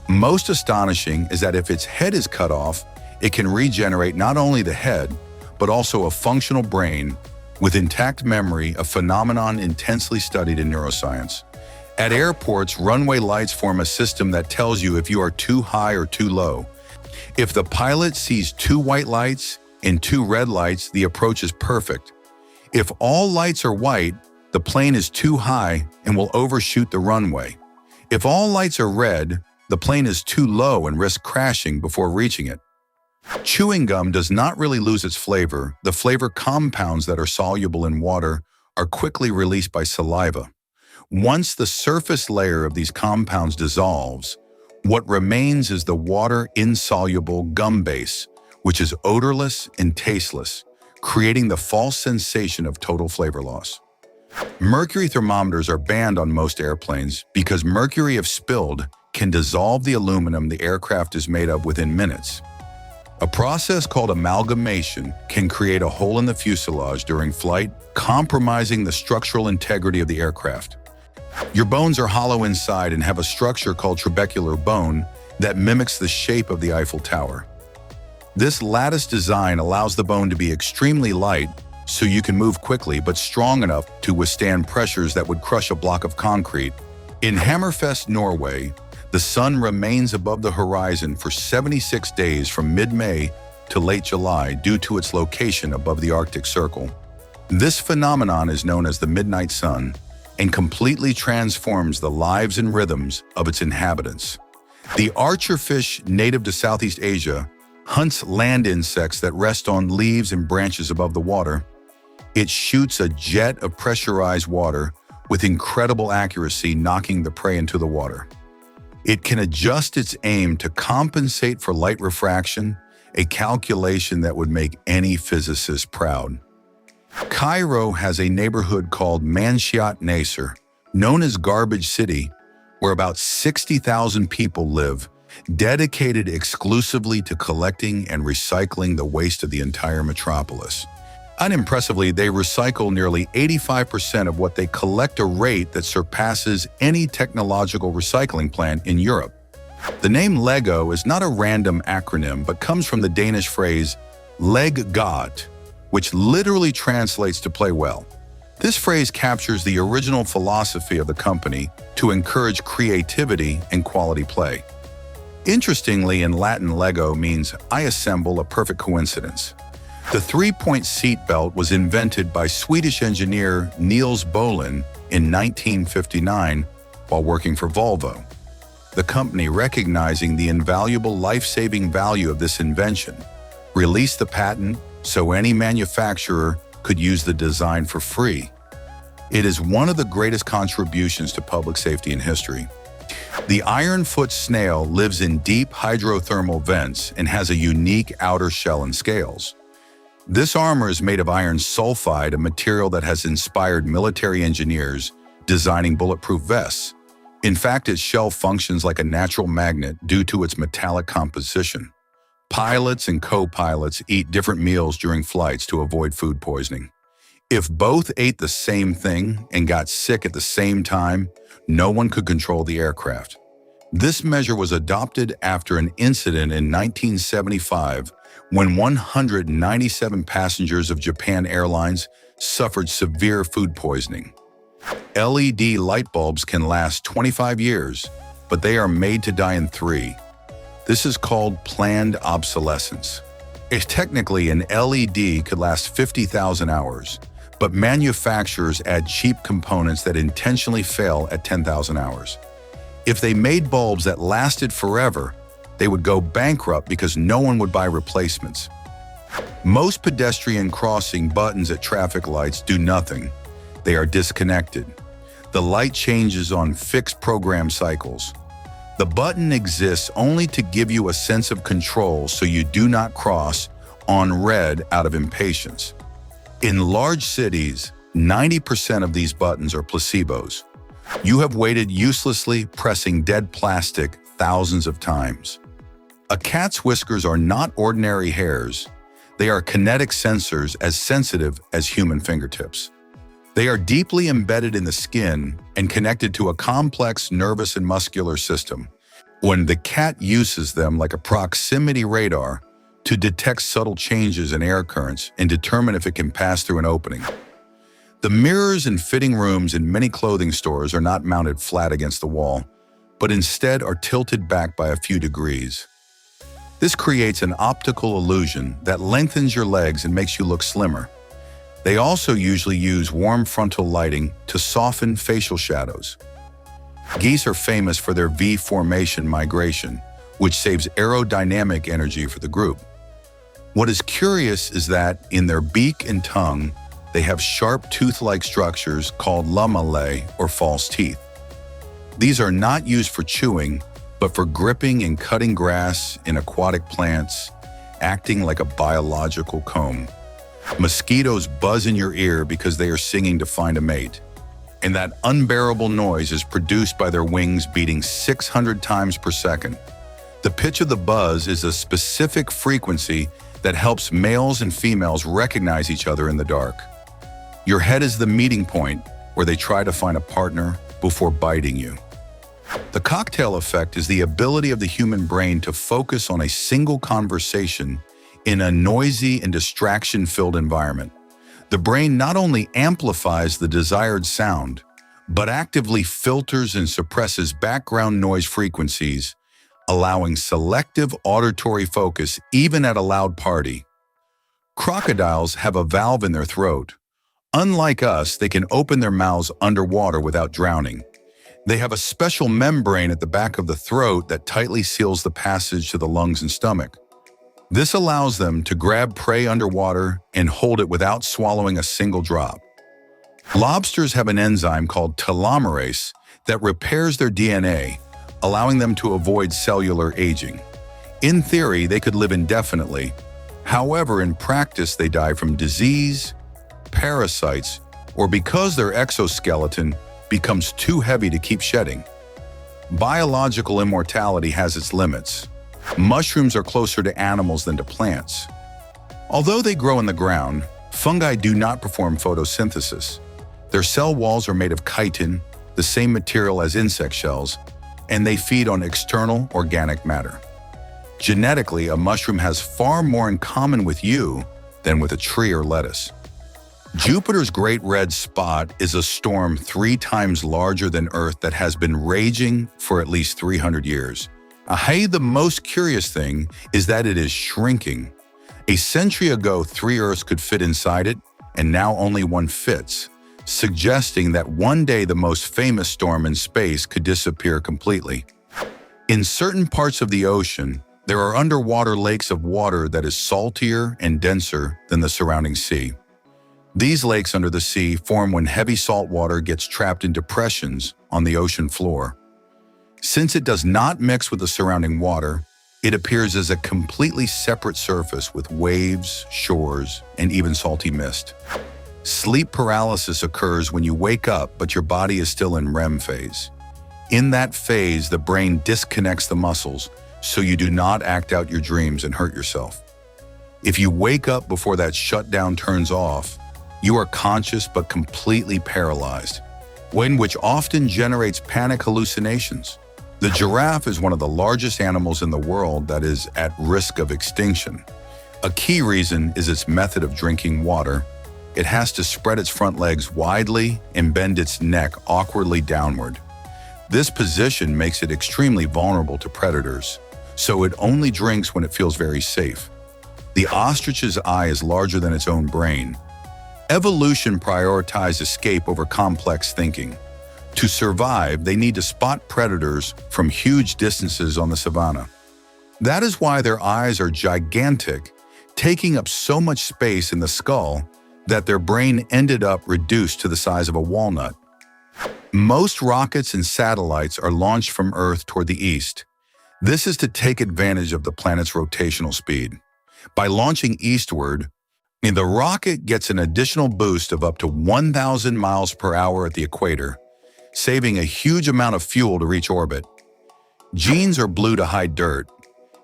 Most astonishing is that if its head is cut off, it can regenerate not only the head, but also a functional brain with intact memory, a phenomenon intensely studied in neuroscience. At airports, runway lights form a system that tells you if you are too high or too low. If the pilot sees 2 white lights and 2 red lights, the approach is perfect. If all lights are white, the plane is too high and will overshoot the runway. If all lights are red, the plane is too low and risks crashing before reaching it. Chewing gum does not really lose its flavor. The flavor compounds that are soluble in water are quickly released by saliva. Once the surface layer of these compounds dissolves, what remains is the water-insoluble gum base, which is odorless and tasteless, creating the false sensation of total flavor loss. Mercury thermometers are banned on most airplanes because mercury, if spilled, can dissolve the aluminum the aircraft is made of within minutes. A process called amalgamation can create a hole in the fuselage during flight, compromising the structural integrity of the aircraft. Your bones are hollow inside and have a structure called trabecular bone that mimics the shape of the Eiffel Tower. This lattice design allows the bone to be extremely light so you can move quickly but strong enough to withstand pressures that would crush a block of concrete. In Hammerfest, Norway, the sun remains above the horizon for 76 days from mid-May to late July due to its location above the Arctic Circle. This phenomenon is known as the midnight sun and completely transforms the lives and rhythms of its inhabitants. The archerfish, native to Southeast Asia, hunts land insects that rest on leaves and branches above the water. It shoots a jet of pressurized water with incredible accuracy, knocking the prey into the water. It can adjust its aim to compensate for light refraction, a calculation that would make any physicist proud. Cairo has a neighborhood called Manshiat Nasser, known as Garbage City, where about 60,000 people live, dedicated exclusively to collecting and recycling the waste of the entire metropolis. Unimpressively, they recycle nearly 85% of what they collect, a rate that surpasses any technological recycling plant in Europe. The name Lego is not a random acronym, but comes from the Danish phrase "leg godt," which literally translates to play well. This phrase captures the original philosophy of the company to encourage creativity and quality play. Interestingly, in Latin, Lego means "I assemble a perfect coincidence." The 3-point seat belt was invented by Swedish engineer Niels Bohlin in 1959 while working for Volvo. The company, recognizing the invaluable life-saving value of this invention, released the patent so any manufacturer could use the design for free. It is one of the greatest contributions to public safety in history. The ironfoot snail lives in deep hydrothermal vents and has a unique outer shell and scales. This armor is made of iron sulfide, a material that has inspired military engineers designing bulletproof vests. In fact, its shell functions like a natural magnet due to its metallic composition. Pilots and co-pilots eat different meals during flights to avoid food poisoning. If both ate the same thing and got sick at the same time, no one could control the aircraft. This measure was adopted after an incident in 1975 when 197 passengers of Japan Airlines suffered severe food poisoning. LED light bulbs can last 25 years, but they are made to die in 3. This is called planned obsolescence. Technically, an LED could last 50,000 hours, but manufacturers add cheap components that intentionally fail at 10,000 hours. If they made bulbs that lasted forever, they would go bankrupt because no one would buy replacements. Most pedestrian crossing buttons at traffic lights do nothing. They are disconnected. The light changes on fixed program cycles. The button exists only to give you a sense of control so you do not cross on red out of impatience. In large cities, 90% of these buttons are placebos. You have waited uselessly pressing dead plastic thousands of times. A cat's whiskers are not ordinary hairs. They are kinetic sensors as sensitive as human fingertips. They are deeply embedded in the skin and connected to a complex nervous and muscular system. When the cat uses them like a proximity radar to detect subtle changes in air currents and determine if it can pass through an opening. The mirrors and fitting rooms in many clothing stores are not mounted flat against the wall, but instead are tilted back by a few degrees. This creates an optical illusion that lengthens your legs and makes you look slimmer. They also usually use warm frontal lighting to soften facial shadows. Geese are famous for their V formation migration, which saves aerodynamic energy for the group. What is curious is that in their beak and tongue, they have sharp tooth-like structures called lamellae or false teeth. These are not used for chewing, but for gripping and cutting grass in aquatic plants, acting like a biological comb. Mosquitoes buzz in your ear because they are singing to find a mate. And that unbearable noise is produced by their wings beating 600 times per second. The pitch of the buzz is a specific frequency that helps males and females recognize each other in the dark. Your head is the meeting point where they try to find a partner before biting you. The cocktail effect is the ability of the human brain to focus on a single conversation in a noisy and distraction-filled environment. The brain not only amplifies the desired sound, but actively filters and suppresses background noise frequencies, allowing selective auditory focus even at a loud party. Crocodiles have a valve in their throat. Unlike us, they can open their mouths underwater without drowning. They have a special membrane at the back of the throat that tightly seals the passage to the lungs and stomach. This allows them to grab prey underwater and hold it without swallowing a single drop. Lobsters have an enzyme called telomerase that repairs their DNA, allowing them to avoid cellular aging. In theory, they could live indefinitely. However, in practice, they die from disease, parasites, or because their exoskeleton becomes too heavy to keep shedding. Biological immortality has its limits. Mushrooms are closer to animals than to plants. Although they grow in the ground, fungi do not perform photosynthesis. Their cell walls are made of chitin, the same material as insect shells, and they feed on external organic matter. Genetically, a mushroom has far more in common with you than with a tree or lettuce. Jupiter's Great Red Spot is a storm 3 times larger than Earth that has been raging for at least 300 years. The most curious thing is that it is shrinking. A century ago, 3 Earths could fit inside it, and now only one fits, suggesting that one day the most famous storm in space could disappear completely. In certain parts of the ocean, there are underwater lakes of water that is saltier and denser than the surrounding sea. These lakes under the sea form when heavy salt water gets trapped in depressions on the ocean floor. Since it does not mix with the surrounding water, it appears as a completely separate surface with waves, shores, and even salty mist. Sleep paralysis occurs when you wake up, but your body is still in REM phase. In that phase, the brain disconnects the muscles, so you do not act out your dreams and hurt yourself. If you wake up before that shutdown turns off, you are conscious but completely paralyzed, which often generates panic hallucinations. The giraffe is one of the largest animals in the world that is at risk of extinction. A key reason is its method of drinking water. It has to spread its front legs widely and bend its neck awkwardly downward. This position makes it extremely vulnerable to predators, so it only drinks when it feels very safe. The ostrich's eye is larger than its own brain. Evolution prioritized escape over complex thinking. To survive, they need to spot predators from huge distances on the savanna. That is why their eyes are gigantic, taking up so much space in the skull that their brain ended up reduced to the size of a walnut. Most rockets and satellites are launched from Earth toward the east. This is to take advantage of the planet's rotational speed. By launching eastward, the rocket gets an additional boost of up to 1,000 miles per hour at the equator, saving a huge amount of fuel to reach orbit. Jeans are blue to hide dirt.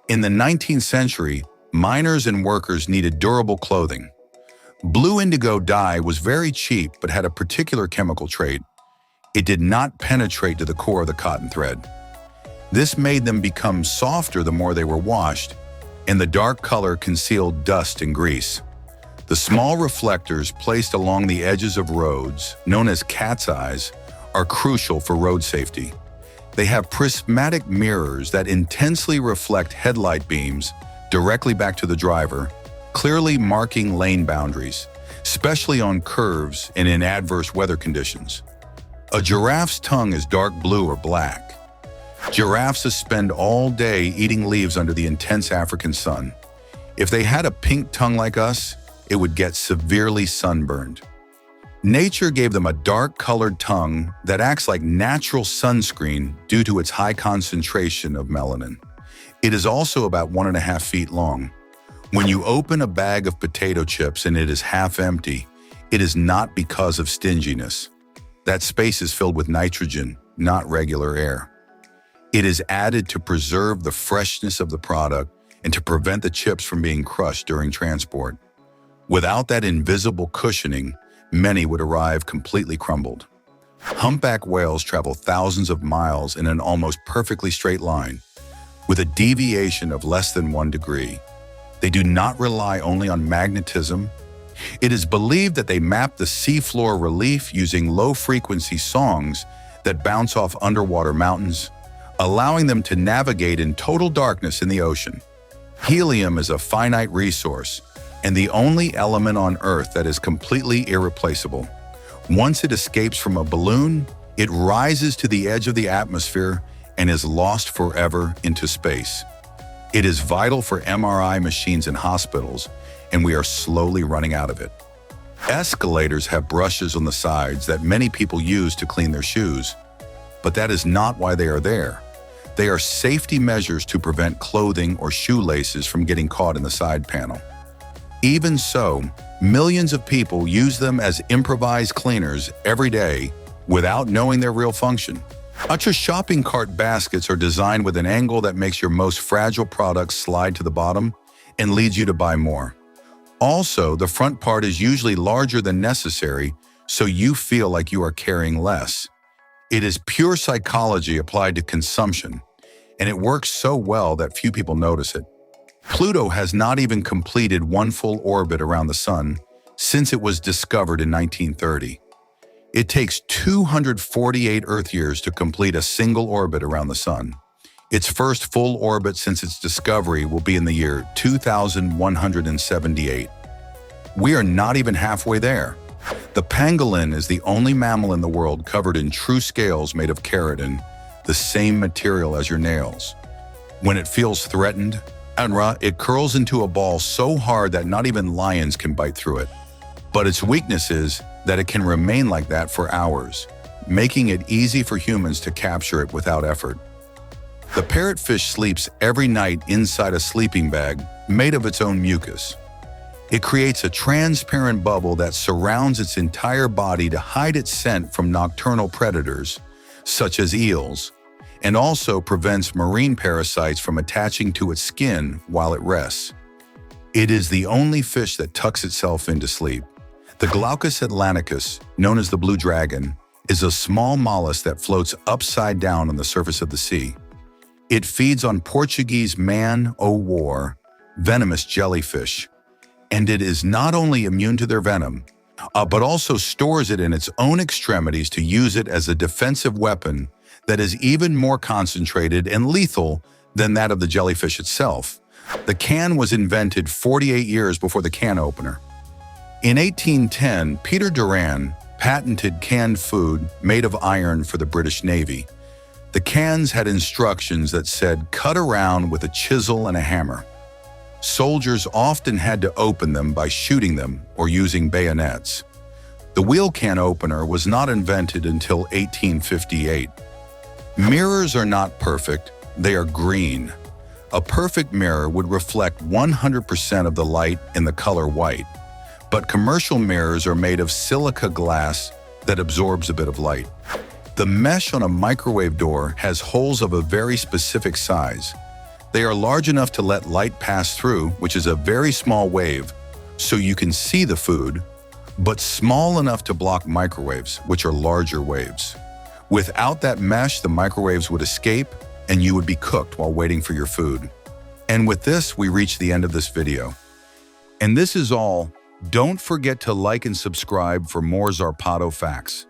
In the 19th century, miners and workers needed durable clothing. Blue indigo dye was very cheap but had a particular chemical trait. It did not penetrate to the core of the cotton thread. This made them become softer the more they were washed, and the dark color concealed dust and grease. The small reflectors placed along the edges of roads, known as cat's eyes, are crucial for road safety. They have prismatic mirrors that intensely reflect headlight beams directly back to the driver, clearly marking lane boundaries, especially on curves and in adverse weather conditions. A giraffe's tongue is dark blue or black. Giraffes spend all day eating leaves under the intense African sun. If they had a pink tongue like us, it would get severely sunburned. Nature gave them a dark-colored tongue that acts like natural sunscreen due to its high concentration of melanin. It is also about 1.5 feet long. When you open a bag of potato chips and it is half empty, it is not because of stinginess. That space is filled with nitrogen, not regular air. It is added to preserve the freshness of the product and to prevent the chips from being crushed during transport. Without that invisible cushioning, many would arrive completely crumbled. Humpback whales travel thousands of miles in an almost perfectly straight line, with a deviation of less than 1 degree. They do not rely only on magnetism. It is believed that they map the seafloor relief using low-frequency songs that bounce off underwater mountains, allowing them to navigate in total darkness in the ocean. Helium is a finite resource and the only element on Earth that is completely irreplaceable. Once it escapes from a balloon, it rises to the edge of the atmosphere and is lost forever into space. It is vital for MRI machines in hospitals, and we are slowly running out of it. Escalators have brushes on the sides that many people use to clean their shoes, but that is not why they are there. They are safety measures to prevent clothing or shoelaces from getting caught in the side panel. Even so, millions of people use them as improvised cleaners every day without knowing their real function. Your shopping cart baskets are designed with an angle that makes your most fragile products slide to the bottom and leads you to buy more. Also, the front part is usually larger than necessary, so you feel like you are carrying less. It is pure psychology applied to consumption, and it works so well that few people notice it. Pluto has not even completed one full orbit around the Sun since it was discovered in 1930. It takes 248 Earth years to complete a single orbit around the Sun. Its first full orbit since its discovery will be in the year 2178. We are not even halfway there. The pangolin is the only mammal in the world covered in true scales made of keratin, the same material as your nails. When it feels threatened, it curls into a ball so hard that not even lions can bite through it. But its weakness is that it can remain like that for hours, making it easy for humans to capture it without effort. The parrotfish sleeps every night inside a sleeping bag made of its own mucus. It creates a transparent bubble that surrounds its entire body to hide its scent from nocturnal predators, such as eels, and also prevents marine parasites from attaching to its skin while it rests. It is the only fish that tucks itself into sleep. The Glaucus atlanticus, known as the blue dragon, is a small mollusk that floats upside down on the surface of the sea. It feeds on Portuguese man-o'-war, venomous jellyfish, and it is not only immune to their venom, but also stores it in its own extremities to use it as a defensive weapon that is even more concentrated and lethal than that of the jellyfish itself. The can was invented 48 years before the can opener. In 1810, Peter Duran patented canned food made of iron for the British Navy. The cans had instructions that said, "Cut around with a chisel and a hammer." Soldiers often had to open them by shooting them or using bayonets. The wheel can opener was not invented until 1858. Mirrors are not perfect, they are green. A perfect mirror would reflect 100% of the light in the color white, but commercial mirrors are made of silica glass that absorbs a bit of light. The mesh on a microwave door has holes of a very specific size. They are large enough to let light pass through, which is a very small wave, so you can see the food, but small enough to block microwaves, which are larger waves. Without that mesh, the microwaves would escape and you would be cooked while waiting for your food. And with this, we reach the end of this video. And this is all Don't forget to like and subscribe for more Zarpado facts.